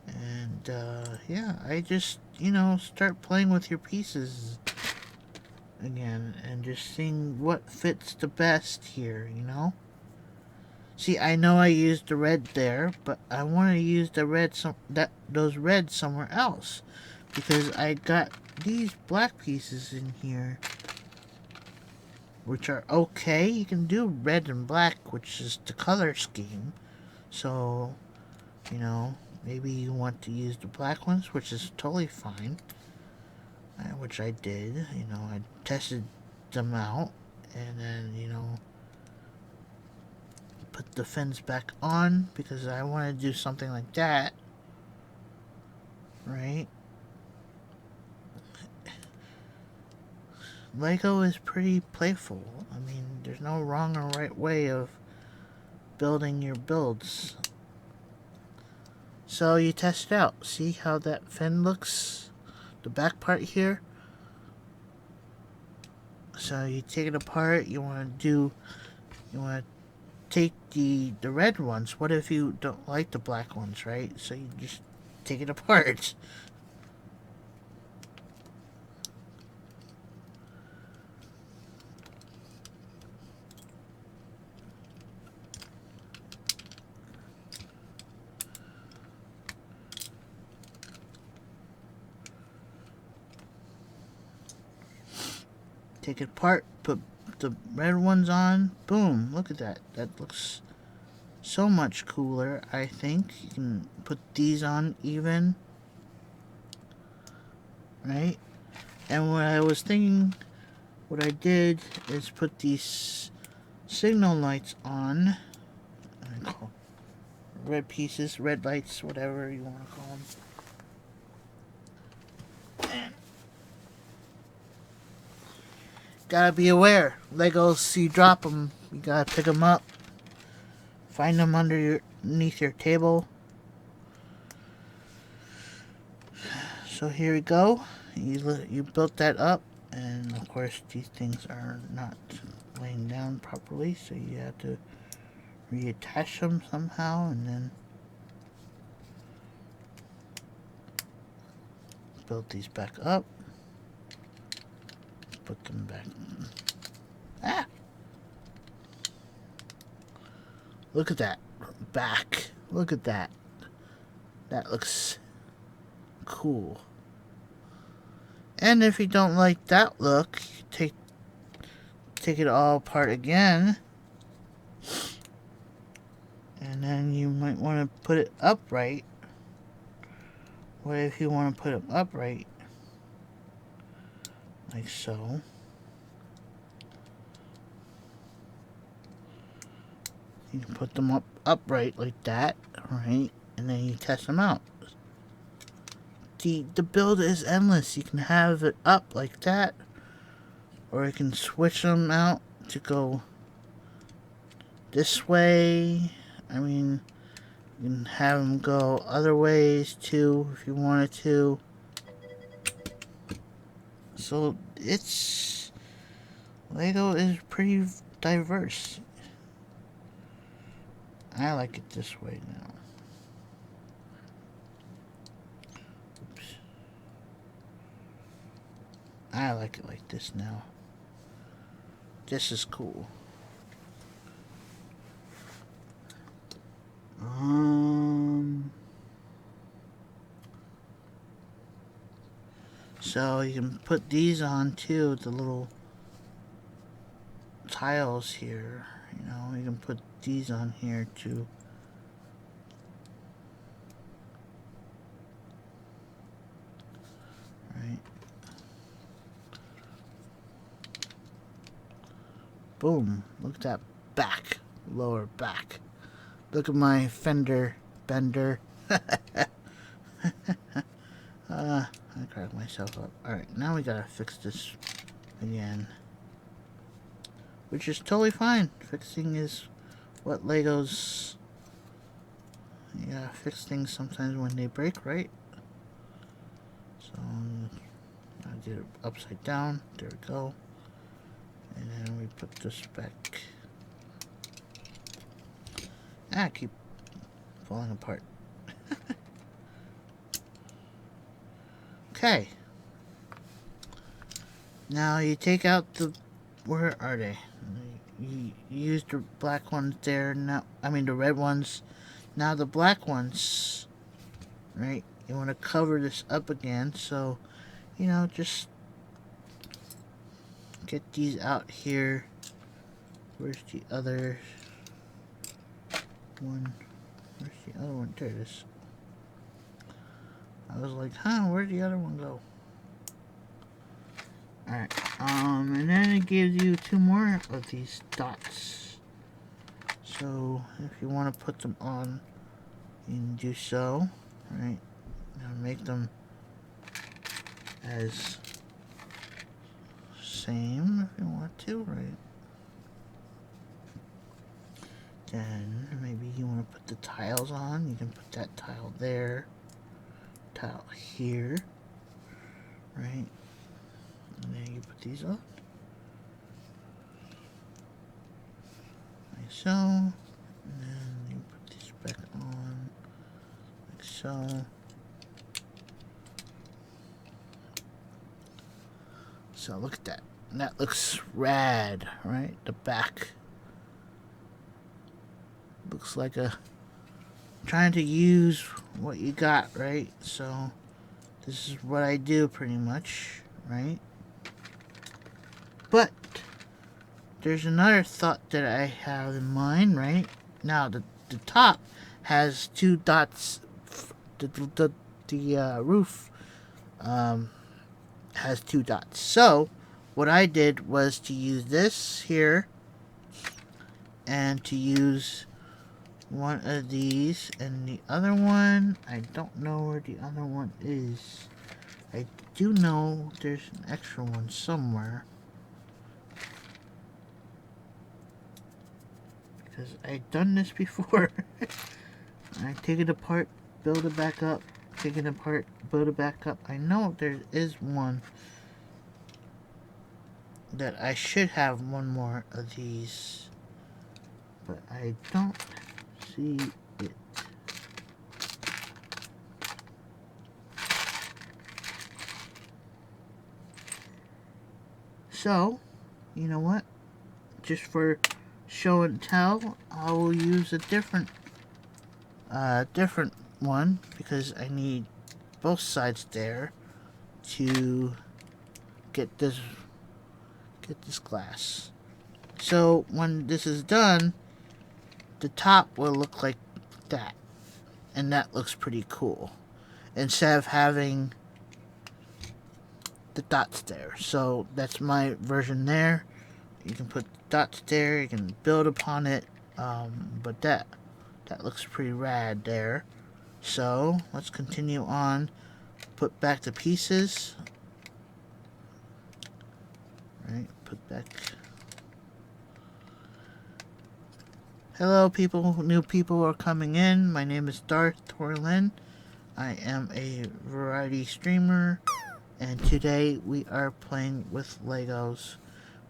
S1: And yeah, I just, you know, start playing with your pieces again and just seeing what fits the best here, you know. See, I know I used the red there, but I want to use the red those reds somewhere else, because I got these black pieces in here, which are okay. You can do red and black, which is the color scheme. So, you know, maybe you want to use the black ones, which is totally fine. Which I did. You know, I tested them out, and then, you know, put the fins back on because I want to do something like that, right? Lego is pretty playful. I mean, there's no wrong or right way of building your builds. So you test it out. See how that fin looks? The back part here. So you take it apart. You want to take the red ones. What if you don't like the black ones, right? So you just take it apart. Take it apart, put the red ones on, boom, look at that. That looks so much cooler, I think. You can put these on even, right? And what I was thinking, what I did is put these signal lights on. I call red pieces, red lights, whatever you want to call them. Gotta be aware. Legos, you drop them, you gotta pick them up. Find them underneath your table. So here we go. You built that up, and of course these things are not laying down properly, so you have to reattach them somehow, and then build these back up. Put them back. Ah! Look at that. Back. Look at that. That looks cool. And if you don't like that look, take it all apart again. And then you might want to put it upright. What if you want to put them upright? Like so. You can put them upright like that, right? And then you test them out. The build is endless. You can have it up like that, or you can switch them out to go this way. I mean, you can have them go other ways too if you wanted to. So it's Lego is pretty diverse. I like it this way now. Oops. I like it like this now. This is cool. So you can put these on too, the little tiles here. You know, you can put these on here too. Right. Boom. Look at that back. Lower back. Look at my fender bender. I cracked myself up. Alright, now we gotta fix this again. Which is totally fine. Fixing is what Legos... You gotta fix things sometimes when they break, right? So, I did it upside down. There we go. And then we put this back. I keep falling apart. Okay. Now you take out the... Where are they? You used the black ones there. Now, I mean the red ones. Now the black ones. Right? You want to cover this up again. So, you know, just get these out here. Where's the other one? Where's the other one? There it is. I was like, huh, where'd the other one go? Alright, and then it gives you 2 more of these dots. So, if you want to put them on, you can do so. Right? Now make them as same if you want to, right? Then, maybe you want to put the tiles on. You can put that tile there. Tile here, right? And then you put these on, like so. So look at that. And that looks rad, right? The back looks like a trying to use what you got, right? So this is what I do pretty much, right? But there's another thought that I have in mind, right? Now the top has 2 dots. The roof has 2 dots. So what I did was to use this here and to use one of these, and the other one, I don't know where the other one is. I do know there's an extra one somewhere, because I've done this before. I take it apart, build it back up, take it apart, build it back up. I know there is one that I should have one more of these, but I don't see it. So, you know what? Just for show and tell, I will use a different one, because I need both sides there to get this glass. So when this is done, the top will look like that, and that looks pretty cool, instead of having the dots there. So that's my version there. You can put dots there, you can build upon it, but that looks pretty rad there. So let's continue on. Put back the pieces. Right, put back. Hello people, new people are coming in. My name is Darth Torlin. I am a variety streamer, and today we are playing with Legos,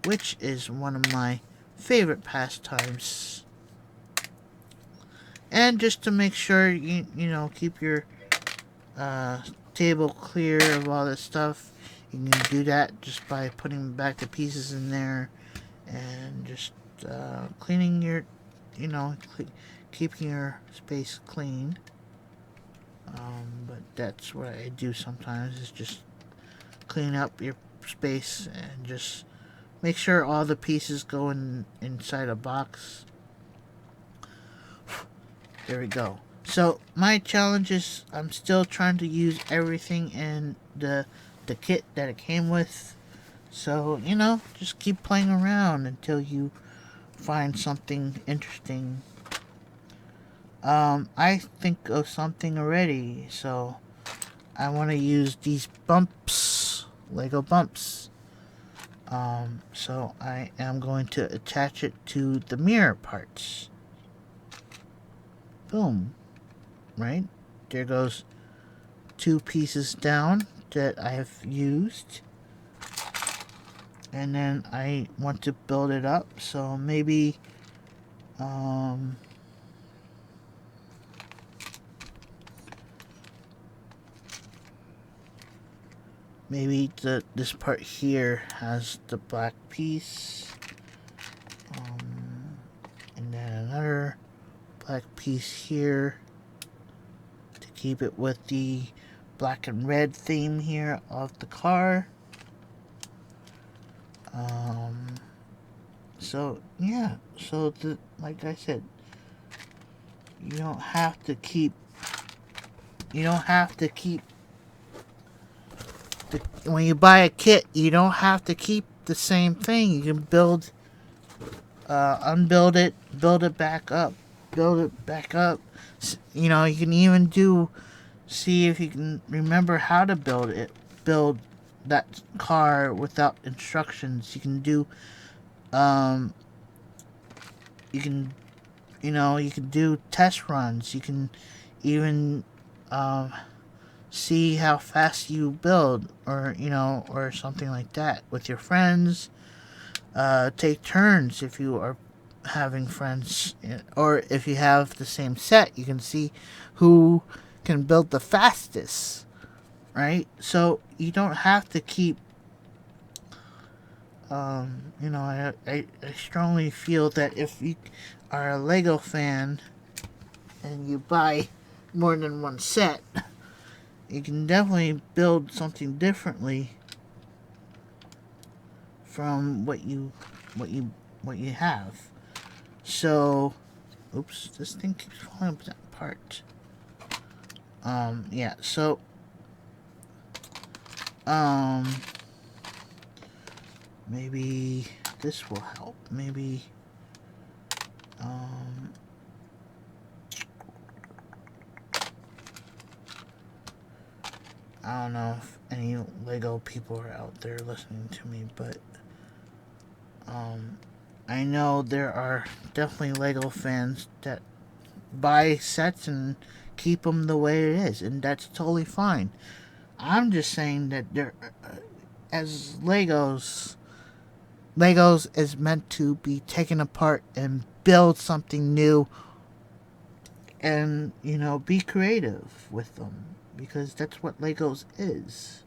S1: which is one of my favorite pastimes. And just to make sure you know, keep your table clear of all this stuff, you can do that just by putting back the pieces in there and just cleaning your, you know, keeping your space clean. But that's what I do sometimes, is just clean up your space and just make sure all the pieces go inside a box. There we go. So my challenge is, I'm still trying to use everything in the kit that it came with. So, you know, just keep playing around until you find something interesting. I think of something already, so I want to use these bumps, Lego bumps. So I am going to attach it to the mirror parts. Boom. Right? There goes 2 pieces down that I have used. And then I want to build it up, so maybe maybe this part here has the black piece, and then another black piece here to keep it with the black and red theme here of the car. So yeah, so like I said, you don't have to keep when you buy a kit, you don't have to keep the same thing. You can build, unbuild it, build it back up, build it back up. You know, you can even see if you can remember how to build that car without instructions. You can do, you can do test runs. You can even, see how fast you build, or or something like that with your friends. Take turns if you are having friends, or if you have the same set, you can see who can build the fastest, right? So you don't have to keep. You know, I strongly feel that if you are a Lego fan and you buy more than one set, you can definitely build something differently from what you have. So, oops, this thing keeps falling apart. Yeah. So, maybe this will help. Maybe, I don't know if any Lego people are out there listening to me, but I know there are definitely Lego fans that buy sets and keep them the way it is, and that's totally fine. I'm just saying that as Legos is meant to be taken apart and build something new, and you know, be creative with them, because that's what Legos is.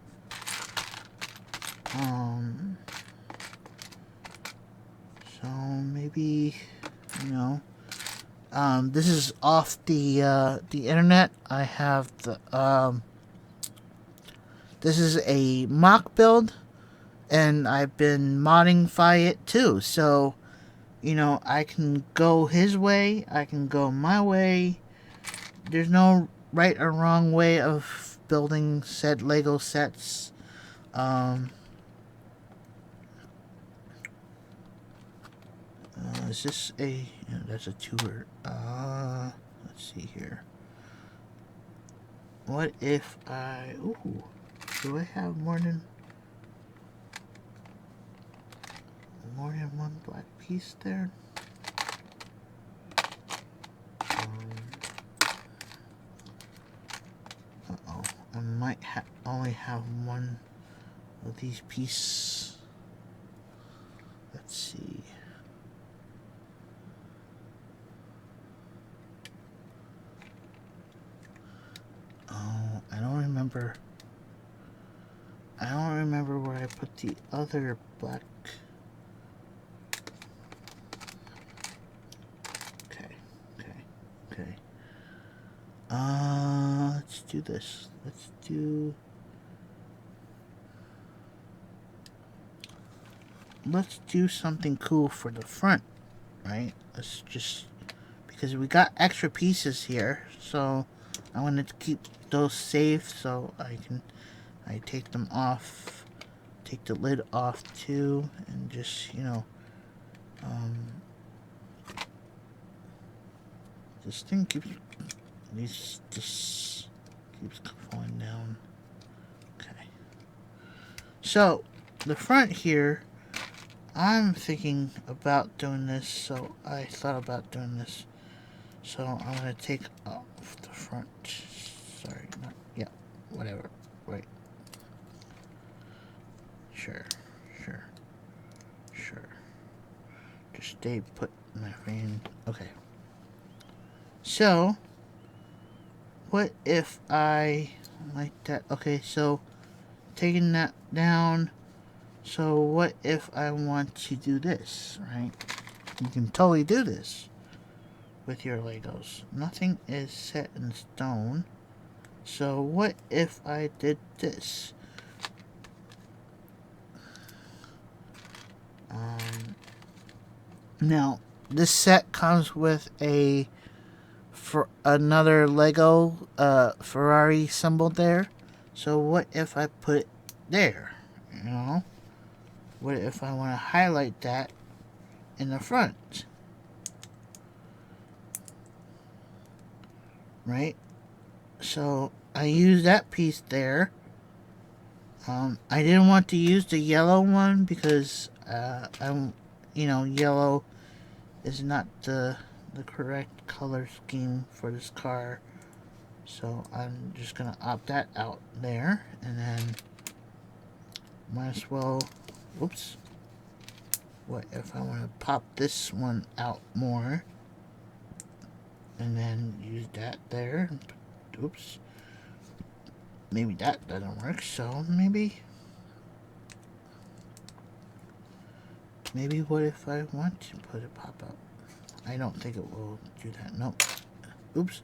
S1: So maybe, you know, this is off the internet. I have the this is a mock build, and I've been modifying it too. So, you know, I can go his way, I can go my way. There's no right or wrong way of building said Lego sets. Is this a... Yeah, that's a tour. Let's see here. What if I... Ooh, do I have more than one black piece there? Uh-oh. I might only have one of these pieces. Let's see. Oh, I don't remember where I put the other black. Okay. Let's do this. Let's do something cool for the front, right? Let's just, because we got extra pieces here, so I wanted to keep those safe, so I take them off, take the lid off too, and just, you know, this thing keeps, this keeps falling down. Okay. So, the front here, I'm thinking about doing this, so I thought about doing this. So, I'm going to take off the front. Sorry, not, yeah, whatever. Wait. Sure. Just stay put, my friend. Okay. So, what if I, like that, okay, so, taking that down, so what if I want to do this, right? You can totally do this with your Legos. Nothing is set in stone. So what if I did this? Now, this set comes with for another Lego Ferrari symbol there. So what if I put it there? You know? What if I want to highlight that in the front? Right? So I use that piece there. I didn't want to use the yellow one because yellow is not the correct color scheme for this car. So I'm just gonna opt that out there, and then might as well. Oops. What if I want to pop this one out more, and then use that there? Oops. maybe that doesn't work, so maybe what if I want to put a pop-up? I don't think it will do that. Nope. Oops.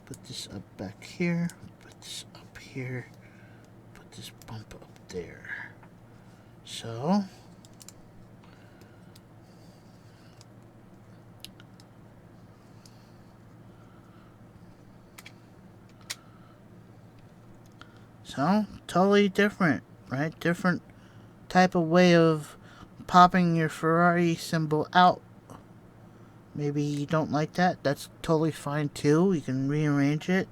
S1: Put this up back here. Put this up here. Put this bump up there. So totally different, right? Different type of way of popping your Ferrari symbol out. Maybe you don't like that. That's totally fine too. You can rearrange it.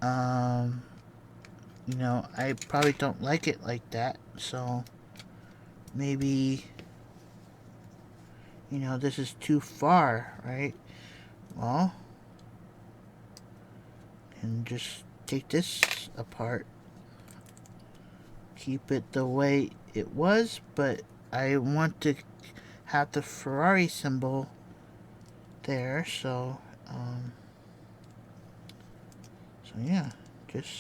S1: You know, I probably don't like it like that. So maybe, you know, this is too far, right? Well, and just take this apart. Keep it the way it was, but I want to have the Ferrari symbol there, so yeah, just,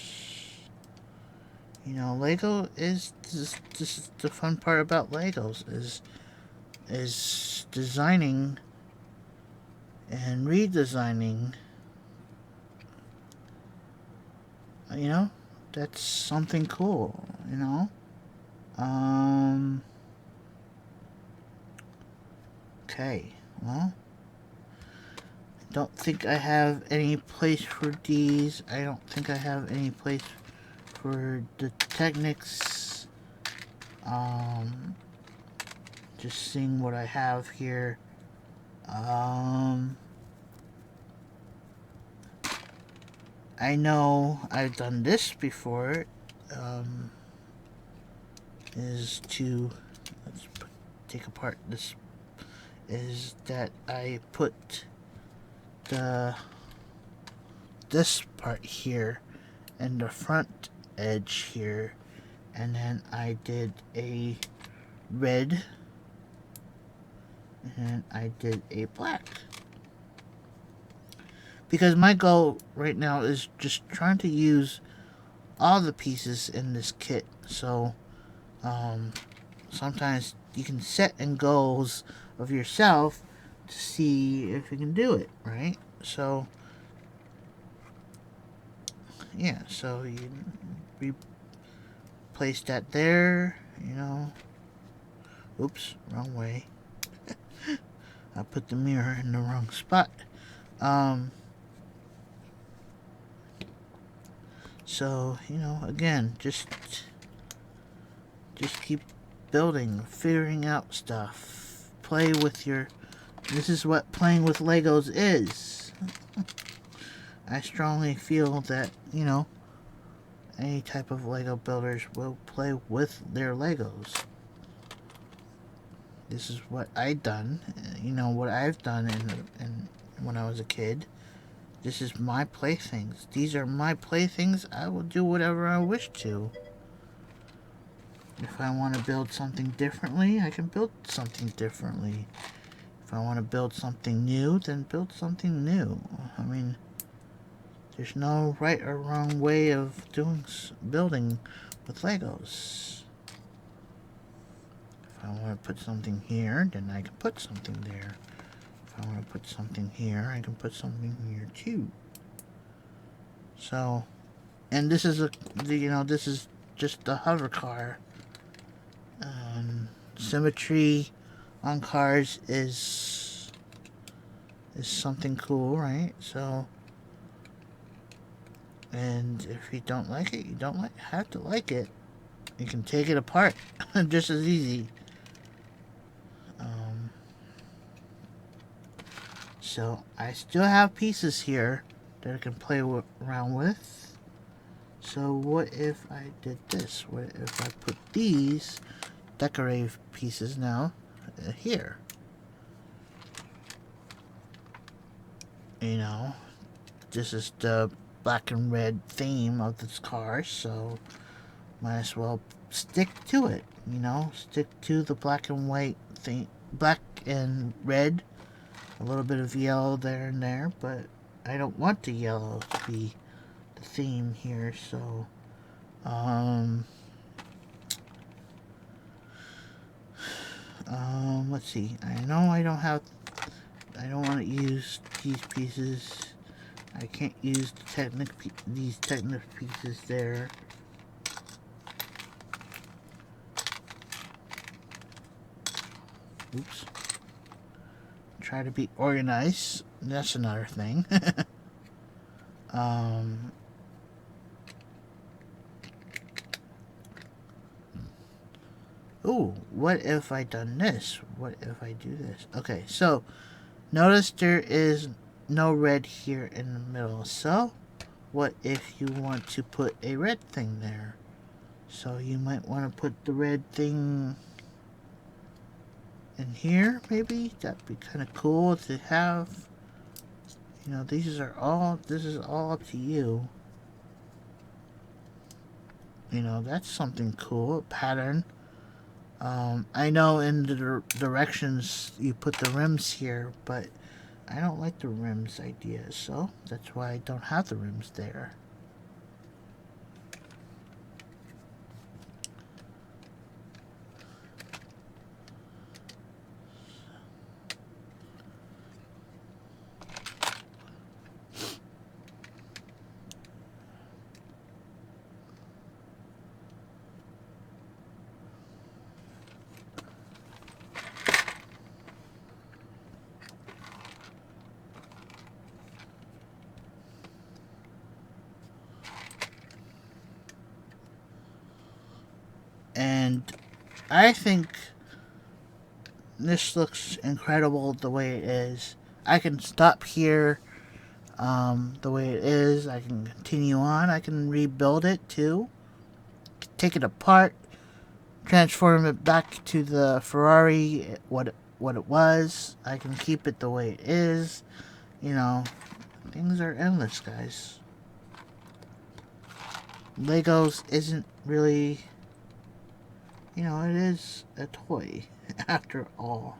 S1: you know, Lego is this is the fun part about Legos is designing and redesigning. You know, that's something cool, you know. Okay, well, don't think I have any place for these. I don't think I have any place for the Technics. Just seeing what I have here. I know I've done this before. Is to take apart this. Is that I put this part here and the front edge here, and then I did a red and I did a black, because my goal right now is just trying to use all the pieces in this kit. So sometimes you can set in goals of yourself to see if you can do it, right? So yeah, so you replace that there, you know. Oops, wrong way. I put the mirror in the wrong spot. So, you know, again, just keep building, figuring out stuff. Play with your... This is what playing with Legos is. I strongly feel that, you know, any type of Lego builders will play with their Legos. This is what I've done, you know, what I've done in when I was a kid. This is my playthings. These are my playthings. I will do whatever I wish to. If I want to build something differently, I can build something differently. If I want to build something new, then build something new. I mean, there's no right or wrong way of building with Legos. If I want to put something here, then I can put something there. If I want to put something here, I can put something here too. So, and this is this is just a hover car. Symmetry on cars is something cool, right? So, and if you don't like it, you don't have to like it. You can take it apart just as easy. So I still have pieces here that I can play around with. So what if I did this? What if I put these decorative pieces now here? You know, this is the black and red theme of this car, so might as well stick to it. You know, stick to the black and white thing, black and red. A little bit of yellow there and there, but I don't want the yellow to be the theme here, so let's see. I know I don't want to use these pieces. I can't use these Technic pieces there. Oops. Try to be organized. That's another thing. Ooh, what if I done this? What if I do this? Okay, so notice there is no red here in the middle. So what if you want to put a red thing there? So you might want to put the red thing in here, maybe. That'd be kind of cool to have. You know, this is all up to you. You know, that's something cool. A pattern. I know in the directions you put the rims here, but I don't like the rims idea, so that's why I don't have the rims there. And I think this looks incredible the way it is. I can stop here the way it is. I can continue on. I can rebuild it too. Take it apart. Transform it back to the Ferrari, what it was. I can keep it the way it is. You know, things are endless, guys. Legos isn't really... You know, it is a toy, after all.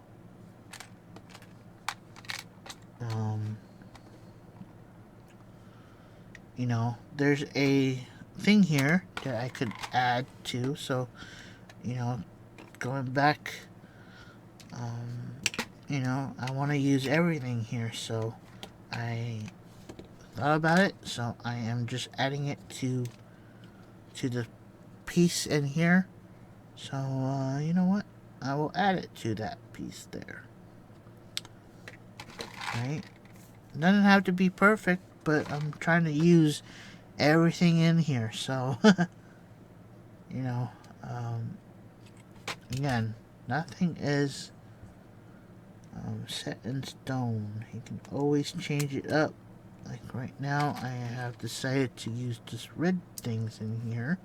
S1: You know, there's a thing here that I could add to, so, you know, going back, you know, I want to use everything here, so I thought about it, so I am just adding it to the piece in here. So, you know what? I will add it to that piece there. Right? Doesn't have to be perfect, but I'm trying to use everything in here. So, you know, again, nothing is set in stone. You can always change it up. Like right now, I have decided to use just red things in here.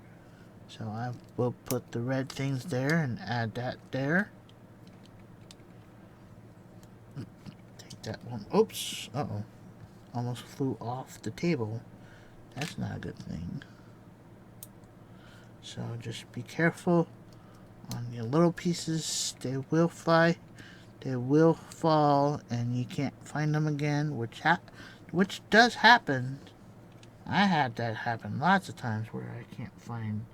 S1: So I will put the red things there and add that there. Take that one. Oops. Uh-oh. Almost flew off the table. That's not a good thing. So just be careful on your little pieces. They will fly. They will fall and you can't find them again, which does happen. I had that happen lots of times where I can't find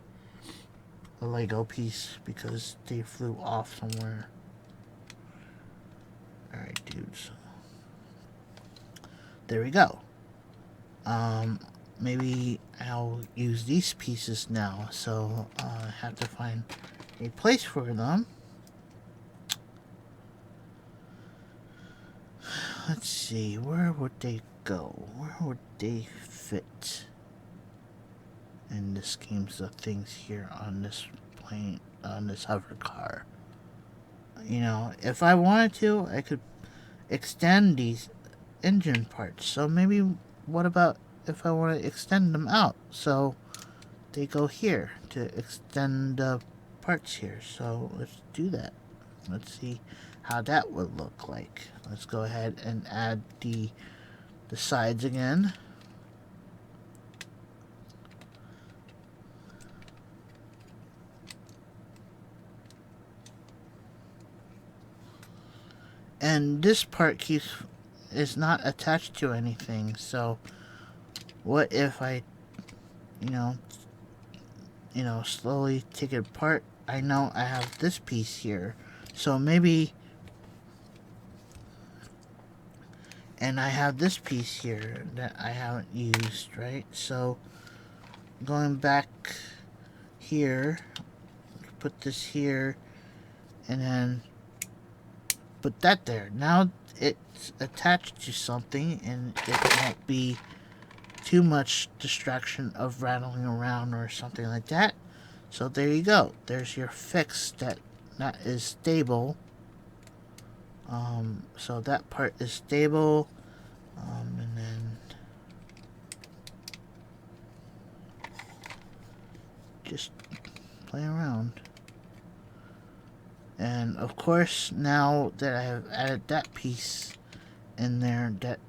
S1: a Lego piece because they flew off somewhere. Alright, dudes. There we go. Maybe I'll use these pieces now, so I have to find a place for them. Let's see, where would they go? Where would they fit in the schemes of things here on this plane, on this hover car? You know, if I wanted to, I could extend these engine parts. So maybe, what about if I want to extend them out? So they go here to extend the parts here. So let's do that. Let's see how that would look like. Let's go ahead and add the sides again. And this part keeps is not attached to anything. So what if I, you know, slowly take it apart? I know I have this piece here. So maybe, and I have this piece here that I haven't used, right? So going back here, put this here, and then put that there. Now it's attached to something, and it won't be too much distraction of rattling around or something like that. So there you go. There's your fix that is stable. So that part is stable. And then just play around. And of course, now that I have added that piece in there, that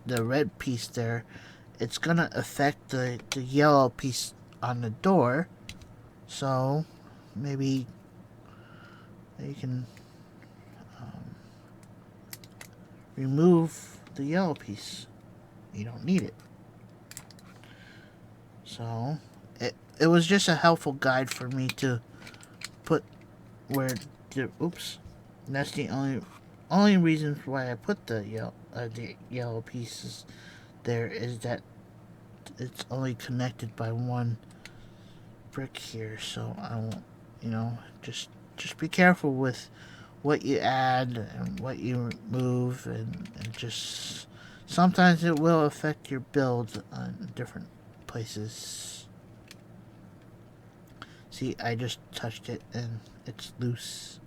S1: the red piece there, it's gonna affect the yellow piece on the door. So maybe you can remove the yellow piece. You don't need it. So it was just a helpful guide for me to put where the oops. That's the only reason why I put the yellow pieces there, is that it's only connected by one brick here. So I won't, just be careful with what you add and what you remove, and just sometimes it will affect your build on different places. See, I just touched it and it's loose.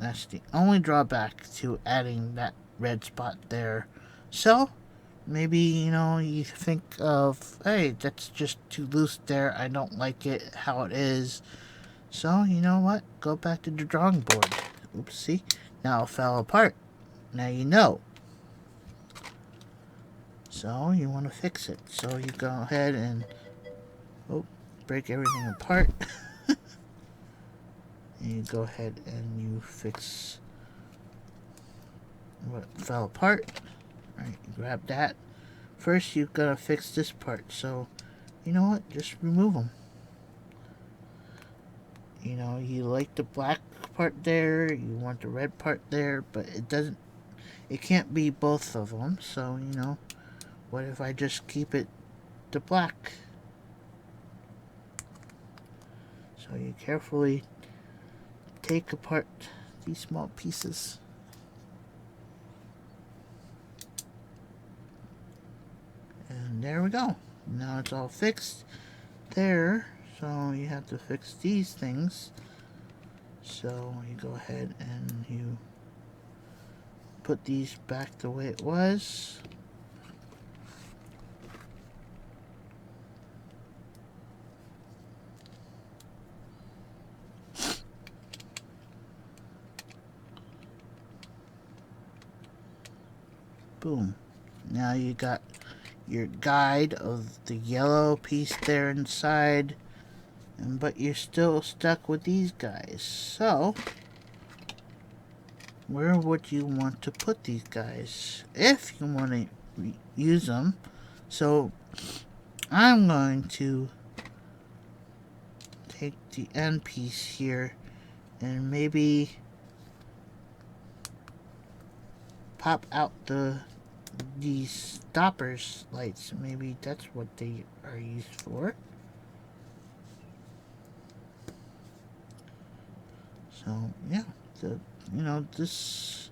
S1: That's the only drawback to adding that red spot there. So maybe, you think of, hey, that's just too loose there. I don't like it how it is. So, you know what? Go back to the drawing board. Oops, see? Now it fell apart. Now you know. So, you want to fix it. So, you go ahead and break everything apart. And you go ahead and you fix what fell apart. Alright, grab that. First, you've got to fix this part. So, you know what? Just remove them. You like the black part there, you want the red part there, but it can't be both of them. So, what if I just keep it the black? So you carefully take apart these small pieces. And there we go. Now it's all fixed there. So you have to fix these things. So you go ahead and you put these back the way it was. Boom. Now you got your guide of the yellow piece there inside, but you're still stuck with these guys. So where would you want to put these guys if you want to use them? So I'm going to take the end piece here and maybe pop out these stoppers lights. Maybe that's what they are used for. So yeah, this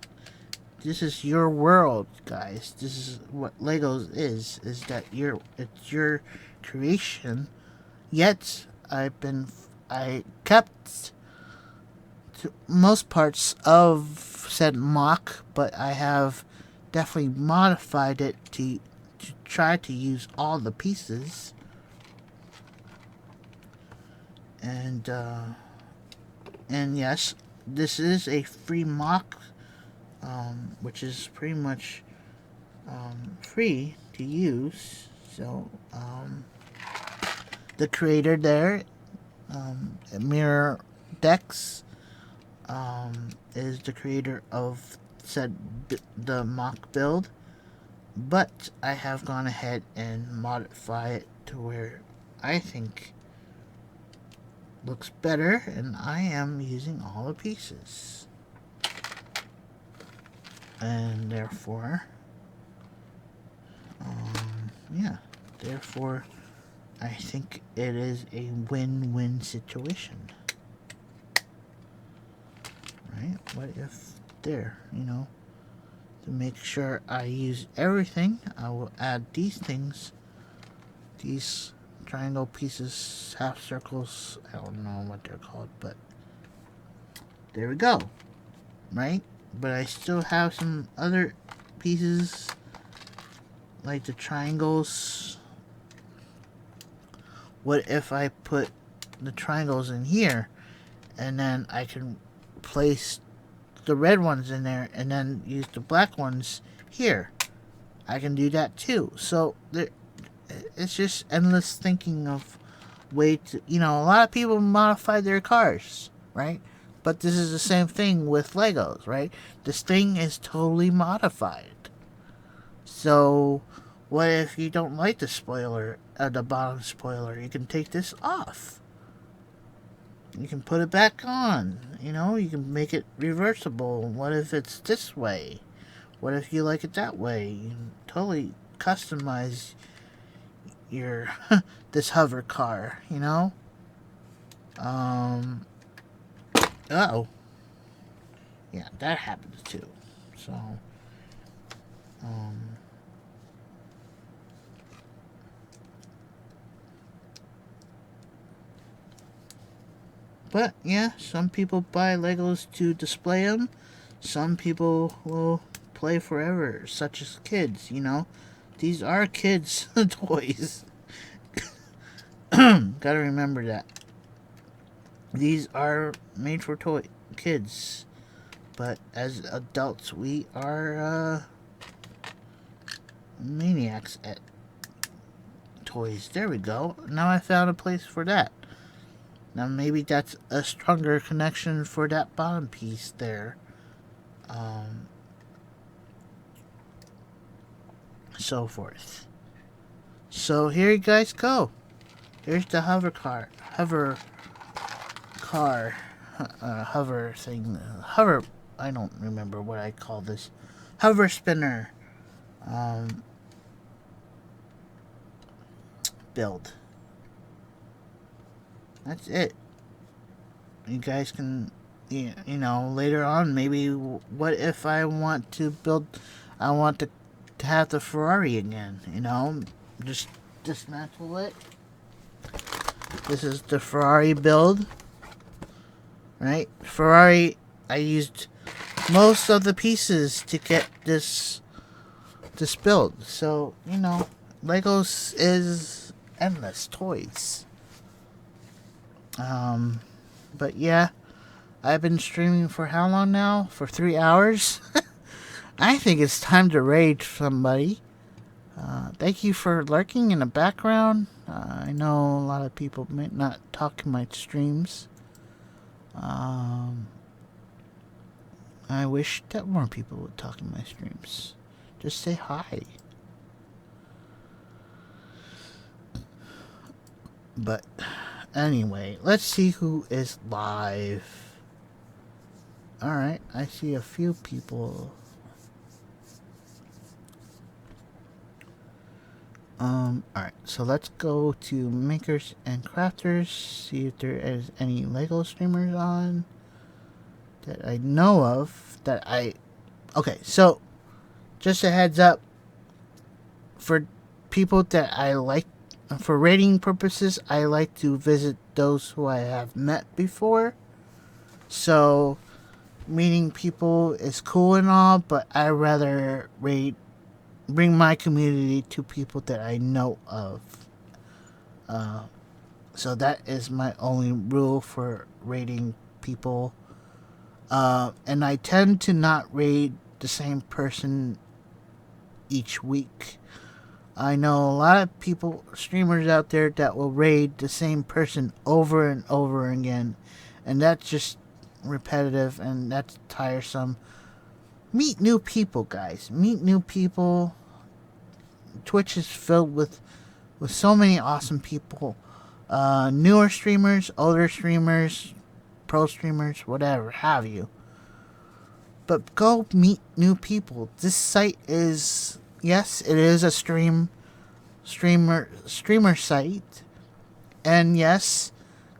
S1: is your world, guys. This is what Legos is that it's your creation. Yet I kept to most parts of said MOC, but I have definitely modified it to try to use all the pieces. And yes, this is a free MOC, which is pretty much free to use. So the creator there, mirrorbricks, is the creator of said the mock build, but I have gone ahead and modified it to where I think looks better, and I am using all the pieces, and therefore yeah, therefore I think it is a win-win situation. Right? What if there, to make sure I use everything, I will add these things, these triangle pieces, half circles, I don't know what they're called, but there we go, right? But I still have some other pieces, like the triangles. What if I put the triangles in here, and then I can place the red ones in there, and then use the black ones here? I can do that too. So it's just endless thinking of way to, a lot of people modify their cars, right? But this is the same thing with Legos, right? This thing is totally modified. So what if you don't like the spoiler, the bottom spoiler? You can take this off. You can put it back on. You can make it reversible. What if it's this way? What if you like it that way? You can totally customize your this hover car, uh-oh. Yeah, that happens too. So but yeah, some people buy Legos to display them. Some people will play forever, such as kids, These are kids' toys. Gotta remember that. These are made for kids. But as adults, we are maniacs at toys. There we go. Now I found a place for that. Now maybe that's a stronger connection for that bottom piece there. So forth. So here you guys go. Here's the hover thing. I don't remember what I call this. Hover spinner. Build. That's it. You guys can, later on, maybe, what if I want to have the Ferrari again, just dismantle it. This is the Ferrari build, right? Ferrari, I used most of the pieces to get this build. So, Legos is endless toys. But yeah, I've been streaming for how long now? For 3 hours? I think it's time to raid somebody. Thank you for lurking in the background. I know a lot of people may not talk in my streams. I wish that more people would talk in my streams. Just say hi. But anyway, let's see who is live. Alright, I see a few people. Alright, so let's go to Makers and Crafters, see if there is any Lego streamers on that I know of okay, so just a heads up for people that I like, for rating purposes, I like to visit those who I have met before. So, meeting people is cool and all, but I rather bring my community to people that I know of. So that is my only rule for rating people. And I tend to not raid the same person each week. I know a lot of people, streamers out there, that will raid the same person over and over again. And that's just repetitive and that's tiresome. meet new people, guys. Meet new people. Twitch is filled with so many awesome people. Newer streamers, older streamers, pro streamers, whatever have you. But go meet new people. This site is, yes, it is a streamer site, and yes,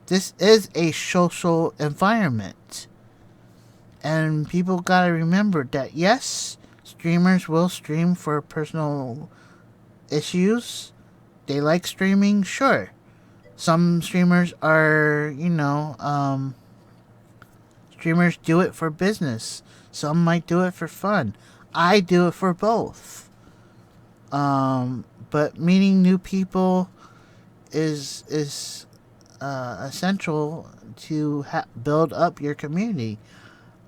S1: this is a social environment. And people gotta remember that yes, streamers will stream for personal issues. They like streaming, sure. Some streamers are, streamers do it for business. Some might do it for fun. I do it for both. But meeting new people is essential to build up your community.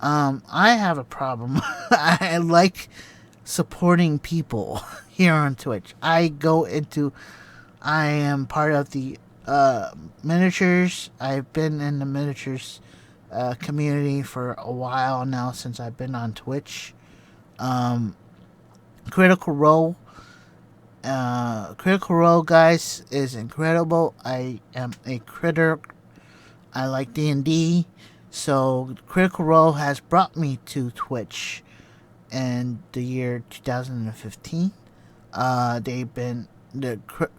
S1: I have a problem. I like supporting people here on Twitch. I am part of the miniatures. I've been in the miniatures community for a while now since I've been on Twitch. Critical Role. Critical Role, guys, is incredible. I am a critter. I like D&D. So Critical Role has brought me to Twitch in the year 2015.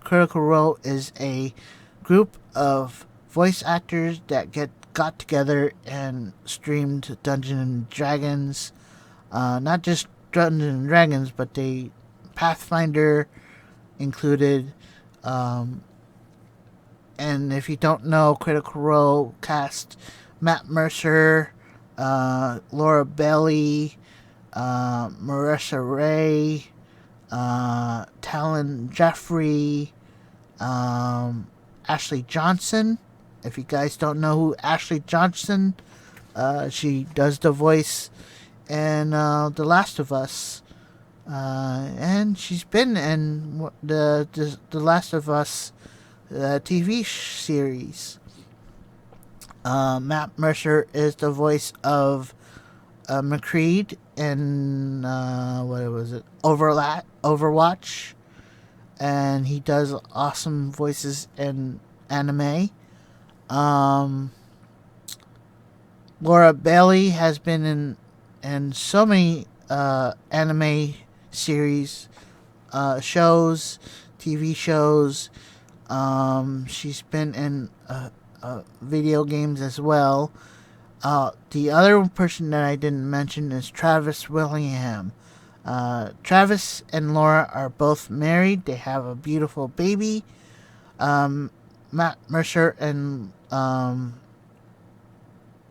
S1: Critical Role is a group of voice actors that got together and streamed Dungeons and Dragons. Not just Dungeons and Dragons, but they Pathfinder included. And if you don't know, Critical Role cast Matt Mercer, Laura Bailey, Marissa Ray, Talon Jeffrey, Ashley Johnson. If you guys don't know who Ashley Johnson, she does the voice in The Last of Us, and she's been in the Last of Us TV series. Matt Mercer is the voice of McCreed in Overwatch, and he does awesome voices in anime. Laura Bailey has been in so many anime series, shows, TV shows. She's been in video games as well. The other person that I didn't mention is Travis Willingham. Travis and Laura are both married. They have a beautiful baby. Matt Mercer and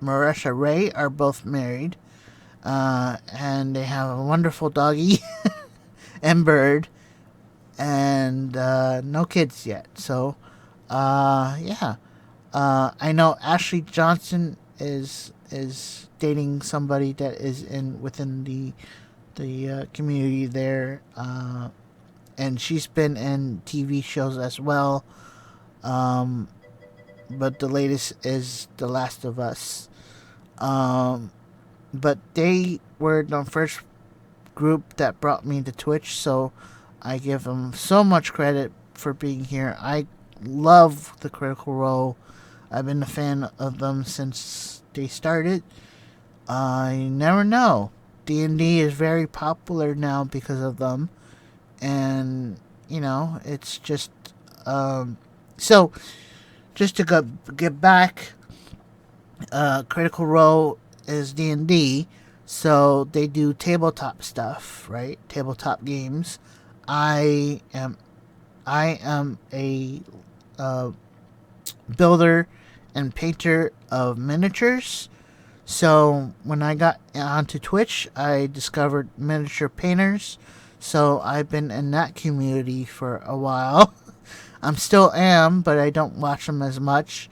S1: Marissa Ray are both married. And they have a wonderful doggy and bird. And no kids yet. So, yeah. I know Ashley Johnson is dating somebody that is within the community there, and she's been in TV shows as well. But the latest is The Last of Us. But they were the first group that brought me to Twitch, so I give them so much credit for being here. I love the Critical Role. I've been a fan of them since they started. You never know. D&D is very popular now because of them. And, it's just... so, just to get back, Critical Role is D&D. So, they do tabletop stuff, right? Tabletop games. I am a builder and painter of miniatures. So when I got onto Twitch, I discovered miniature painters. So I've been in that community for a while. I'm still am, but I don't watch them as much.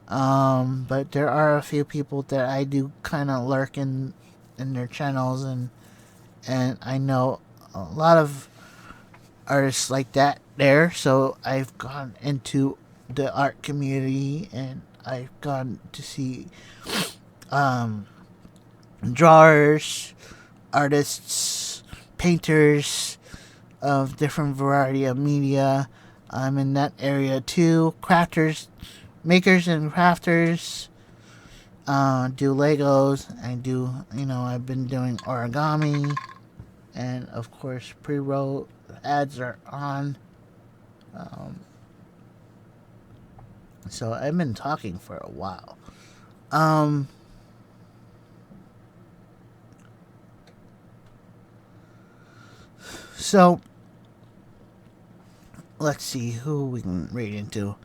S1: But there are a few people that I do kind of lurk in their channels, and I know a lot of artists like that there. So I've gone into the art community, and I've gone to see drawers, artists, painters of different variety of media. I'm in that area too. Crafters, makers and crafters. Do Legos. I do, I've been doing origami. And of course, pre-roll ads are on. So I've been talking for a while. So let's see who we can read into.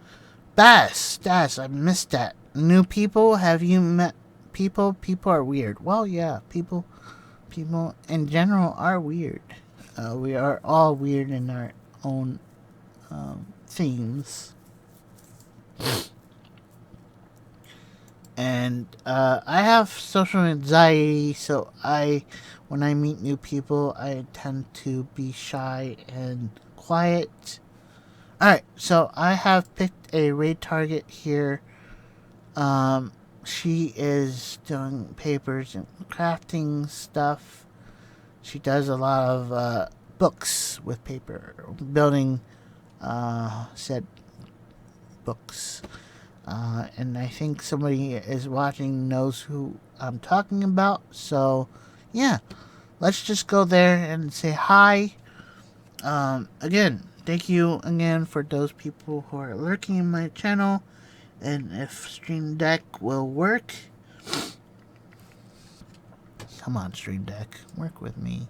S1: Stas, I missed that. New people? Have you met people? People are weird. Well, yeah, people in general are weird. We are all weird in our own themes. And I have social anxiety, so when I meet new people, I tend to be shy and quiet. Alright, so I have picked a raid target here. She is doing papers and crafting stuff. She does a lot of books with paper, building said books. And I think somebody is watching knows who I'm talking about. So, yeah, let's just go there and say hi. Again, thank you again for those people who are lurking in my channel. And if Stream Deck will work, come on, Stream Deck, work with me.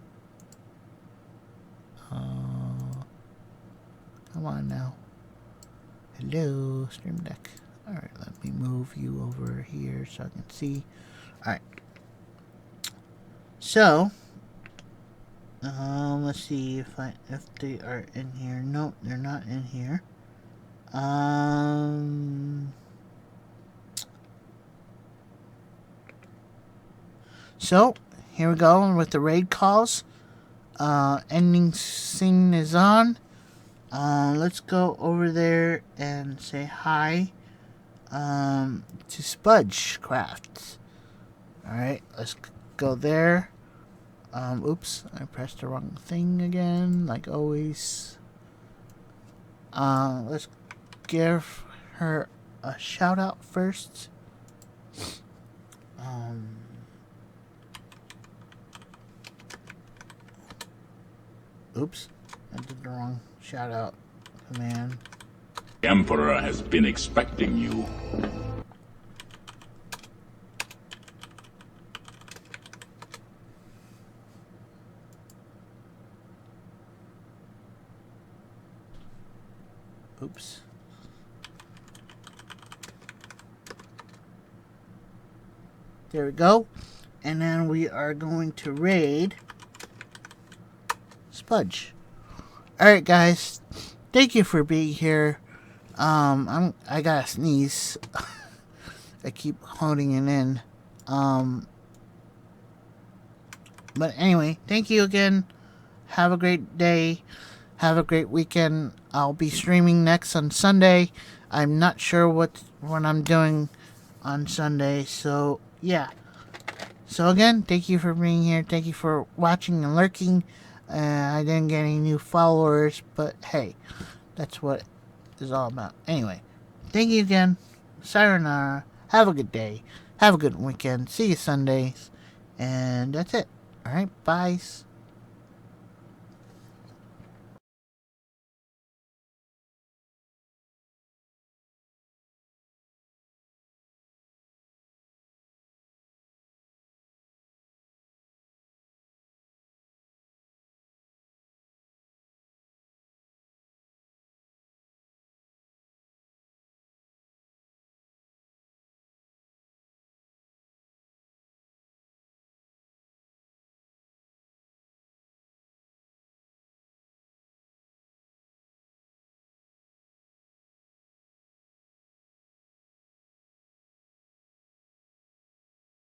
S1: Come on now. Hello, Stream Deck. Alright, let me move you over here so I can see. Alright. So, let's see if they are in here. Nope, they're not in here. So, here we go with the raid calls. Ending scene is on. Let's go over there and say hi to Spudge Crafts. Alright, let's go there. Oops, I pressed the wrong thing again, like always. Let's give her a shout out first. Oops, I did the wrong shout out command.
S2: The Emperor has been expecting you.
S1: Oops. There we go. And then we are going to raid Spudge. Alright guys, thank you for being here. I gotta sneeze. I keep holding it in. But anyway, thank you again. Have a great day. Have a great weekend. I'll be streaming next on Sunday. I'm not sure what I'm doing on Sunday, so yeah. So again, thank you for being here. Thank you for watching and lurking. I didn't get any new followers, but hey, that's what it's all about. Anyway, thank you again. Sayonara. Have a good day. Have a good weekend. See you Sundays. And that's it. Alright, bye.